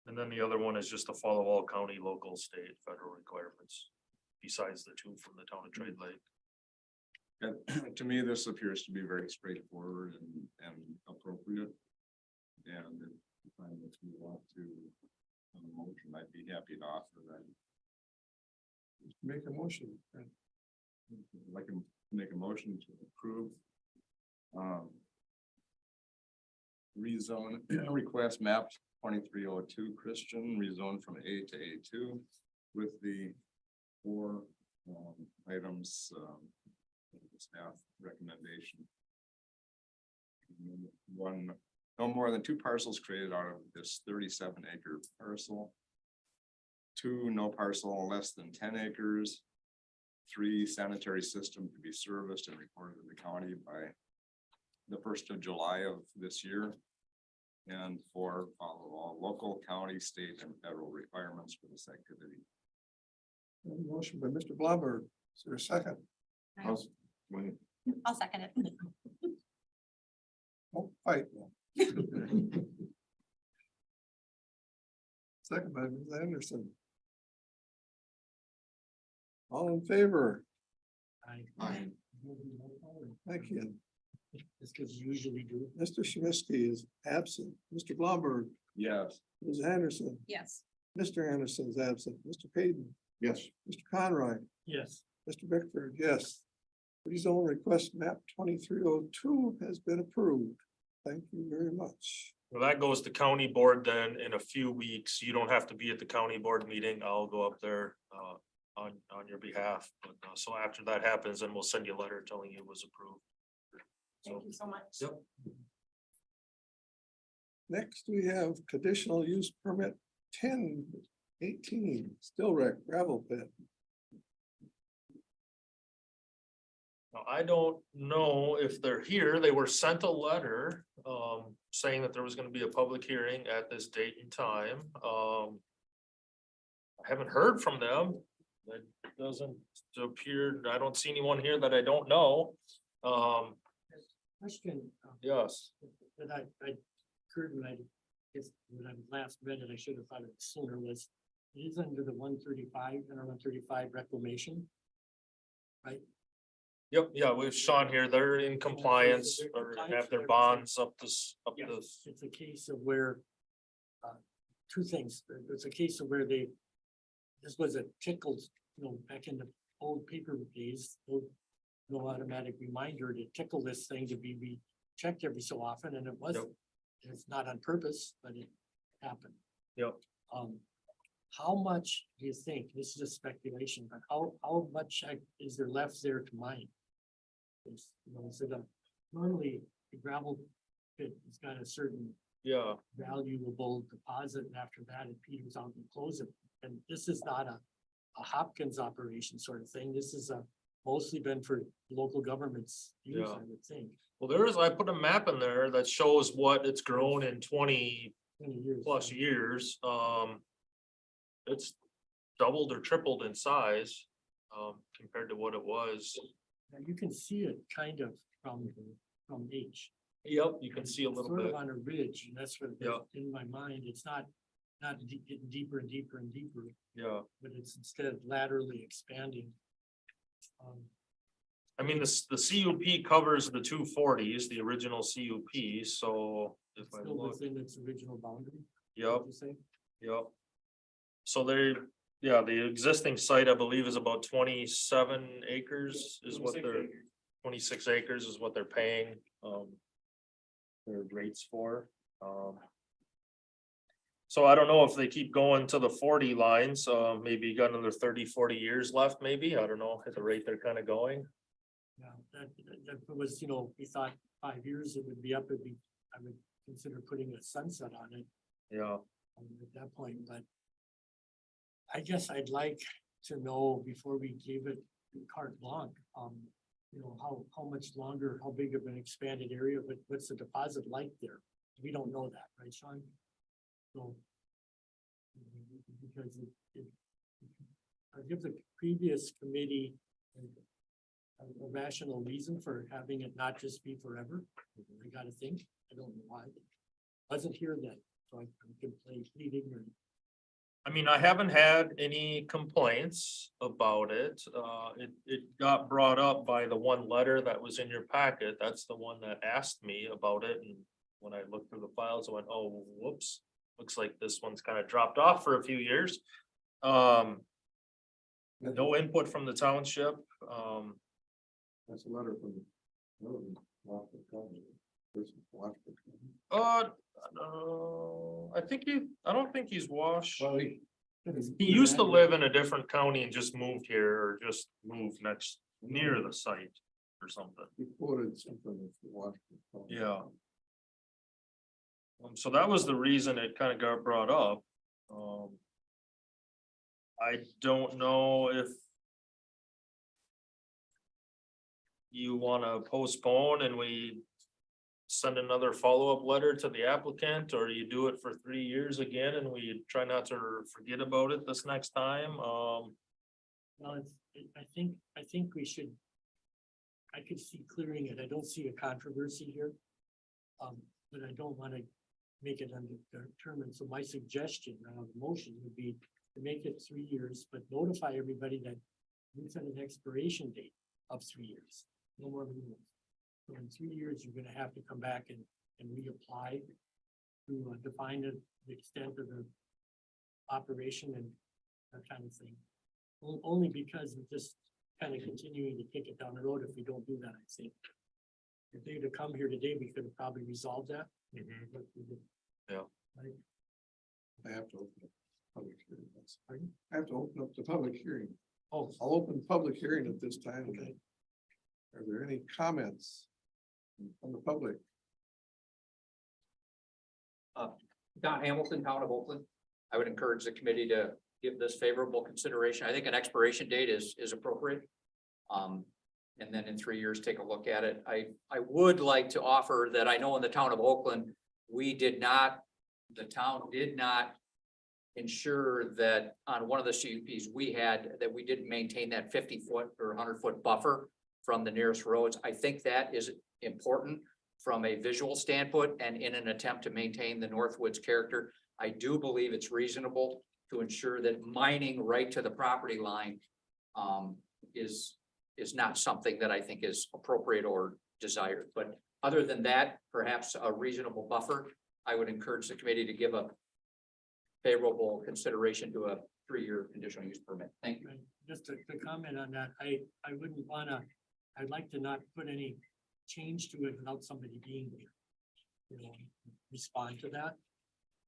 And then the other one is just to follow all county, local, state, federal requirements, besides the two from the town of Trade Lake. And to me, this appears to be very straightforward and appropriate. And if you want to, motion, I'd be happy to offer that. Make a motion. Like to make a motion to approve. Rezone request map 2302 Christian, rezone from A to A2 with the four items staff recommendation. One, no more than 2 parcels created out of this 37-acre parcel. 2, no parcel less than 10 acres. 3, sanitary system to be serviced and reported in the county by the 1st of July of this year. And 4, follow all local, county, state, and federal requirements for this activity. Motion by Mr. Blumberg. Is there a second? I'll second it. Oh, fight. Second by Ms. Anderson. All in favor? Aye. Thank you. It's because you usually do. Mr. Shimiski is absent. Mr. Blumberg, Yes. Ms. Anderson, Yes. Mr. Anderson is absent. Mr. Payton, Yes. Mr. Conroy, Yes. Mr. Bickford, yes. Rezone request map 2302 has been approved. Thank you very much. Well, that goes to county board then in a few weeks. You don't have to be at the county board meeting. I'll go up there on your behalf. But so after that happens, then we'll send you a letter telling you it was approved. Thank you so much. Yep. Next, we have conditional use permit 1018 still wreck gravel pit. Now, I don't know if they're here. They were sent a letter saying that there was gonna be a public hearing at this date and time. I haven't heard from them. It doesn't appear, I don't see anyone here that I don't know. Question, Yes, that I occurred when I guess when I last read it, I should have thought of it sooner, was it is under the 135 and 135 reclamation. Right? yep, yeah, with Sean here, they're in compliance or have their bonds up this, Yeah, it's a case of where. Two things, it's a case of where this was a tickled, back in the old paper days. No automatic reminder to tickle this thing to be checked every so often, and it wasn't. It's not on purpose, but it happened. Yep. How much do you think, this is a speculation, but how much is there left there to mine? Is it normally the gravel pit has got a certain yeah, valuable deposit, and after that it peters out and close it. And this is not a Hopkins operation sort of thing. This is mostly been for local governments use, Yeah. I would think. well, I put a map in there that shows what it's grown in 20 20 years. plus years. It's doubled or tripled in size compared to what it was. Now, you can see it kind of from H. Yep, you can see a It's little sort of bit. on a ridge, and that's what, Yeah. in my mind, it's not getting deeper and deeper and deeper, Yeah, but it's instead laterally expanding. I mean, the CUP covers the 240s, the original CUP, so if I Still look, within its original boundary. yep, would you say? yep. So the existing site, I believe, is about 27 acres is what 26 they're, acres. 26 acres is what they're paying, their rates for, So I don't know if they keep going to the 40 lines, maybe got another 30-40 years left, maybe, I don't know, at the rate they're kind of going. Yeah, that was, we thought 5 years it would be up, I would consider putting a sunset on it Yeah, at that point, but. I guess I'd like to know before we gave it carte blanche, how much longer, how big of an expanded area, but what's the deposit like there? We don't know that, right, Sean? So. Because I give the previous committee a rational reason for having it not just be forever. I gotta think, I don't know why. Wasn't here then. So I'm completely ignorant. I mean, I haven't had any complaints about it. It got brought up by the one letter that was in your packet. That's the one that asked me about it, and when I looked through the files, I went, oh, whoops. Looks like this one's kind of dropped off for a few years. No input from the township. That's a letter from. I don't think he's Wash. Well, he Used to live in a different county and just moved here, or just moved next, near the site or something. He quoted something with the Washington. Yeah. So that was the reason it kind of got brought up. I don't know if you want to postpone and we send another follow-up letter to the applicant, or you do it for 3 years again and we try not to forget about it this next time. Well, I think we should. I could see clearing it. I don't see a controversy here. But I don't want to make it undetermined. So my suggestion, the motion would be to make it 3 years, but notify everybody that we set an expiration date of 3 years. No more renewals. So in 3 years, you're gonna have to come back and reapply to define the extent of the operation and that kind of thing. Only because we're just kind of continuing to kick it down the road if we don't do that, I think. If they'd have come here today, we could have probably resolved that. But we didn't. Yeah. Right? I have to open up public hearing. Pardon? I have to open up the public hearing. Oh, I'll open public hearing at this time. Okay. Are there any comments from the public? Don Hamilton, Town of Oakland. I would encourage the committee to give this favorable consideration. I think an expiration date is appropriate. And then in 3 years, take a look at it. I would like to offer that I know in the town of Oakland, the town did not ensure that on one of the CUPs we had, that we didn't maintain that 50-foot or 100-foot buffer from the nearest roads. I think that is important from a visual standpoint and in an attempt to maintain the Northwoods character. I do believe it's reasonable to ensure that mining right to the property line is not something that I think is appropriate or desired. But other than that, perhaps a reasonable buffer, I would encourage the committee to give a favorable consideration to a 3-year conditional use permit. Thank you. just to comment on that, I wouldn't wanna, I'd like to not put any change to it without somebody being here. You know, respond to that.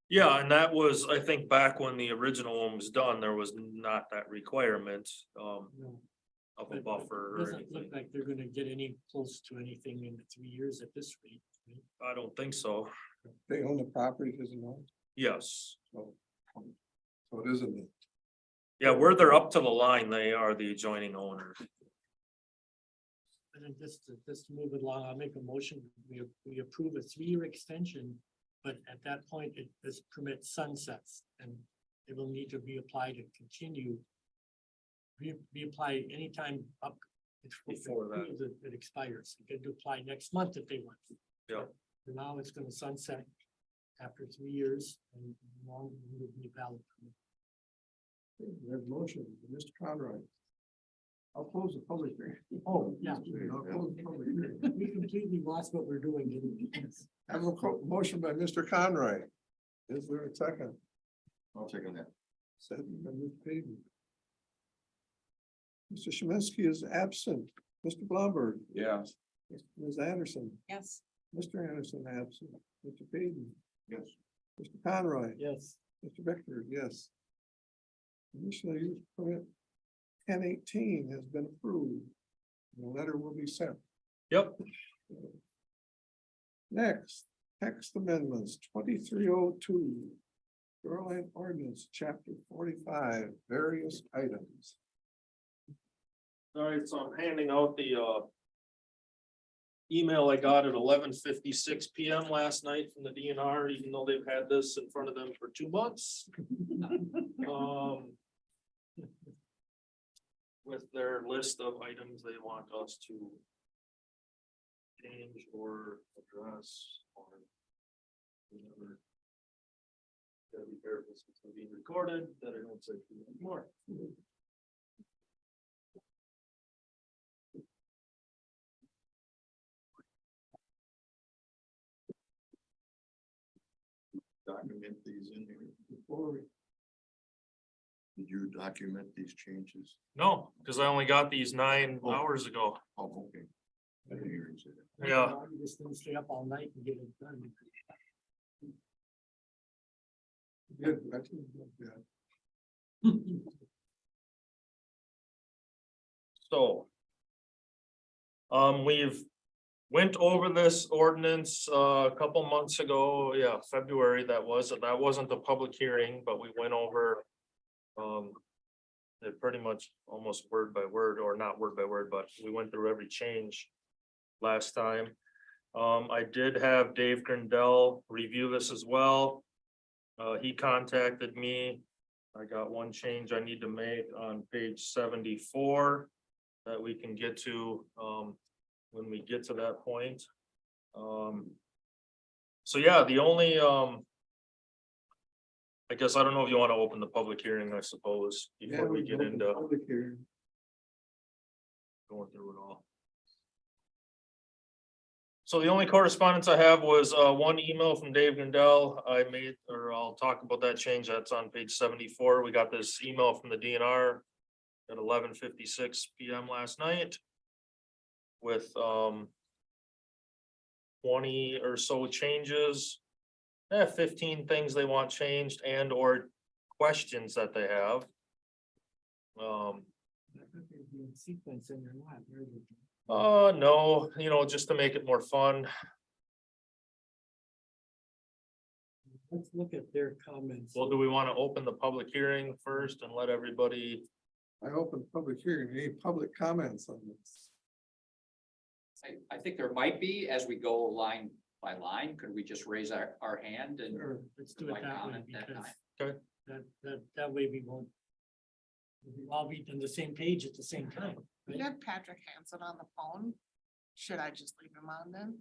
Yeah, and that was, I think, back when the original one was done, there was not that requirement No. of a But buffer it or doesn't look anything. like they're gonna get any close to anything in the 3 years at this rate. Right? I don't think so. They own the property, does it not? Yes. So it isn't. Yeah, where they're up to the line, they are the adjoining owners. And then just to move it along, I'll make a motion, we approve a 3-year extension. But at that point, this permit sunsets and it will need to be applied to continue. Be applied anytime up. Before that. It expires, you can apply next month if they want to. Yeah. For now, it's gonna sunset after 3 years and long it will be valid. We have a motion, Mr. Conroy. I'll close the public hearing. Oh, yeah. I'll close the public hearing. We completely lost what we're doing, didn't we? I have a motion by Mr. Conroy. Is there a second? I'll check on that. Second by Ms. Payton. Mr. Sheminski is absent. Mr. Blumberg. Yes. Ms. Anderson. Yes. Mr. Anderson absent. Mr. Payton. Yes. Mr. Conroy. Yes. Mr. Becker, yes. Conditional use permit 1018 has been approved. The letter will be sent. Yep. Next, text amendments 2302. Shoreline ordinance, chapter 45, various items. All right, so I'm handing out the email I got at 11:56 PM last night from the DNR, even though they've had this in front of them for 2 months. With their list of items they want us to change or address or whatever. Gotta be careful since it's being recorded, that I don't say too much more. Document these in here before we. Did you document these changes? No, because I only got these 9 Oh. hours ago. Oh, okay. I didn't hear you say that. Yeah. I'm just gonna stay up all night and get it done. Good, that's good. So. We've went over this ordinance a couple months ago, yeah, February, that wasn't the public hearing, but we went over. It pretty much almost word by word, or not word by word, but we went through every change last time. I did have Dave Grindell review this as well. He contacted me. I got one change I need to make on page 74 that we can get to, when we get to that point. So yeah, the only, I guess I don't know if you want to open the public hearing, I suppose, before we get into Public hearing. going through it all. So the only correspondence I have was one email from Dave Grindell. I made, or I'll talk about that change. That's on page 74. We got this email from the DNR at 11:56 PM last night with 20 or so changes. 15 things they want changed and or questions that they have. Sequence in your mind. No, just to make it more fun. Let's look at their comments. Well, do we want to open the public hearing first and let everybody? I open public hearing. Any public comments on this? I think there might be as we go line by line. Could we just raise our hand and? Or let's do it Like that way comment that because Okay. that way we won't. We'll all be on the same page at the same time. We have Patrick Hansen on the phone. Should I just leave him on then?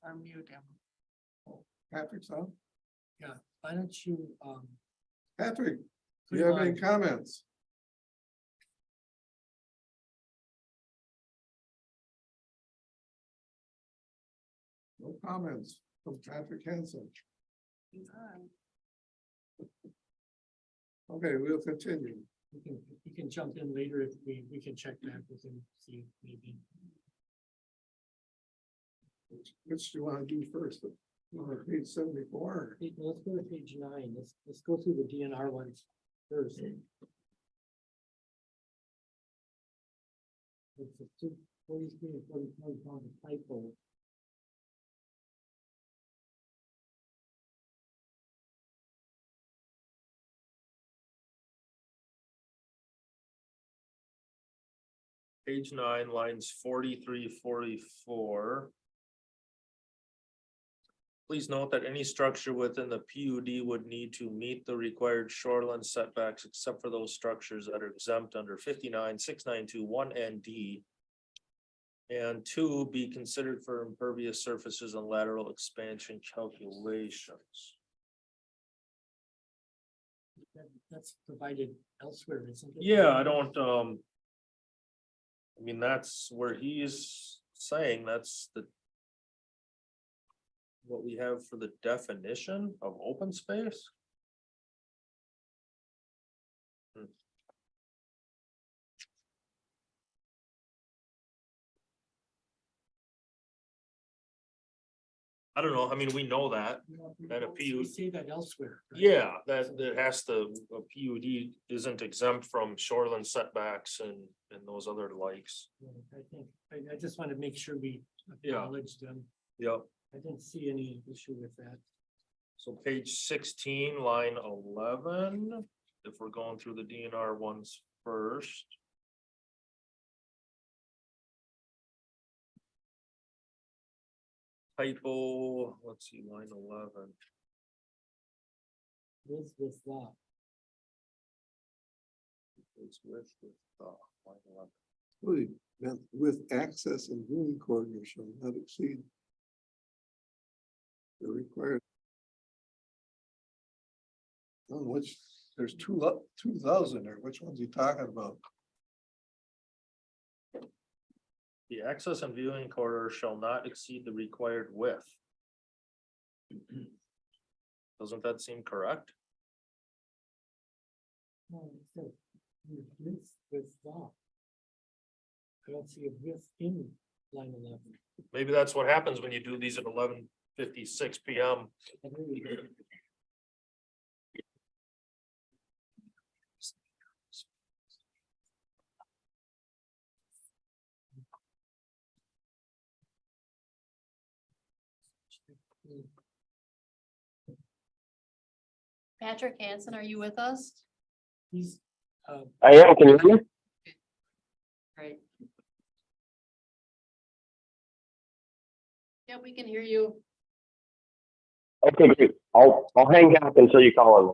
Or mute him? Patrick's on. Yeah, why don't you, Patrick, do you have any comments? No comments from Patrick Hansen. He's on. Okay, we'll continue. you can jump in later if we can check back with him, see if maybe. Which do you want to do first? Page 74. Let's go to page 9. Let's go through the DNR ones first. It's a 43 and 44 found a typo. Page 9, lines 43, 44. Please note that any structure within the PUD would need to meet the required shoreline setbacks except for those structures that are exempt under 59, 692, 1 and D. And 2, be considered for impervious surfaces and lateral expansion calculations. That's provided elsewhere, isn't it? Yeah, I don't, I mean, that's where he's saying that's what we have for the definition of open space. I don't know, I mean, we know that a You PUD, see that elsewhere. right? yeah, that has to, a PUD isn't exempt from shoreline setbacks and those other likes. Yeah, I think, I just want to make sure we Yeah. acknowledge them. Yep. I didn't see any issue with that. So page 16, line 11, if we're going through the DNR ones first. Typo, let's see, line 11. With that. It's line 11. Really meant with access and viewing corridors shall not exceed the required Which, there's 2,000 there. Which one's he talking about? The access and viewing corridor shall not exceed the required width. Doesn't that seem correct? I don't see a width in line 11. Maybe that's what happens when you do these at 11:56 PM. Patrick Hansen, are you with us? He's, I am, can you hear me? Right. Yeah, we can hear you. Okay, great. I'll hang up until you call on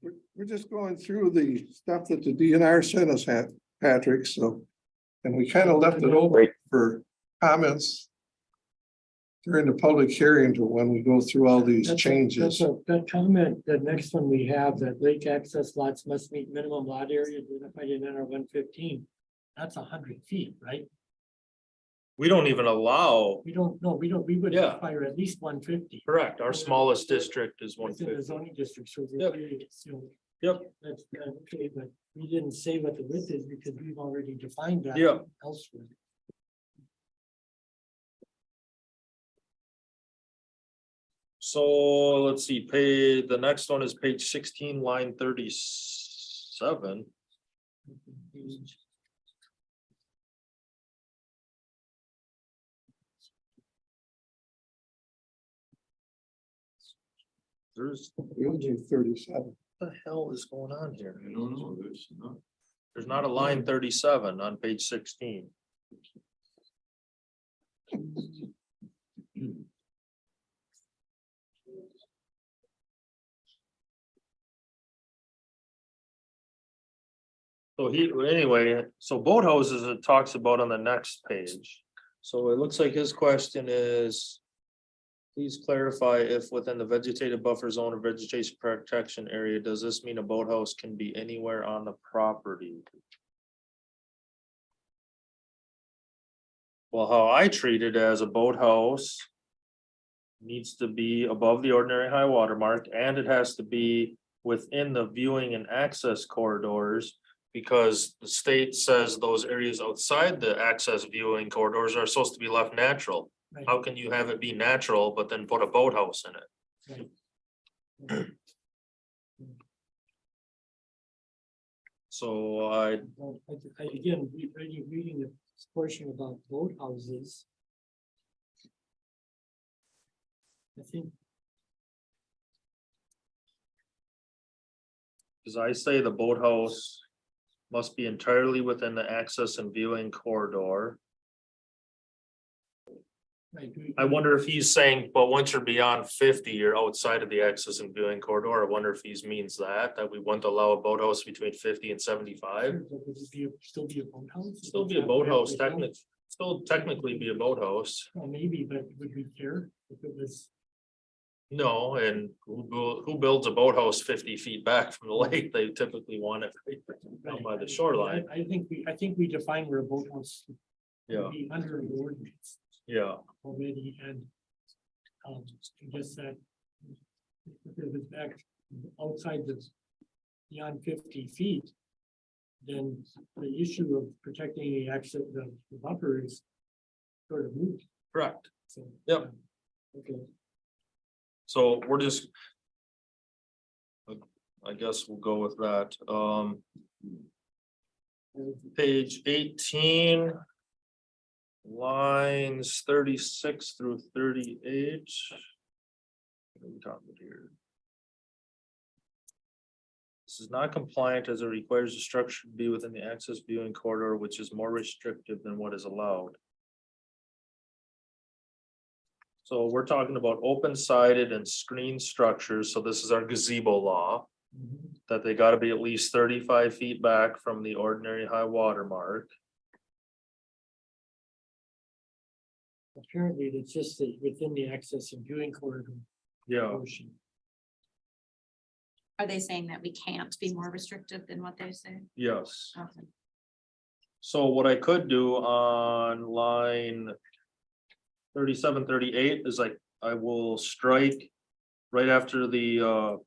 me. We're just going through the stuff that the DNR sent us, Patrick, so. And we kind of left it over for comments during the public hearing to when we go through all these changes. That comment, the next one we have, that lake access lots must meet minimum lot area identified in NR 115. That's 100 feet, right? We don't even allow, We don't, no, we would Yeah. require at least 150. correct, our smallest district is Within the 150. zoning district, so. Yep. Yep. That's okay, but we didn't say what the width is because we've already defined that. Yep. Elsewhere. So let's see, the next one is page 16, line 37. There's, Building 37. what the hell is going on here? I don't know, there's not. There's not a line 37 on page 16. So anyway, so boathouses it talks about on the next page. So it looks like his question is. Please clarify if within the vegetative buffer zone or vegetation protection area, does this mean a boathouse can be anywhere on the property? Well, how I treat it as a boathouse. Needs to be above the ordinary high water mark, and it has to be within the viewing and access corridors. Because the state says those areas outside the access viewing corridors are supposed to be left natural. Right. How can you have it be natural, but then put a boathouse in it? Right. So I, Well, again, reading the portion about boathouses. I think as I say, the boathouse must be entirely within the access and viewing corridor. I wonder if he's saying, but once you're beyond 50, you're outside of the access and viewing corridor. I wonder if he means that we wouldn't allow a boathouse between 50 and 75. would it still be a boathouse? Still be a boathouse, technically be a boathouse. Well, maybe, but would we care if it was? No, and who builds a boathouse 50 feet back from the lake? They typically want it down by the shoreline. I think we define where a boathouse. would Yeah, be under the ordinance yeah. already, and. I guess that. If it's back outside the. Beyond 50 feet. Then the issue of protecting the access, the buffer is. Sort of moot, Correct. so. Yep. Okay. So we're just. I guess we'll go with that. Page 18. Lines 36 through 38. What are we talking about here? This is not compliant as it requires the structure to be within the access viewing corridor, which is more restrictive than what is allowed. So we're talking about open-sided and screened structures, so this is our gazebo law. That they gotta be at least 35 feet back from the ordinary high water mark. Apparently, it's just that within the access and viewing corridor. Yeah, portion. Are they saying that we can't be more restrictive than what they say? yes. Okay. So what I could do on line 37, 38 is like, I will strike right after the.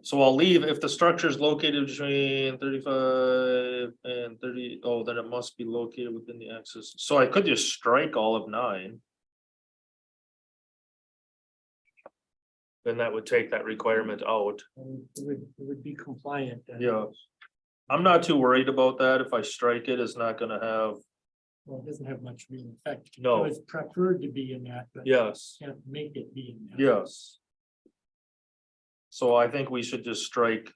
So I'll leave if the structure is located between 35 and 30. Oh, then it must be located within the axis. So I could just strike all of 9. Then that would take that requirement out. And it would be compliant. then. Yeah. I'm not too worried about that. If I strike it, it's not gonna have, Well, it doesn't have much real effect. No. It's preferred to be in that, but yes, can't make it be in that. yes. So I think we should just strike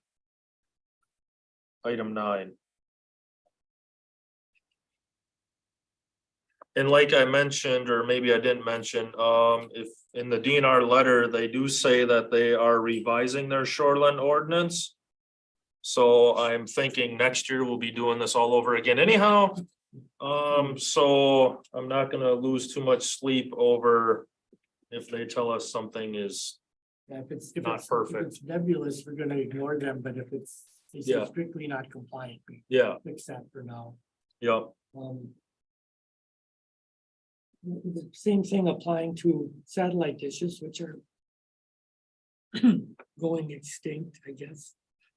item 9. And like I mentioned, or maybe I didn't mention, if in the DNR letter, they do say that they are revising their shoreline ordinance. So I'm thinking next year we'll be doing this all over again anyhow. So I'm not gonna lose too much sleep over if they tell us something is, Yeah, if it's, Not if perfect. it's nebulous, we're gonna ignore them, but if it's, they say Yeah. strictly not compliant, we yeah, fix that for now. yeah, The same thing applying to satellite dishes, which are going extinct, I guess.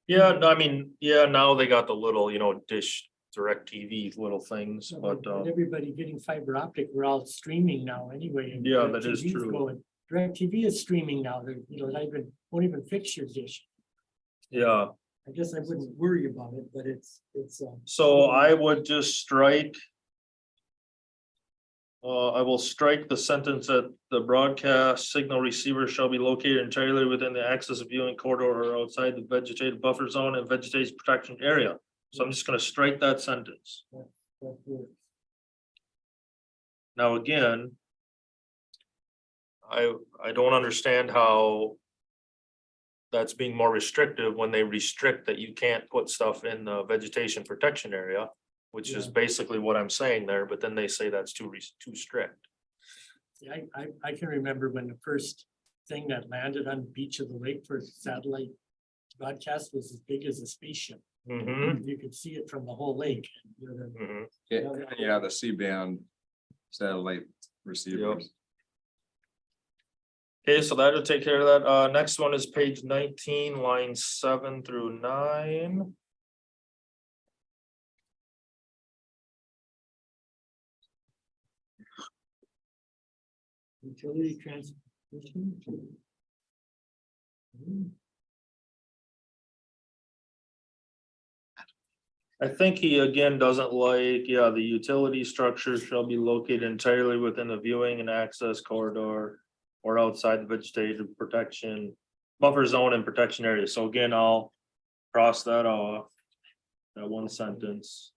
yeah, no, I mean, yeah, now they got the little, dish direct TV little things, but, With everybody getting fiber optic, we're all streaming now anyway. and Yeah, that is DirecTV 's true. going- DirecTV is streaming now, they're, won't even fix your dish. yeah. I guess I wouldn't worry about it, but it's. So I would just strike. I will strike the sentence that the broadcast signal receiver shall be located entirely within the access viewing corridor or outside the vegetated buffer zone and vegetation protection area. So I'm just gonna strike that sentence. That works. Now, again. I don't understand how. That's being more restrictive when they restrict that you can't put stuff in the vegetation protection area. Which is Yeah. basically what I'm saying there, but then they say that's too strict. See, I can remember when the first thing that landed on the beach of the lake for satellite broadcast was as big as a spaceship. Mm-hmm, You could see it from the whole lake. mm-hmm. Yeah, the C-band satellite receivers. Okay, so that'll take care of that. Next one is page 19, lines 7 through 9. Utility transmission. I think he again doesn't like, the utility structure shall be located entirely within the viewing and access corridor. Or outside the vegetative protection buffer zone and protection area. So again, I'll cross that off. That one sentence.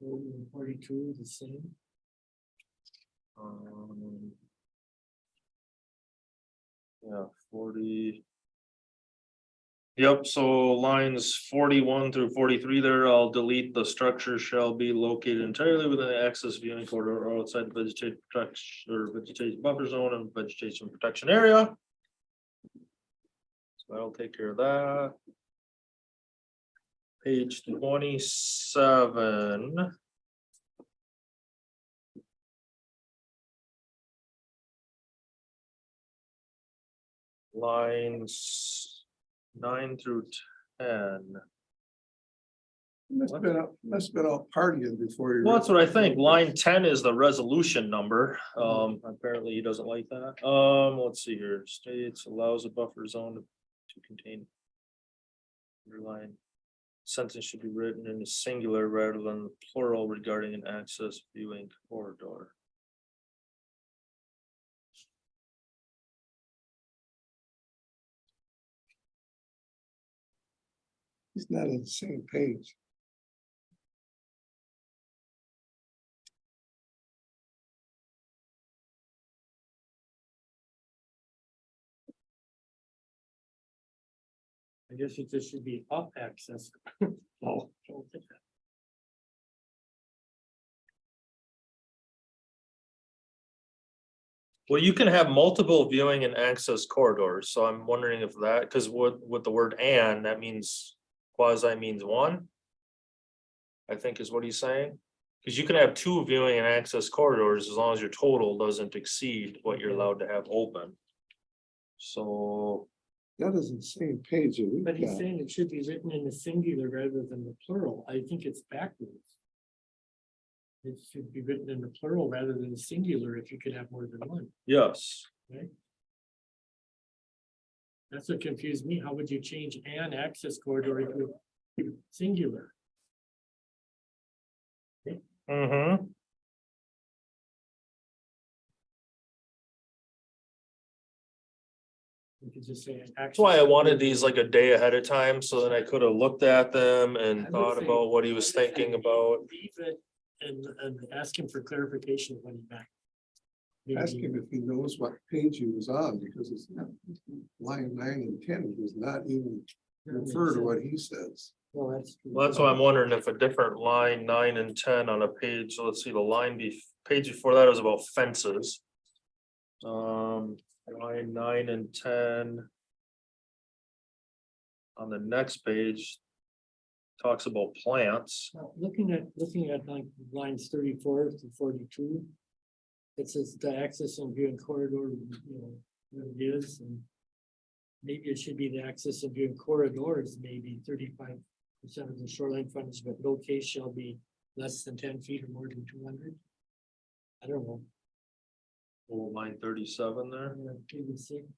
42, the same. Yeah, 40. Yep, so lines 41 through 43 there, I'll delete the structure shall be located entirely within the access viewing corridor or outside the vegetation protection or vegetation buffer zone and vegetation protection area. So that'll take care of that. Page 27. Lines 9 through 10. Must have been all partying before you. Well, that's what I think. Line 10 is the resolution number. Apparently he doesn't like that. Let's see here. States allows a buffer zone to contain. Underline. Sentence should be written in a singular rather than plural regarding an access viewing corridor. He's not on the same page. I guess it just should be up access. Oh. Well, you can have multiple viewing and access corridors, so I'm wondering if that, because with the word and, that means quasi means one. I think is what he's saying, because you can have two viewing and access corridors as long as your total doesn't exceed what you're allowed to have open. So, That is the same page that we've But he's got. saying it should be written in the singular rather than the plural. I think it's backwards. It should be written in the plural rather than the singular if you could have more than one, yes, right? That's what confused me. How would you change an access corridor to singular? mm-hmm. You could just say. That's why I wanted these like a day ahead of time, so that I could have looked at them and thought about what he was thinking about. Leave it and ask him for clarification when he back. Ask him if he knows what page he was on, because it's not, line 9 and 10 does not even refer to what he says. Well, that's. Well, that's why I'm wondering if a different line 9 and 10 on a page, let's see, the page before that was about fences. Line 9 and 10. On the next page. Talks about plants. Looking at like lines 34 to 42. It says the access and viewing corridor, you know, what it is, and maybe it should be the access and viewing corridors, maybe 35% of the shoreline frontage, but no case shall be less than 10 feet or more than 200. I don't know. Oh, line 37 there. Maybe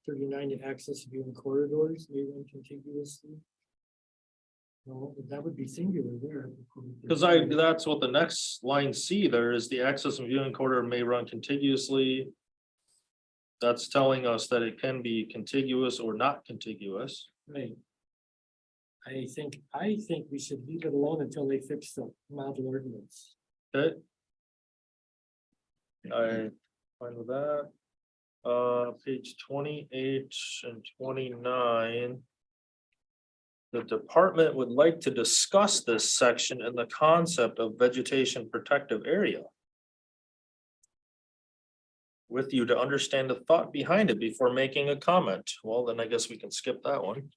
39, the access viewing corridors, maybe run contiguously. No, but that would be singular there. Because that's what the next line C there is, the access and viewing corridor may run contiguously. That's telling us that it can be contiguous or not contiguous. Right. I think we should leave it alone until they fix the model ordinance. Okay. I fine with that. Page 28 and 29. The department would like to discuss this section and the concept of vegetation protective area with you to understand the thought behind it before making a comment. Well, then I guess we can skip that one.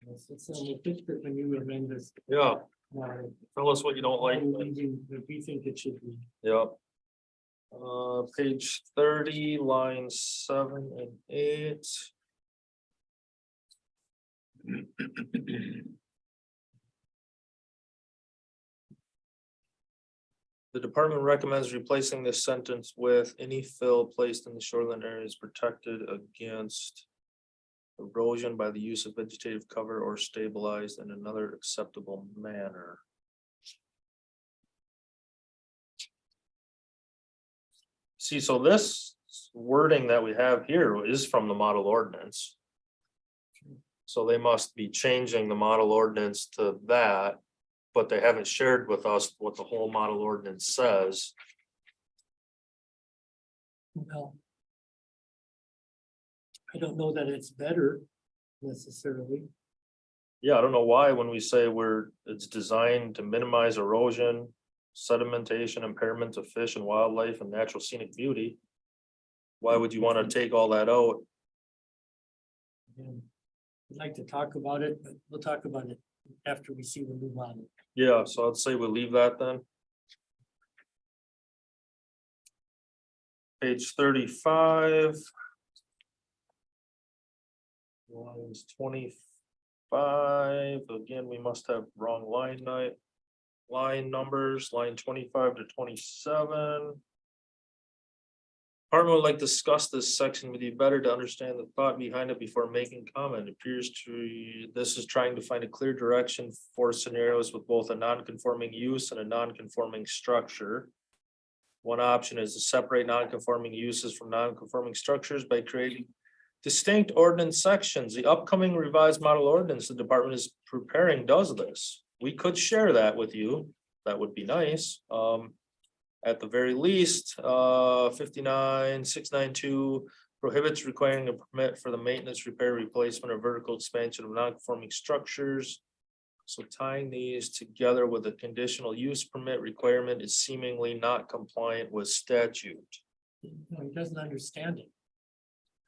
It's on the picture when you amend this. Yeah, tell us what you don't like. If we think it should be. Yeah. Page 30, lines 7 and 8. The department recommends replacing this sentence with any fill placed in the shoreline area is protected against erosion by the use of vegetative cover or stabilized in another acceptable manner. See, so this wording that we have here is from the model ordinance. So they must be changing the model ordinance to that, but they haven't shared with us what the whole model ordinance says. Well, I don't know that it's better necessarily. Yeah, I don't know why when we say it's designed to minimize erosion, sedimentation, impairment of fish and wildlife and natural scenic beauty. Why would you want to take all that out? Again, I'd like to talk about it, but we'll talk about it after we see the new model. Yeah, so I'd say we'll leave that then. Page 35. Lines 25, again, we must have wrong line numbers, line 25 to 27. Department would like to discuss this section with you better to understand the thought behind it before making comment. It appears this is trying to find a clear direction for scenarios with both a non-conforming use and a non-conforming structure. One option is to separate non-conforming uses from non-conforming structures by creating distinct ordinance sections. The upcoming revised model ordinance the department is preparing does this. We could share that with you. That would be nice. At the very least, 59692 prohibits requiring a permit for the maintenance, repair, replacement, or vertical expansion of non-conforming structures. So tying these together with a conditional use permit requirement is seemingly not compliant with statute. he doesn't understand it.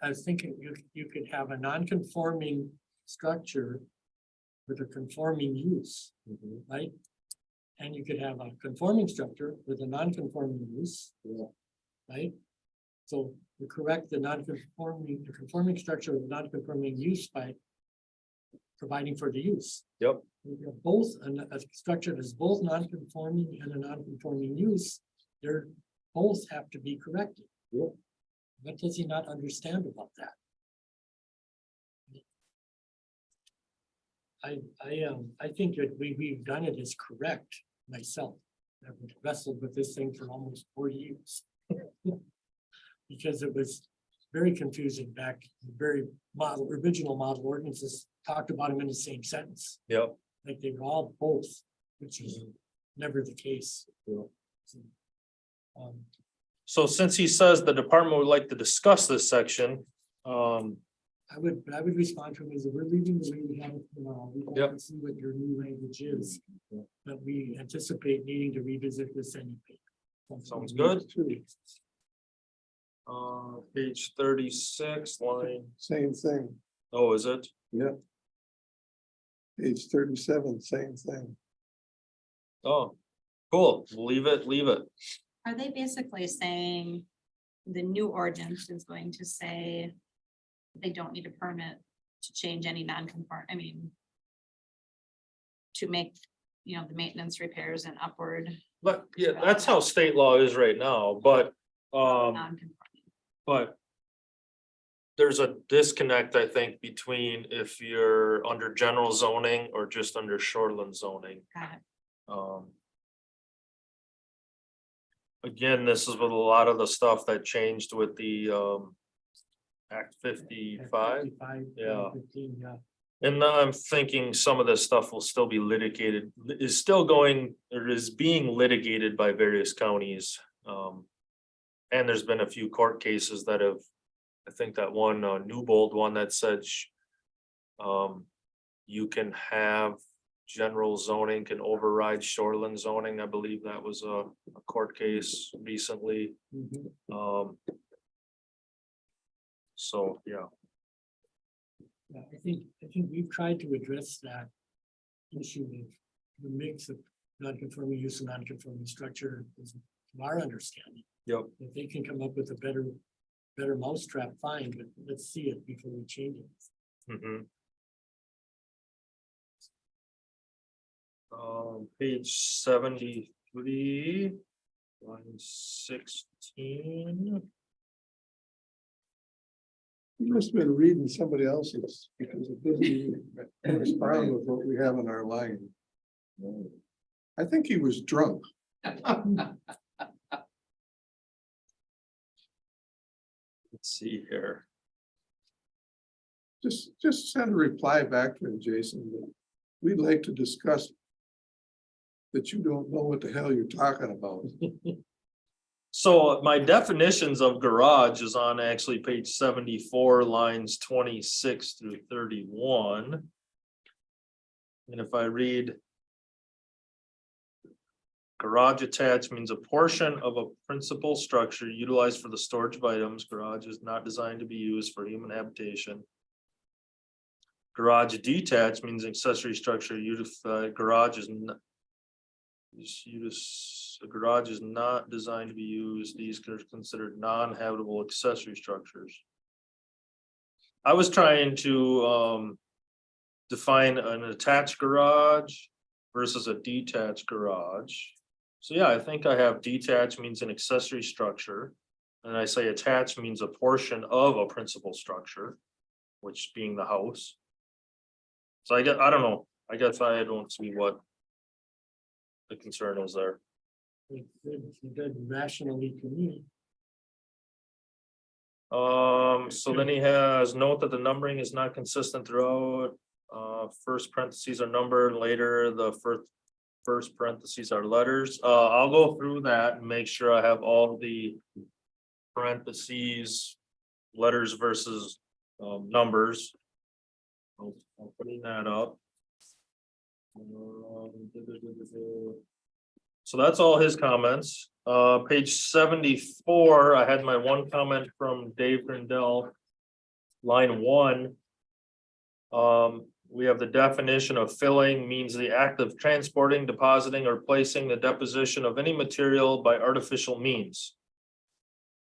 I was thinking you could have a non-conforming structure with a conforming use, right? And you could have a conforming structure with a non-conforming use. Right? So you correct the conforming structure with non-conforming use by providing for the use. Yep. You have both a structure that's both non-conforming and a non-conforming use, they're both have to be corrected. What does he not understand about that? I think that we've done it as correct myself. I've wrestled with this thing for almost 4 years. Because it was very confusing back, very original model ordinances talked about them in the same sentence. Yep. Like they were all both, which is never the case. So since he says the department would like to discuss this section, I would respond to him as we're leaving the way we have it now. We Yep. want to see what your new language is. But we anticipate needing to revisit this anyway. Sounds good. Page 36, line, Same thing. oh, is it? Yeah. Page 37, same thing. Oh, cool, leave it. Are they basically saying the new ordinance is going to say they don't need a permit to change any non-conform, I mean, to make, the maintenance repairs and upward But yeah, that's how state law is right now, but, non-conforming? but there's a disconnect, I think, between if you're under general zoning or just under shoreline zoning. Got it. Again, this is with a lot of the stuff that changed with the Act 55. 55, Yeah. 15, yeah. And I'm thinking some of this stuff will still be litigated, is still going, or is being litigated by various counties. And there's been a few court cases that have, I think that one Newbold one that said you can have general zoning can override shoreline zoning. I believe that was a court case recently. So, yeah. Yeah, I think we've tried to address that issue of the mix of non-conforming use and non-conforming structure is our understanding. Yep. If they can come up with a better mousetrap, fine, but let's see it before we change it. Page 73, line 16. You must have been reading somebody else's because it didn't correspond with what we have in our line. I think he was drunk. Let's see here. Just send a reply back to him, Jason, that we'd like to discuss that you don't know what the hell you're talking about. So my definitions of garage is on actually page 74, lines 26 through 31. And if I read. Garage attached means a portion of a principal structure utilized for the storage of items. Garage is not designed to be used for human habitation. Garage detached means accessory structure used, garage is not. A garage is not designed to be used. These are considered non-habitable accessory structures. I was trying to define an attached garage versus a detached garage. So yeah, I think I have detached means an accessory structure. And I say attached means a portion of a principal structure, which being the house. So I don't know. I guess I don't see what the concern is there. It's good rationally to me. So then he has note that the numbering is not consistent throughout. First parentheses are numbered, later the first parentheses are letters. I'll go through that and make sure I have all the parentheses, letters versus numbers. I'm putting that up. So that's all his comments. Page 74, I had my one comment from Dave Grindell. Line 1. We have the definition of filling means the act of transporting, depositing, or placing the deposition of any material by artificial means.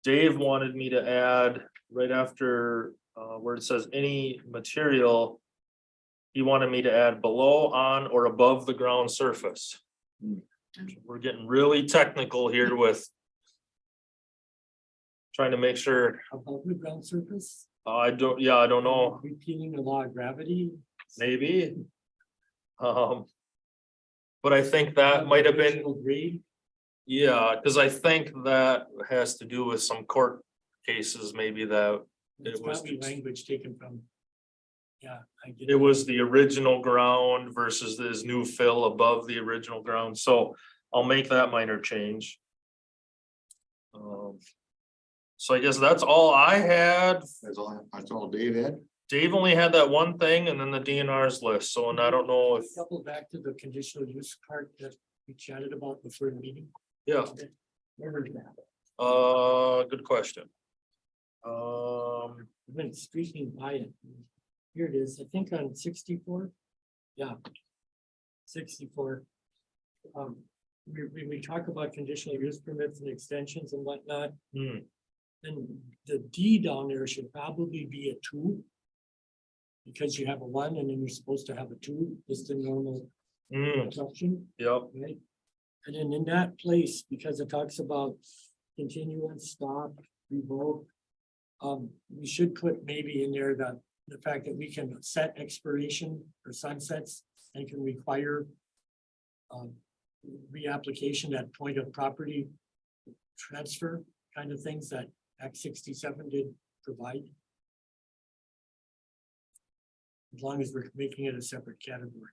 Dave wanted me to add right after where it says any material. He wanted me to add below, on, or above the ground surface. We're getting really technical here with trying to make sure. Above the ground surface, I don't know, repealing the law of gravity. maybe. But I think that might have been, Grade. yeah, because I think that has to do with some court cases, maybe that It's it was. probably language taken from. Yeah, I get It was the original ground versus this new fill above the original ground, so I'll make that minor change. So I guess that's all I had. That's all Dave had. Dave only had that one thing and then the DNR's list, so and I don't know if, Couple back to the conditional use part that we chatted about before the meeting. yeah, Where is that? good question. I've been streaking by it. Here it is, I think on 64. Yeah. 64. We talk about conditional use permits and extensions and whatnot. Hmm. And the D down there should probably be a 2. Because you have a 1 and then you're supposed to have a 2, just a normal construction, Yep, right? And then in that place, because it talks about continuance, stop, revoke. We should put maybe in there the fact that we can set expiration or sunsets and can require. Reapplication at point of property transfer kind of things that Act 67 did provide. As long as we're making it a separate category.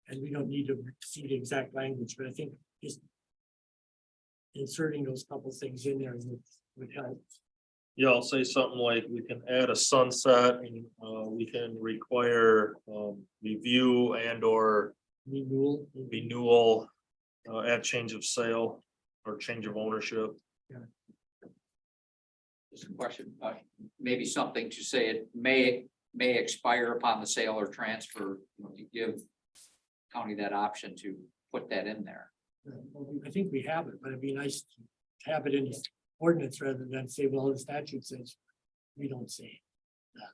And we don't need to see the exact language, but I think just inserting those couple things in there would help. yeah, I'll say something like we can add a sunset and we can require review and or renewal at change of sale or change of ownership. Just a question, maybe something to say it may expire upon the sale or transfer, to give county that option to put that in there. I think we have it, but it'd be nice to have it in the ordinance rather than say, well, the statute says we don't say that.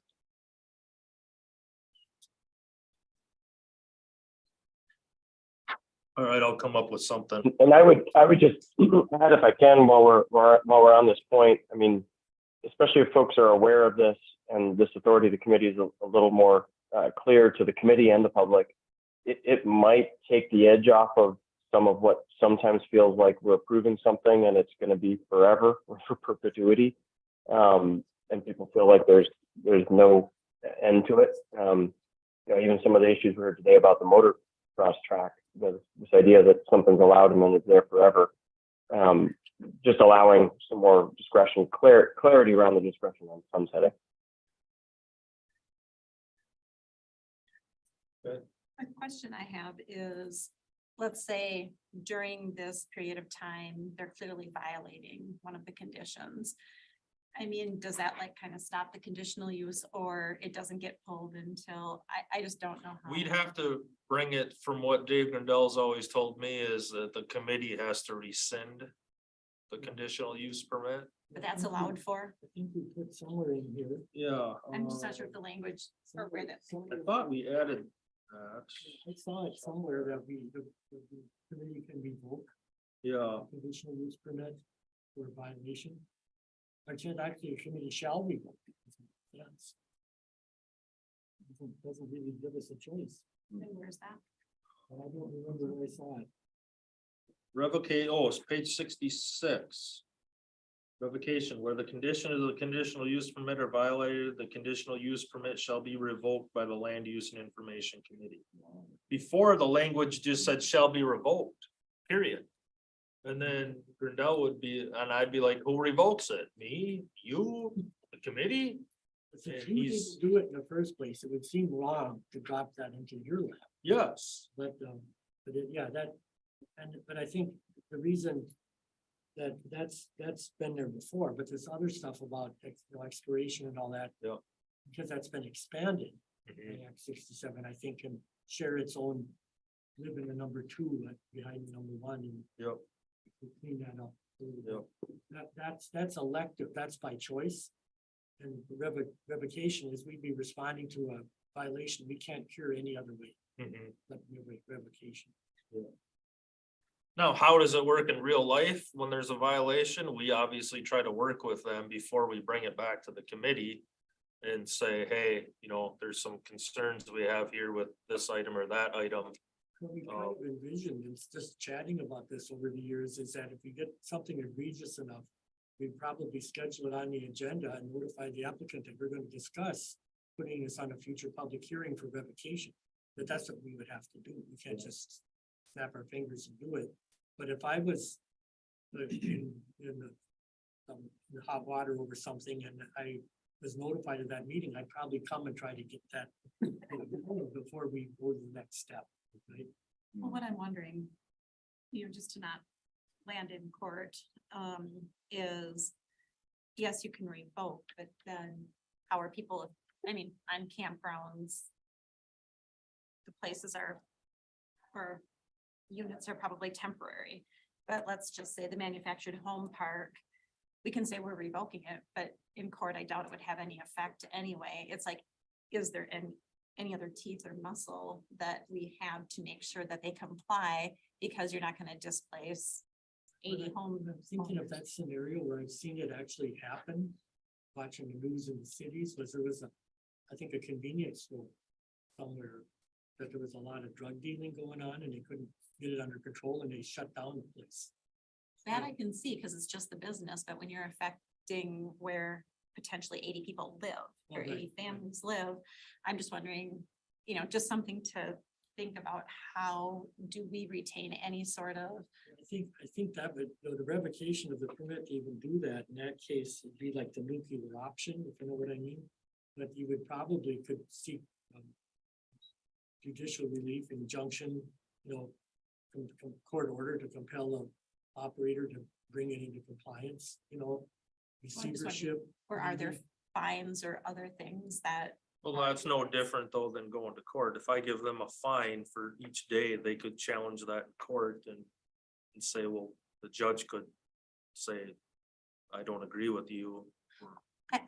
All right, I'll come up with something. And I would just add, if I can, while we're on this point, I mean, especially if folks are aware of this and this authority of the committee is a little more clear to the committee and the public, it might take the edge off of some of what sometimes feels like we're approving something and it's going to be forever or for perpetuity. And people feel like there's no end to it. Even some of the issues we heard today about the motocross track, this idea that something's allowed and then it's there forever. Just allowing some more discretion, clarity around the discretion on sunsetting. A question I have is, let's say during this period of time, they're clearly violating one of the conditions. I mean, does that like kind of stop the conditional use, or it doesn't get pulled until, I just don't know how. We'd have to bring it from what Dave Grindel's always told me is that the committee has to rescind the conditional use permit. But that's allowed for? I think we put somewhere in here. Yeah. I'm just not sure of the language or where that. I thought we added that. I saw it somewhere that the committee can revoke Yeah, conditional use permit for a violation. Actually, a committee shall revoke. Yes. Doesn't really give us a choice. And where's that? But I don't remember where I saw it. revocate, it's page 66. Revocation, where the condition of the conditional use permit are violated, the conditional use permit shall be revoked by the Land Use and Information Committee. Before, the language just said shall be revoked, period. And then Grindel would be, and I'd be like, who revokes it? Me, you, the committee? If And you he's, didn't do it in the first place, it would seem wrong to drop that into your lap. yes, But I think the reason that's been there before, but there's other stuff about exploration and all that. Yeah. Because that's been expanded. Mhm. Act 67, I think, can share its own, live in the number 2 behind the number 1 and Yep. clean that up. a little bit. Yep. That's elective, that's by choice. And revocation is we'd be responding to a violation we can't cure any other way, Mhm. but revocation. Now, how does it work in real life? When there's a violation, we obviously try to work with them before we bring it back to the committee. And say, hey, you know, there's some concerns we have here with this item or that item. What we kind of envisioned, and just chatting about this over the years, is that if we get something egregious enough, we probably schedule it on the agenda and notify the applicant that we're going to discuss putting this on a future public hearing for revocation. But that's what we would have to do. We can't just snap our fingers and do it. But if I was in the hot water over something and I was notified of that meeting, I'd probably come and try to get that before we go to the next step, right? Well, what I'm wondering, just to not land in court, is, yes, you can revoke, but then how are people, on campgrounds, the places are, or units are probably temporary, but let's just say the manufactured home park, we can say we're revoking it, but in court, I doubt it would have any effect anyway. It's like, is there any other teeth or muscle that we have to make sure that they comply? Because you're not gonna displace 80 homes. I'm thinking of that scenario where I've seen it actually happen, watching the news in the cities, was there was I think a convenience store somewhere, that there was a lot of drug dealing going on and they couldn't get it under control and they shut down the place. That I can see, because it's just the business, but when you're affecting where potentially 80 people live, or Right. 80 families live, I'm just wondering, just something to think about, how do we retain any sort of, I think that would, the revocation of the permit to even do that, in that case, it'd be like the nuclear option, if you know what I mean. But you would probably could seek judicial relief, injunction, court order to compel the operator to bring it into compliance, receivership. or are there fines or other things that, Well, that's no different though than going to court. If I give them a fine for each day, they could challenge that in court and say, well, the judge could say, I don't agree with you.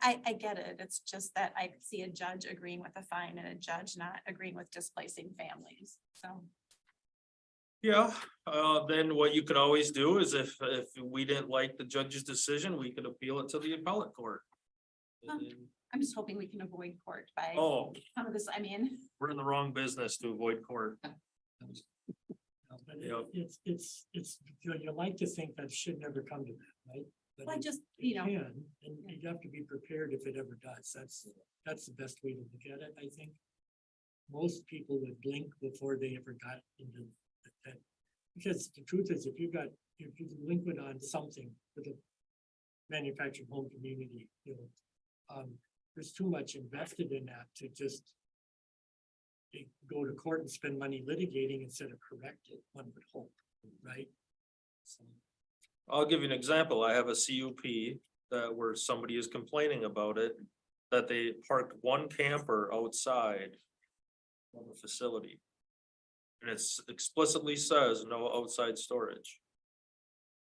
I get it. It's just that I see a judge agreeing with a fine and a judge not agreeing with displacing families, so. Yeah, then what you could always do is if we didn't like the judge's decision, we could appeal it to the appellate court. And then- I'm just hoping we can avoid court by Oh, some of this, we're in the wrong business to avoid court. But Yep. it's, you like to think that should never come to that, right? But I it- just, it can, and you have to be prepared if it ever does. That's the best way to look at it, I think. Most people would blink before they ever got into that. Because the truth is, if you're delinquent on something for the manufactured home community, there's too much invested in that to just go to court and spend money litigating instead of correct it, one would hope, right? So, I'll give you an example. I have a CUP that where somebody is complaining about it, that they parked one camper outside of the facility. And it's explicitly says no outside storage.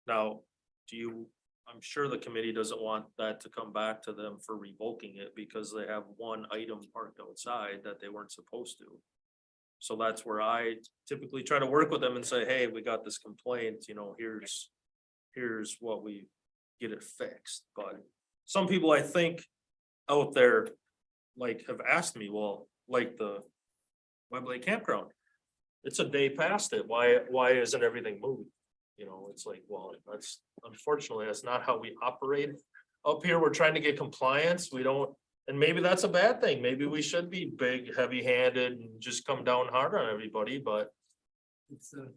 Now, I'm sure the committee doesn't want that to come back to them for revoking it because they have one item parked outside that they weren't supposed to. So that's where I typically try to work with them and say, hey, we got this complaint, here's what we get it fixed. But some people I think out there have asked me, well, like the Webb Lake Campground. It's a day past it. Why isn't everything moved? It's like, well, unfortunately, that's not how we operate. Up here, we're trying to get compliance. We don't, and maybe that's a bad thing. Maybe we should be big, heavy handed and just come down hard on everybody, but it's, I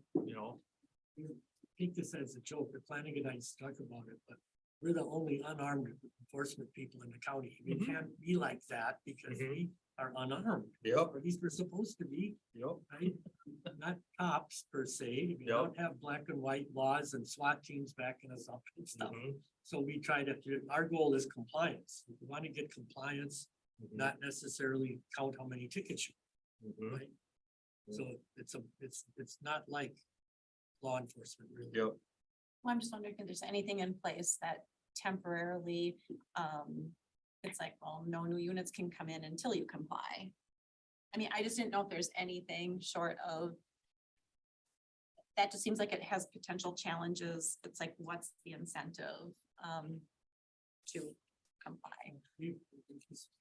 think this as a joke, the planning and I talk about it, but we're the only unarmed enforcement people in the county. We Mhm. can't be like that because Mhm. we are unarmed. Yep. Or at least we're supposed to be, Yep. right? Not cops per se. We Yep. don't have black and white laws and SWAT teams backing us up and stuff. Mhm. So we try to, our goal is compliance. We want to get compliance, Mhm. not necessarily count how many tickets you, Mhm. right? So it's not like law enforcement really. Yep. Well, I'm just wondering if there's anything in place that temporarily, it's like, well, no new units can come in until you comply. I mean, I just didn't know if there's anything short of. That just seems like it has potential challenges. It's like, what's the incentive, to comply?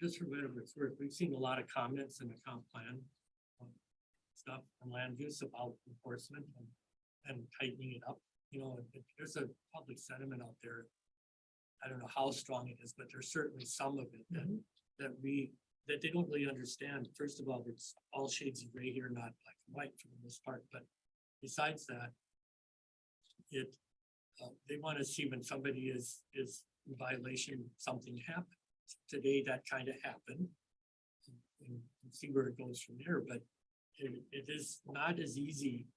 Just for whatever it's worth, we've seen a lot of comments in the comp plan. Stuff and land use about enforcement and tightening it up, you know, there's a public sentiment out there. I don't know how strong it is, but there's certainly some of it that they don't really understand. First of all, it's all shades of gray here, not black and white for the most part, but besides that, they want to see when somebody is in violation, something happens. Today, that kind of happened. And see where it goes from there, but it is not as easy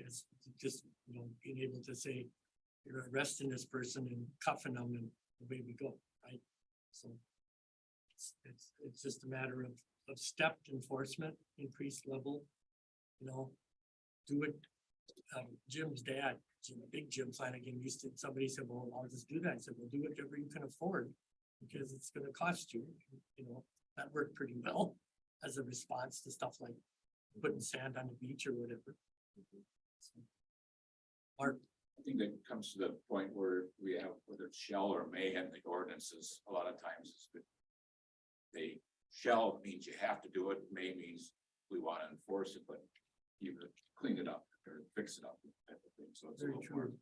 as just, you know, being able to say, you're arresting this person and cuffing them and away we go, right? So it's just a matter of stepped enforcement, increased level, you know, do it. Jim's dad, big Jim Flanagan used to, somebody said, well, I'll just do that. I said, well, do whatever you can afford because it's gonna cost you, you know, that worked pretty well as a response to stuff like putting sand on the beach or whatever. Mark, I think that comes to the point where we have, whether it's shall or may have the ordinances, a lot of times it's been. They shall means you have to do it, may means we want to enforce it, but either clean it up or fix it up. Type of thing. So it's a very little more. true.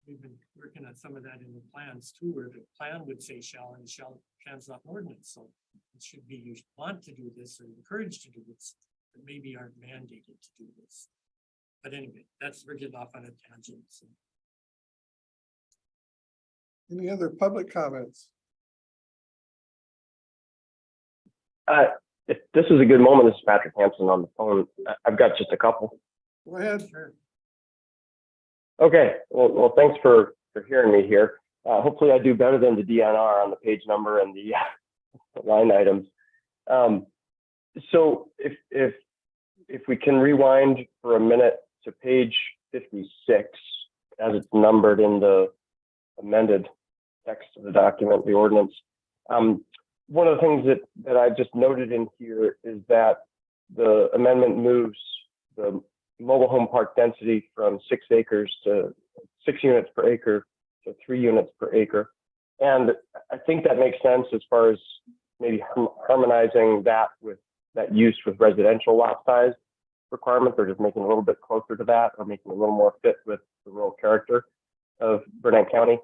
We've been working on some of that in the plans too, where the plan would say shall and shall can's not ordinance, so it should be, you want to do this or encouraged to do this, but maybe aren't mandated to do this. But anyway, we're getting off on a tangent, so. Any other public comments? If this is a good moment, this is Patrick Hansen on the phone. I've got just a couple. Go ahead. Sure. Okay, well, thanks for hearing me here. Hopefully I do better than the DNR on the page number and the line items. So if we can rewind for a minute to page 56, as it's numbered in the amended text of the document, the ordinance. One of the things that I just noted in here is that the amendment moves the mobile home park density from 6 acres to 6 units per acre to 3 units per acre. And I think that makes sense as far as maybe harmonizing that with that use with residential lot size requirements, or just making it a little bit closer to that, or making it a little more fit with the rural character of Burnett County.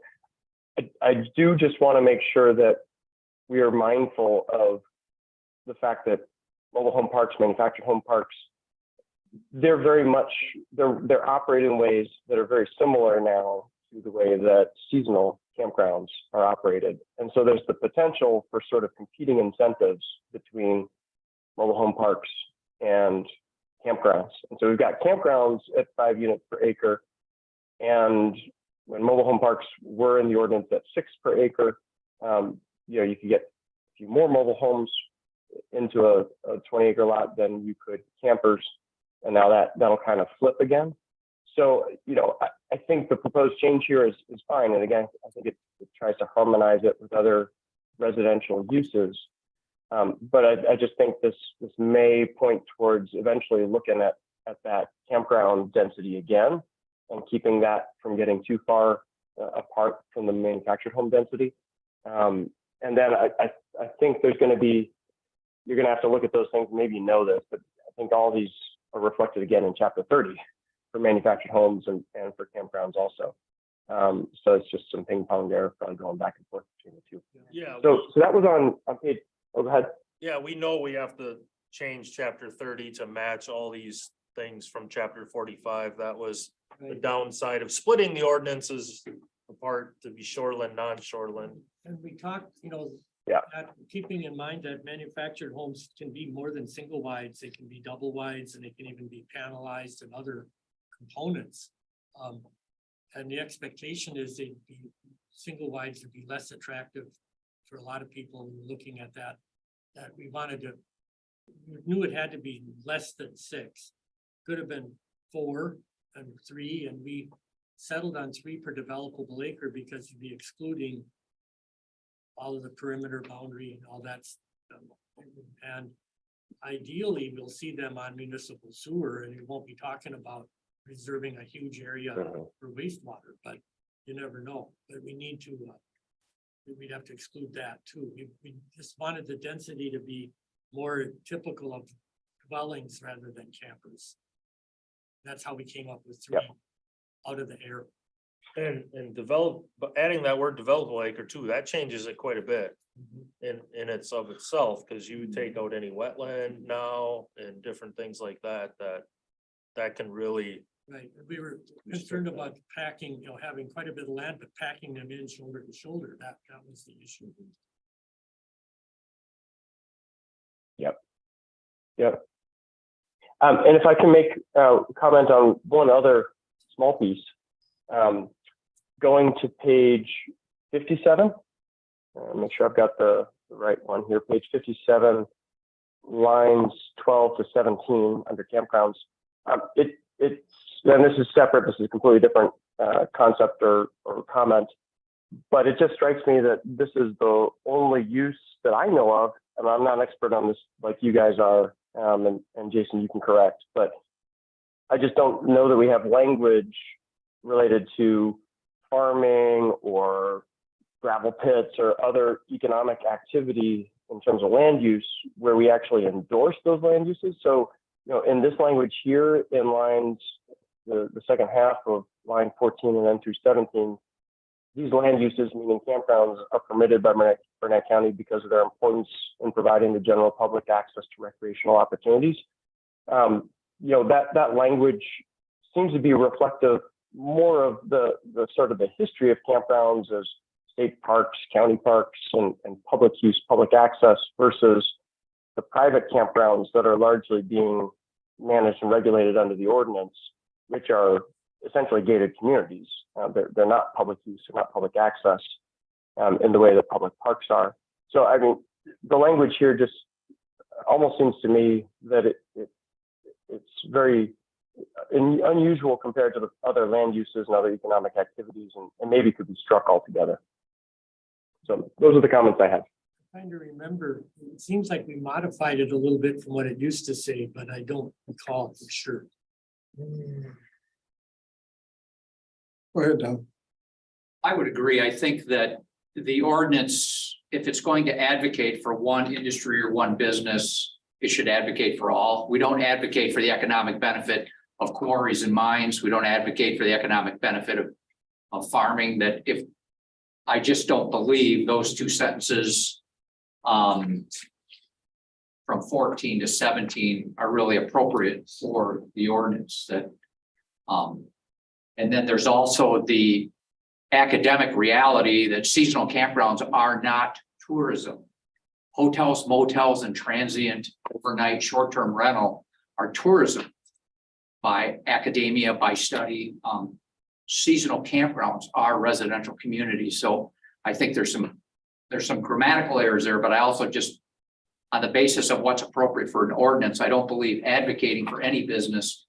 I do just want to make sure that we are mindful of the fact that mobile home parks, manufactured home parks, they're very much, they're operating in ways that are very similar now to the way that seasonal campgrounds are operated. And so there's the potential for sort of competing incentives between mobile home parks and campgrounds. And so we've got campgrounds at 5 units per acre. And when mobile home parks were in the ordinance at 6 per acre, you could get a few more mobile homes into a 20-acre lot than you could campers. And now that'll kind of flip again. So, I think the proposed change here is fine. And again, I think it tries to harmonize it with other residential uses. But I just think this may point towards eventually looking at that campground density again and keeping that from getting too far apart from the manufactured home density. And then I think you're going to have to look at those things. Maybe you know this, but I think all these are reflected again in chapter 30 for manufactured homes and for campgrounds also. So it's just some ping pong there, probably going back and forth between the two. Yeah. So that was on page, go ahead. Yeah, we know we have to change chapter 30 to match all these things from chapter 45. That was the downside of splitting the ordinances. The part to be shoreland, non-shoreland. And we talked, Yeah. keeping in mind that manufactured homes can be more than single wides, they can be double wides, and they can even be panelized and other components. And the expectation is they'd be, single wides would be less attractive for a lot of people who were looking at that. That we wanted to, we knew it had to be less than 6. Could have been 4 and 3, and we settled on 3 per developable acre because you'd be excluding all of the perimeter boundary and all that stuff. And ideally, we'll see them on municipal sewer, and you won't be talking about reserving a huge area for wastewater, but you never know. But we need to, we'd have to exclude that too. We just wanted the density to be more typical of dwellings rather than campers. That's how we came up with 3 out of the air. And develop, but adding that word developable acre too, that changes it quite a bit. In its of itself, because you take out any wetland now and different things like that, that can really. Right, we were concerned about packing, having quite a bit of land, but packing them in shoulder to shoulder, that was the issue. Yep. And if I can make a comment on one other small piece, going to page 57, make sure I've got the right one here, page 57, lines 12 to 17 under campgrounds. And this is separate, this is a completely different concept or comment, but it just strikes me that this is the only use that I know of, and I'm not an expert on this like you guys are, and Jason, you can correct, but I just don't know that we have language related to farming or gravel pits or other economic activity in terms of land use where we actually endorse those land uses. So, in this language here in lines, the second half of line 14 and then through 17, these land uses, meaning campgrounds, are permitted by Burnett County because of their importance in providing the general public access to recreational opportunities. That language seems to be reflective more of the sort of the history of campgrounds as state parks, county parks, and public use, public access versus the private campgrounds that are largely being managed and regulated under the ordinance, which are essentially gated communities. They're not public use, they're not public access in the way that public parks are. So, I mean, the language here just almost seems to me that it's very unusual compared to the other land uses and other economic activities, and maybe could be struck altogether. So those are the comments I have. Trying to remember, it seems like we modified it a little bit from what it used to say, but I don't recall for sure. Go ahead, Don. I would agree. I think that the ordinance, if it's going to advocate for one industry or one business, it should advocate for all. We don't advocate for the economic benefit of quarries and mines. We don't advocate for the economic benefit of farming. That if I just don't believe those 2 sentences from 14 to 17 are really appropriate for the ordinance. That and then there's also the academic reality that seasonal campgrounds are not tourism. Hotels, motels, and transient overnight short-term rental are tourism by academia, by study. Seasonal campgrounds are residential communities. So I think there's some grammatical errors there, but I also just, on the basis of what's appropriate for an ordinance, I don't believe advocating for any business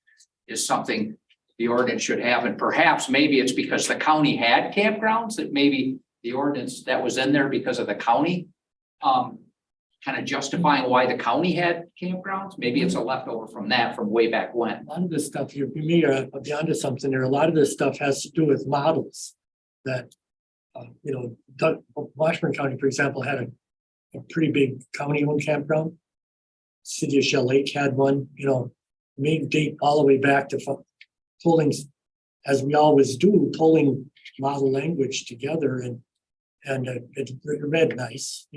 is something the ordinance should have. And perhaps maybe it's because the county had campgrounds that maybe the ordinance that was in there because of the county kind of justifying why the county had campgrounds. Maybe it's a leftover from that from way back when. A lot of this stuff, you may be onto something there. A lot of this stuff has to do with models that, Washburn County, for example, had a pretty big county-owned campground. City of Shell Lake had one, may date all the way back to pulling, as we always do, pulling model language together and it read nice,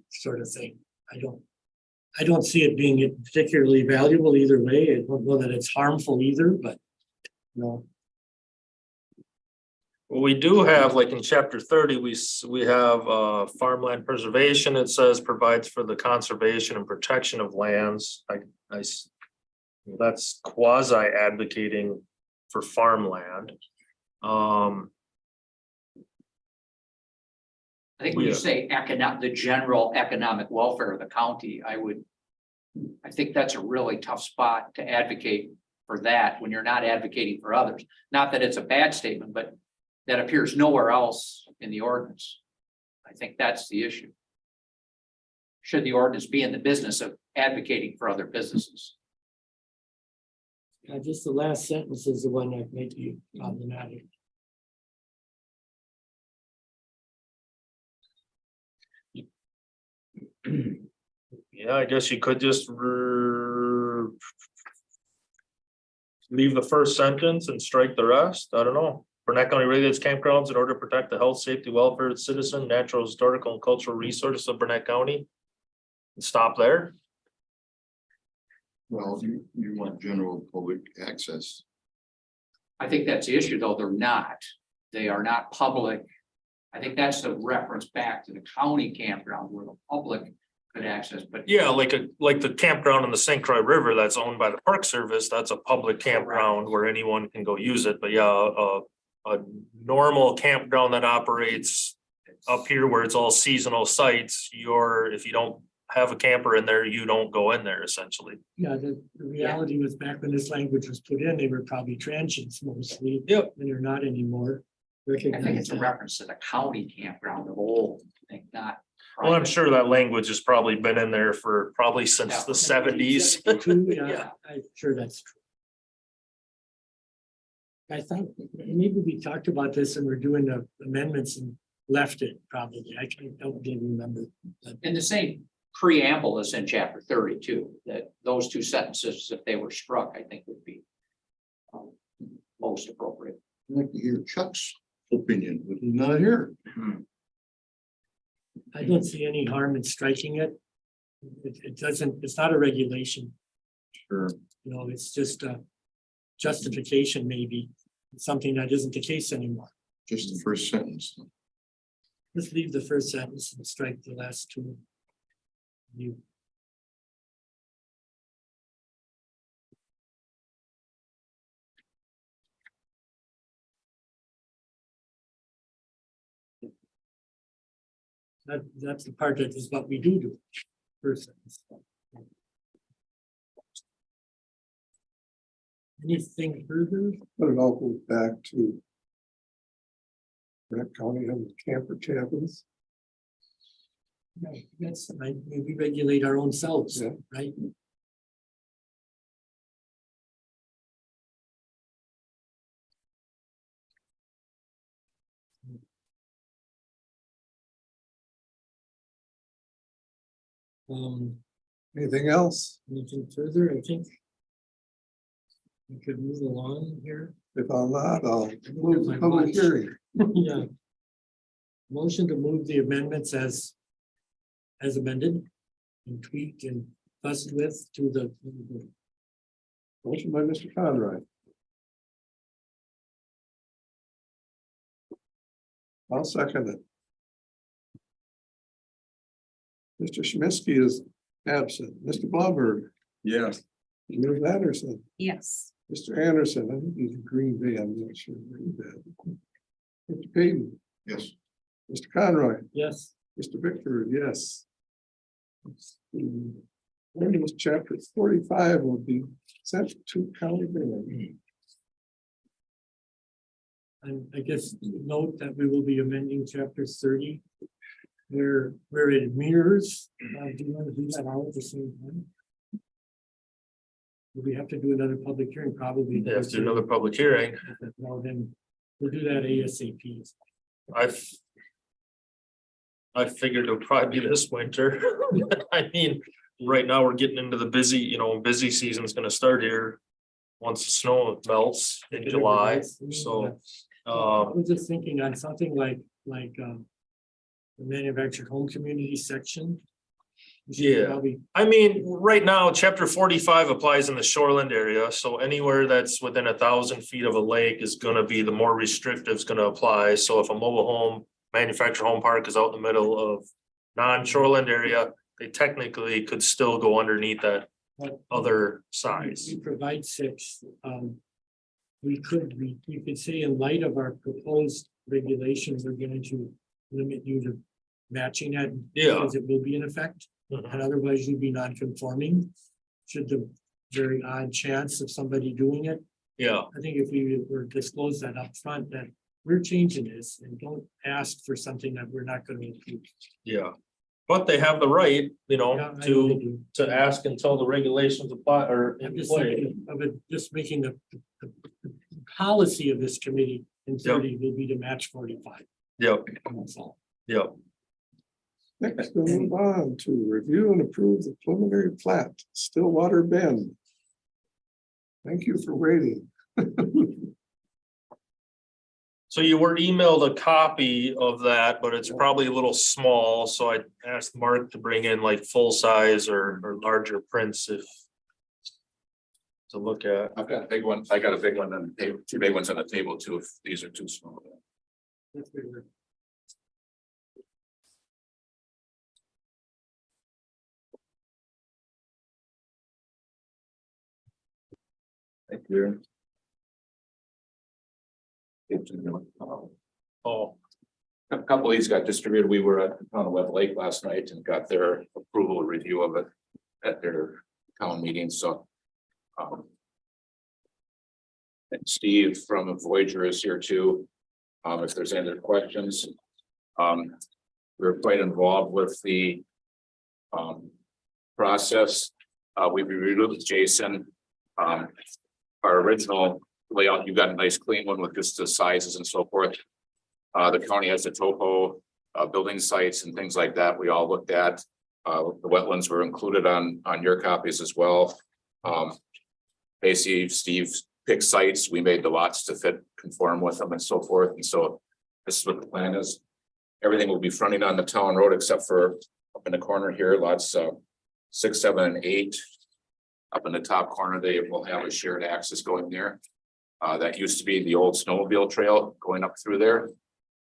sort of thing. I don't see it being particularly valuable either way. I don't know that it's harmful either, but Well, Well, we do have, like in chapter 30, we have farmland preservation. It says provides for the conservation and protection of lands. That's quasi advocating for farmland. I think when you Yeah. say the general economic welfare of the county, I think that's a really tough spot to advocate for that when you're not advocating for others. Not that it's a bad statement, but that appears nowhere else in the ordinance. I think that's the issue. Should the ordinance be in the business of advocating for other businesses? Just the last sentence is the one that made you problematic. Yeah, I guess you could just leave the first sentence and strike the rest. I don't know. Burnett County regulates campgrounds in order to protect the health, safety, welfare of citizen, natural, historical, and cultural resources of Burnett County. And stop there. Well, you want general public access. I think that's the issue, though. They're not. They are not public. I think that's the reference back to the county campground where the public could access, but Yeah, like the campground on the St. Croix River that's owned by the Park Service, that's a public campground where anyone can go use it. But yeah, a normal campground that operates up here where it's all seasonal sites, if you don't have a camper in there, you don't go in there essentially. Yeah, the reality was back when this language was put in, they were probably transients mostly. Yep. And they're not anymore. I think it's a reference to the county campground of old, I think, not. Well, I'm sure that language has probably been in there for probably since the 70s. Yeah, I'm sure that's true. I thought maybe we talked about this and we're doing the amendments and left it probably. I don't even remember. In the same preamble as in chapter 32, that those two sentences, if they were struck, I think would be most appropriate. I'd like to hear Chuck's opinion, but he's not here. I don't see any harm in striking it. It doesn't, it's not a regulation. Sure. You know, it's just a justification, maybe, something that isn't the case anymore. Just the first sentence. Let's leave the first sentence and strike the last two. You. That's the part that is what we do. First sentence. Anything further? But it all goes back to Burnett County and the camper cabins. No, that's right. We regulate our own selves, Yeah. right? Anything else? Anything further? I think we could move along here. If I'm not, I'll move the public hearing. Yeah. Motion to move the amendments as amended and tweaked and fussed with to the. Motion by Mr. Conroy. I'll second it. Mr. Schmitzky is absent. Mr. Blumberg. Yes. Ms. Anderson. Yes. Mr. Anderson, I think he's in Green Bay. I'm not sure. Green Bay. Mr. Payton. Yes. Mr. Conroy. Yes. Mr. Bickford, yes. Ordinance chapter 45 will be sent to county board. And I guess note that we will be amending chapter 30. Where it mirrors. Do you want to do that all at the same time? Do we have to do another public hearing? Probably. Yeah, do another public hearing. Well, then we'll do that ASAP. I figured it'll probably be this winter. I mean, right now we're getting into the busy season's gonna start here. Once the snow melts in July, so. I was just thinking on something like the manufactured home community section. Yeah. Probably I mean, right now, chapter 45 applies in the shoreland area, so anywhere that's within 1,000 feet of a lake is gonna be, the more restrictive is gonna apply. So if a mobile home, manufactured home park is out in the middle of non-shoreland area, they technically could still go underneath that other size. We provide 6. We could say in light of our proposed regulations, we're going to limit you to matching that. Yeah. Because it will be in effect, Mhm. and otherwise you'd be non-conforming. Should the very odd chance of somebody doing it, Yeah, I think if we were disclose that up front, that we're changing this and don't ask for something that we're not gonna do. yeah. But they have the right, Yeah, I know they to do. ask until the regulations apply or I'm in just play. thinking of it, just making the policy of this committee in 30 will be to match 45. Yep, That's all. yep. Next, we'll move on to review and approve the preliminary plat, Stillwater Bend. Thank you for waiting. So you were emailed a copy of that, but it's probably a little small, so I asked Mark to bring in like full size or larger prints if. To look at. I've got a big one. I got a big one on the table, 2 big ones on the table too, if these are too small. That's good. Thank you. Oh, A couple of these got distributed. We were at on Web Lake last night and got their approval review of it at their town meeting, so. And Steve from Voyager is here too. If there's any other questions. We're quite involved with the process. We reviewed it with Jason. Our original layout, you got a nice clean one with just the sizes and so forth. The county has the topo, building sites and things like that. We all looked at. The wetlands were included on your copies as well. Basically, Steve picked sites. We made the lots to fit, conform with them and so forth. And so this is what the plan is. Everything will be fronting on the town road except for up in the corner here, lots 6, 7, and 8. Up in the top corner, they will have a shared access going there. That used to be the old snowmobile trail going up through there.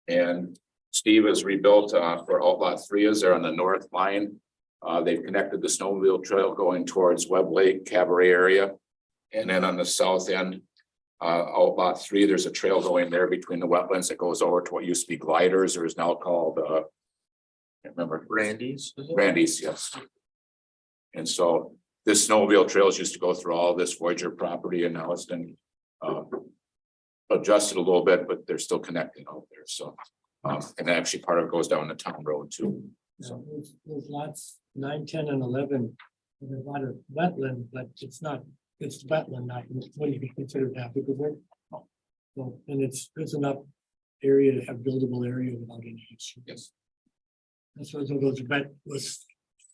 And Steve has rebuilt for Outlot 3 is there on the north line. They've connected the snowmobile trail going towards Webb Lake Cabaret area. And then on the south end, Outlot 3, there's a trail going there between the wetlands that goes over to what used to be Gliders, or is now called I can't remember. Randy's. Randy's, yes. And so this snowmobile trails used to go through all this Voyager property, and now it's been adjusted a little bit, but they're still connecting out there, so. And actually part of it goes down the town road too. So those lots 9, 10, and 11, there's a lot of wetland, but it's not, it's wetland, not what do you consider that, because we're. So, and it's enough area to have buildable area without any issue. Yes, That's what those wet was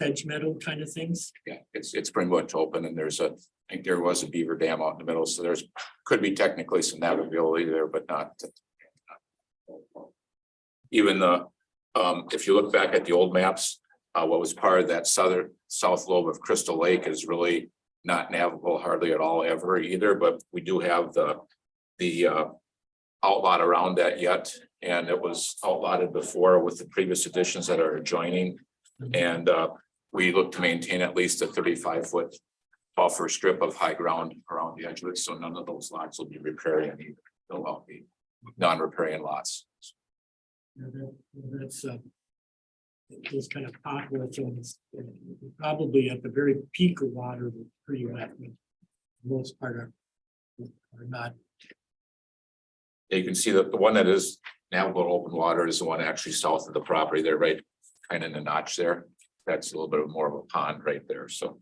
hedge meadow kind of things. yeah, it's pretty much open, and there's I think there was a beaver dam out in the middle, so there's, could be technically some navigability there, but not. Even if you look back at the old maps, what was part of that south lobe of Crystal Lake is really not navigable hardly at all ever either, but we do have the outlot around that yet, and it was outlotted before with the previous additions that are adjoining. And we look to maintain at least a 35-foot buffer strip of high ground around the edge of it, so none of those lots will be riparian either. They'll all be non-riparian lots. That's those kind of popular things, probably at the very peak of water, pretty wet, but most part are not. You can see that the one that is navigable open water is the one actually south of the property there, right? Kind of in the notch there. That's a little bit more of a pond right there, so.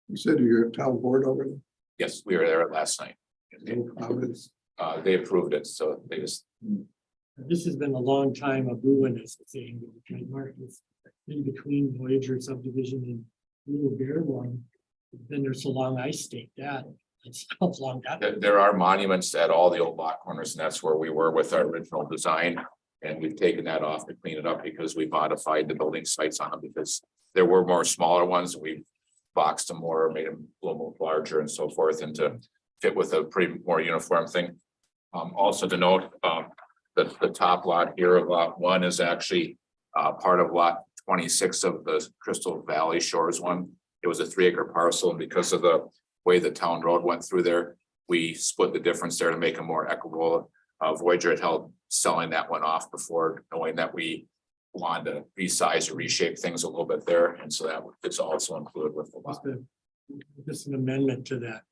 You said you're at town board over there. Yes, we were there last night. They approved it, so they just. This has been a long time of ruinous thing. In between Voyager subdivision and Little Bear one. Been there so long, I staked that. It's how long that. There are monuments at all the old lot corners, and that's where we were with our original design. And we've taken that off to clean it up because we modified the building sites on them because there were more smaller ones. We boxed them more, made them a little more larger and so forth, and to fit with a pretty more uniform thing. Also to note, the top lot here of lot 1 is actually part of lot 26 of the Crystal Valley Shores one. It was a 3-acre parcel, and because of the way the town road went through there, we split the difference there to make it more equitable. Voyager had held selling that one off before, knowing that we wanted to resize or reshape things a little bit there, and so that it's also included with the lot. Just an amendment to that.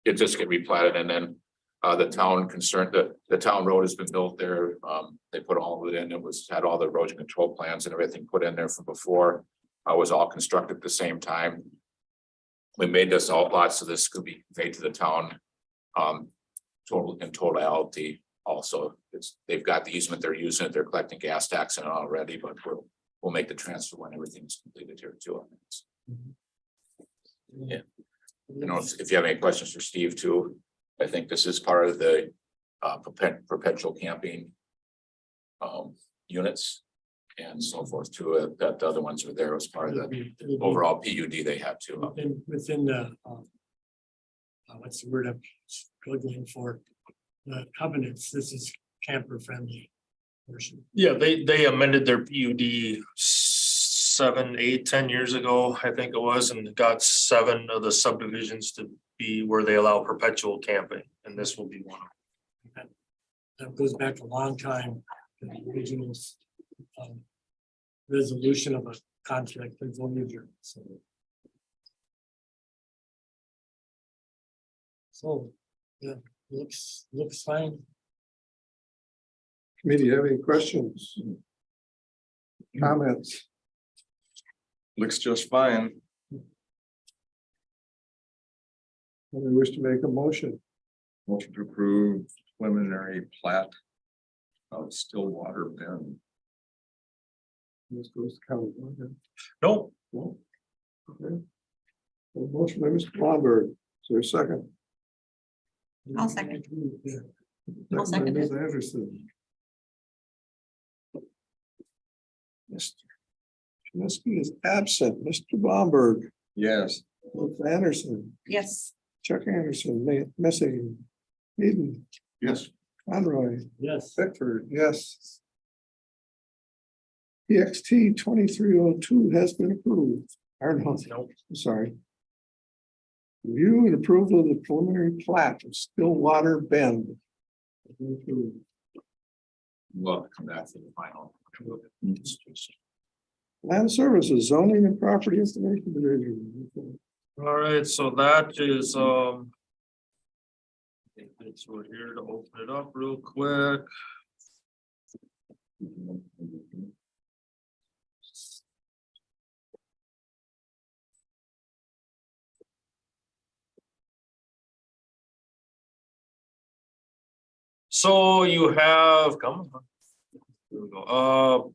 It just get replatted, and then the town concerned that the town road has been built there. They put all of it in. It had all the erosion control plans and everything put in there from before. Was all constructed at the same time. We made this all lots, so this could be conveyed to the town. In totality, also, they've got the easement, they're using it, they're collecting gas tax in it already, but we'll make the transfer when everything's completed here too. Yeah. You know, if you have any questions for Steve too, I think this is part of the perpetual camping units and so forth too, that the other ones were there as part of the overall PUD they have too. Within the, what's the word I'm struggling for? The covenants, this is camper friendly portion. Yeah, they amended their PUD 7, 8, 10 years ago, I think it was, and got 7 of the subdivisions to be where they allow perpetual camping, and this will be one of them. That goes back a long time to the original resolution of a conflict with Voyager. So, yeah, looks fine. Committee, have any questions? Comments? Looks just fine. Anyone wish to make a motion? Motion to approve preliminary plat of Stillwater Bend. This goes to county. Nope. No. Okay. A motion by Mr. Blomberg. Is there a second? I'll second. I'll Second by second Ms. it. Anderson. Mr. Chiniski is absent. Mr. Blomberg. Yes. Ms. Anderson. Yes. Chuck Anderson, missing. Eden. Yes. Conroy. Yes. Bickford, yes. PXT 2302 has been approved. Or no, I'm sorry. Review and approval of the preliminary plat of Stillwater Bend. We'll come back to the final. Land Services, Zoning and Property Information Division. All right, so that is, it's we're here to open it up real quick. So you have, come on. Here we go.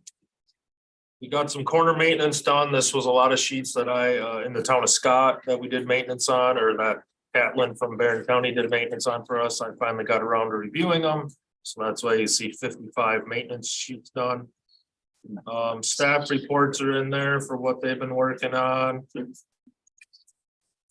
We got some corner maintenance done. This was a lot of sheets that I, in the town of Scott that we did maintenance on, or that Catlin from Barron County did maintenance on for us. I finally got around to reviewing them. So that's why you see 55 maintenance sheets done. Staff reports are in there for what they've been working on.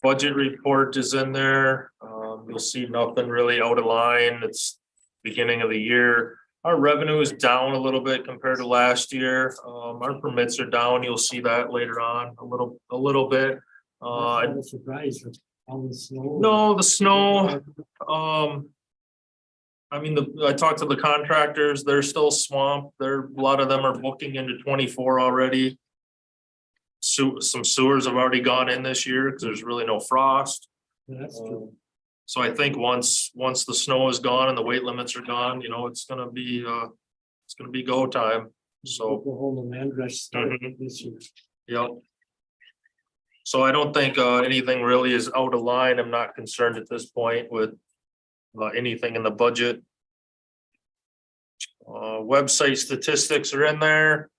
Budget report is in there. You'll see nothing really out of line. It's beginning of the year. Our revenue is down a little bit compared to last year. Our permits are down. You'll see that later on a little bit. I'm surprised with all the snow. No, the snow. I mean, I talked to the contractors. They're still swamped. A lot of them are booking into 24 already. Some sewers have already gone in this year because there's really no frost. That's true. So I think once the snow is gone and the weight limits are gone, you know, it's gonna be go time. So. Oklahoma land rush started this year. Yep. So I don't think anything really is out of line. I'm not concerned at this point with anything in the budget. Website statistics are in there.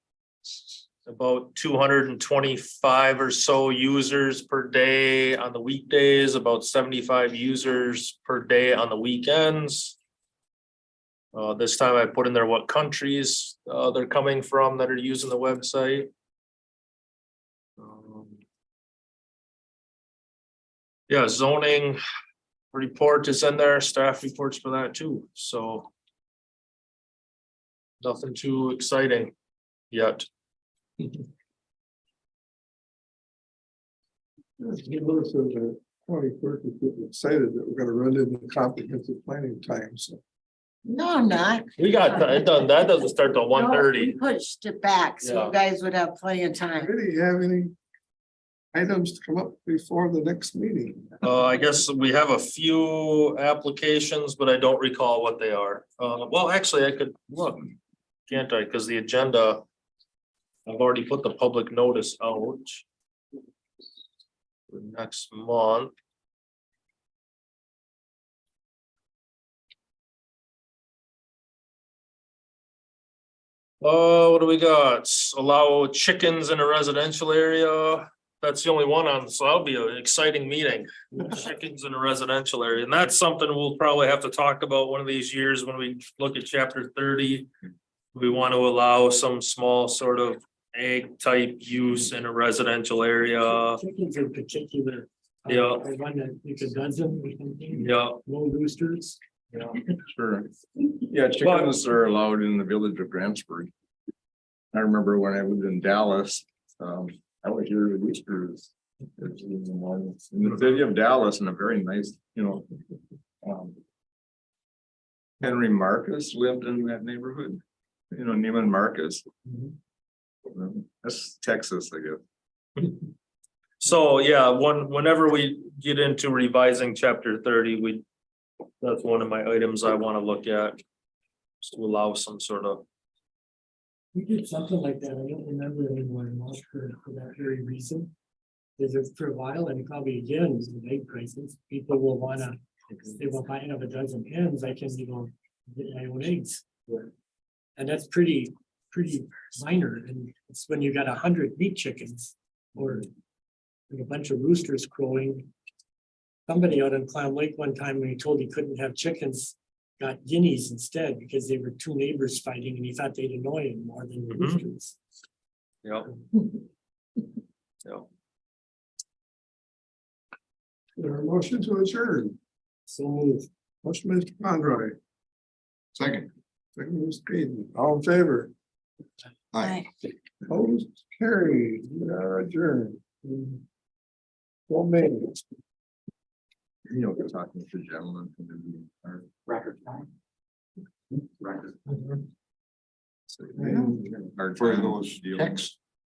About 225 or so users per day on the weekdays, about 75 users per day on the weekends. This time I put in there what countries they're coming from that are using the website. Yeah, zoning report is in there, staff reports for that too, so. Nothing too exciting yet. You notice that the 21st is getting excited that we're gonna run into comprehensive planning time, so. No, I'm not. We got, it done, that doesn't start till No, 1:30. we pushed it back, so Yeah. you guys would have plenty of time. Do you have any items to come up before the next meeting? I guess we have a few applications, but I don't recall what they are. Well, actually, I could look, can't I? Because the agenda. I've already put the public notice out. For next month. What do we got? Allow chickens in a residential area. That's the only one on, so that'll be an exciting meeting. Chickens in a residential area, and that's something we'll probably have to talk about one of these years when we look at chapter 30. We want to allow some small sort of egg type use in a residential area. Chickens in particular. Yeah. I run a dozen or something. Yeah, No roosters. yeah. Sure. Yeah, chickens are allowed in the village of Grantsburg. I remember when I lived in Dallas, I would hear the roosters. In the city of Dallas, in a very nice, Henry Marcus lived in that neighborhood, Neiman Marcus. That's Texas, I guess. So, yeah, whenever we get into revising chapter 30, that's one of my items I want to look at. Just to allow some sort of, We did something like that. I don't remember anymore for that very reason. There's for a while and probably again, with egg prices, people will wanna, they will buy a dozen hens, I can, get my own eggs. And that's pretty minor, and it's when you got 100 meat chickens or a bunch of roosters crowing. Somebody out in Clown Lake one time, when he told he couldn't have chickens, got guineas instead because they were two neighbors fighting and he thought they'd annoy him more than the roosters. yeah. Yeah. There are motion to adjourn. So moved. Motion, Mr. Conroy. Second. Second, Mr. Payton. All in favor? Aye. Opposed, carried, we are adjourned. 4 minutes. Go talking to the gentleman from the Record time. record. And Our For time those deal. checks,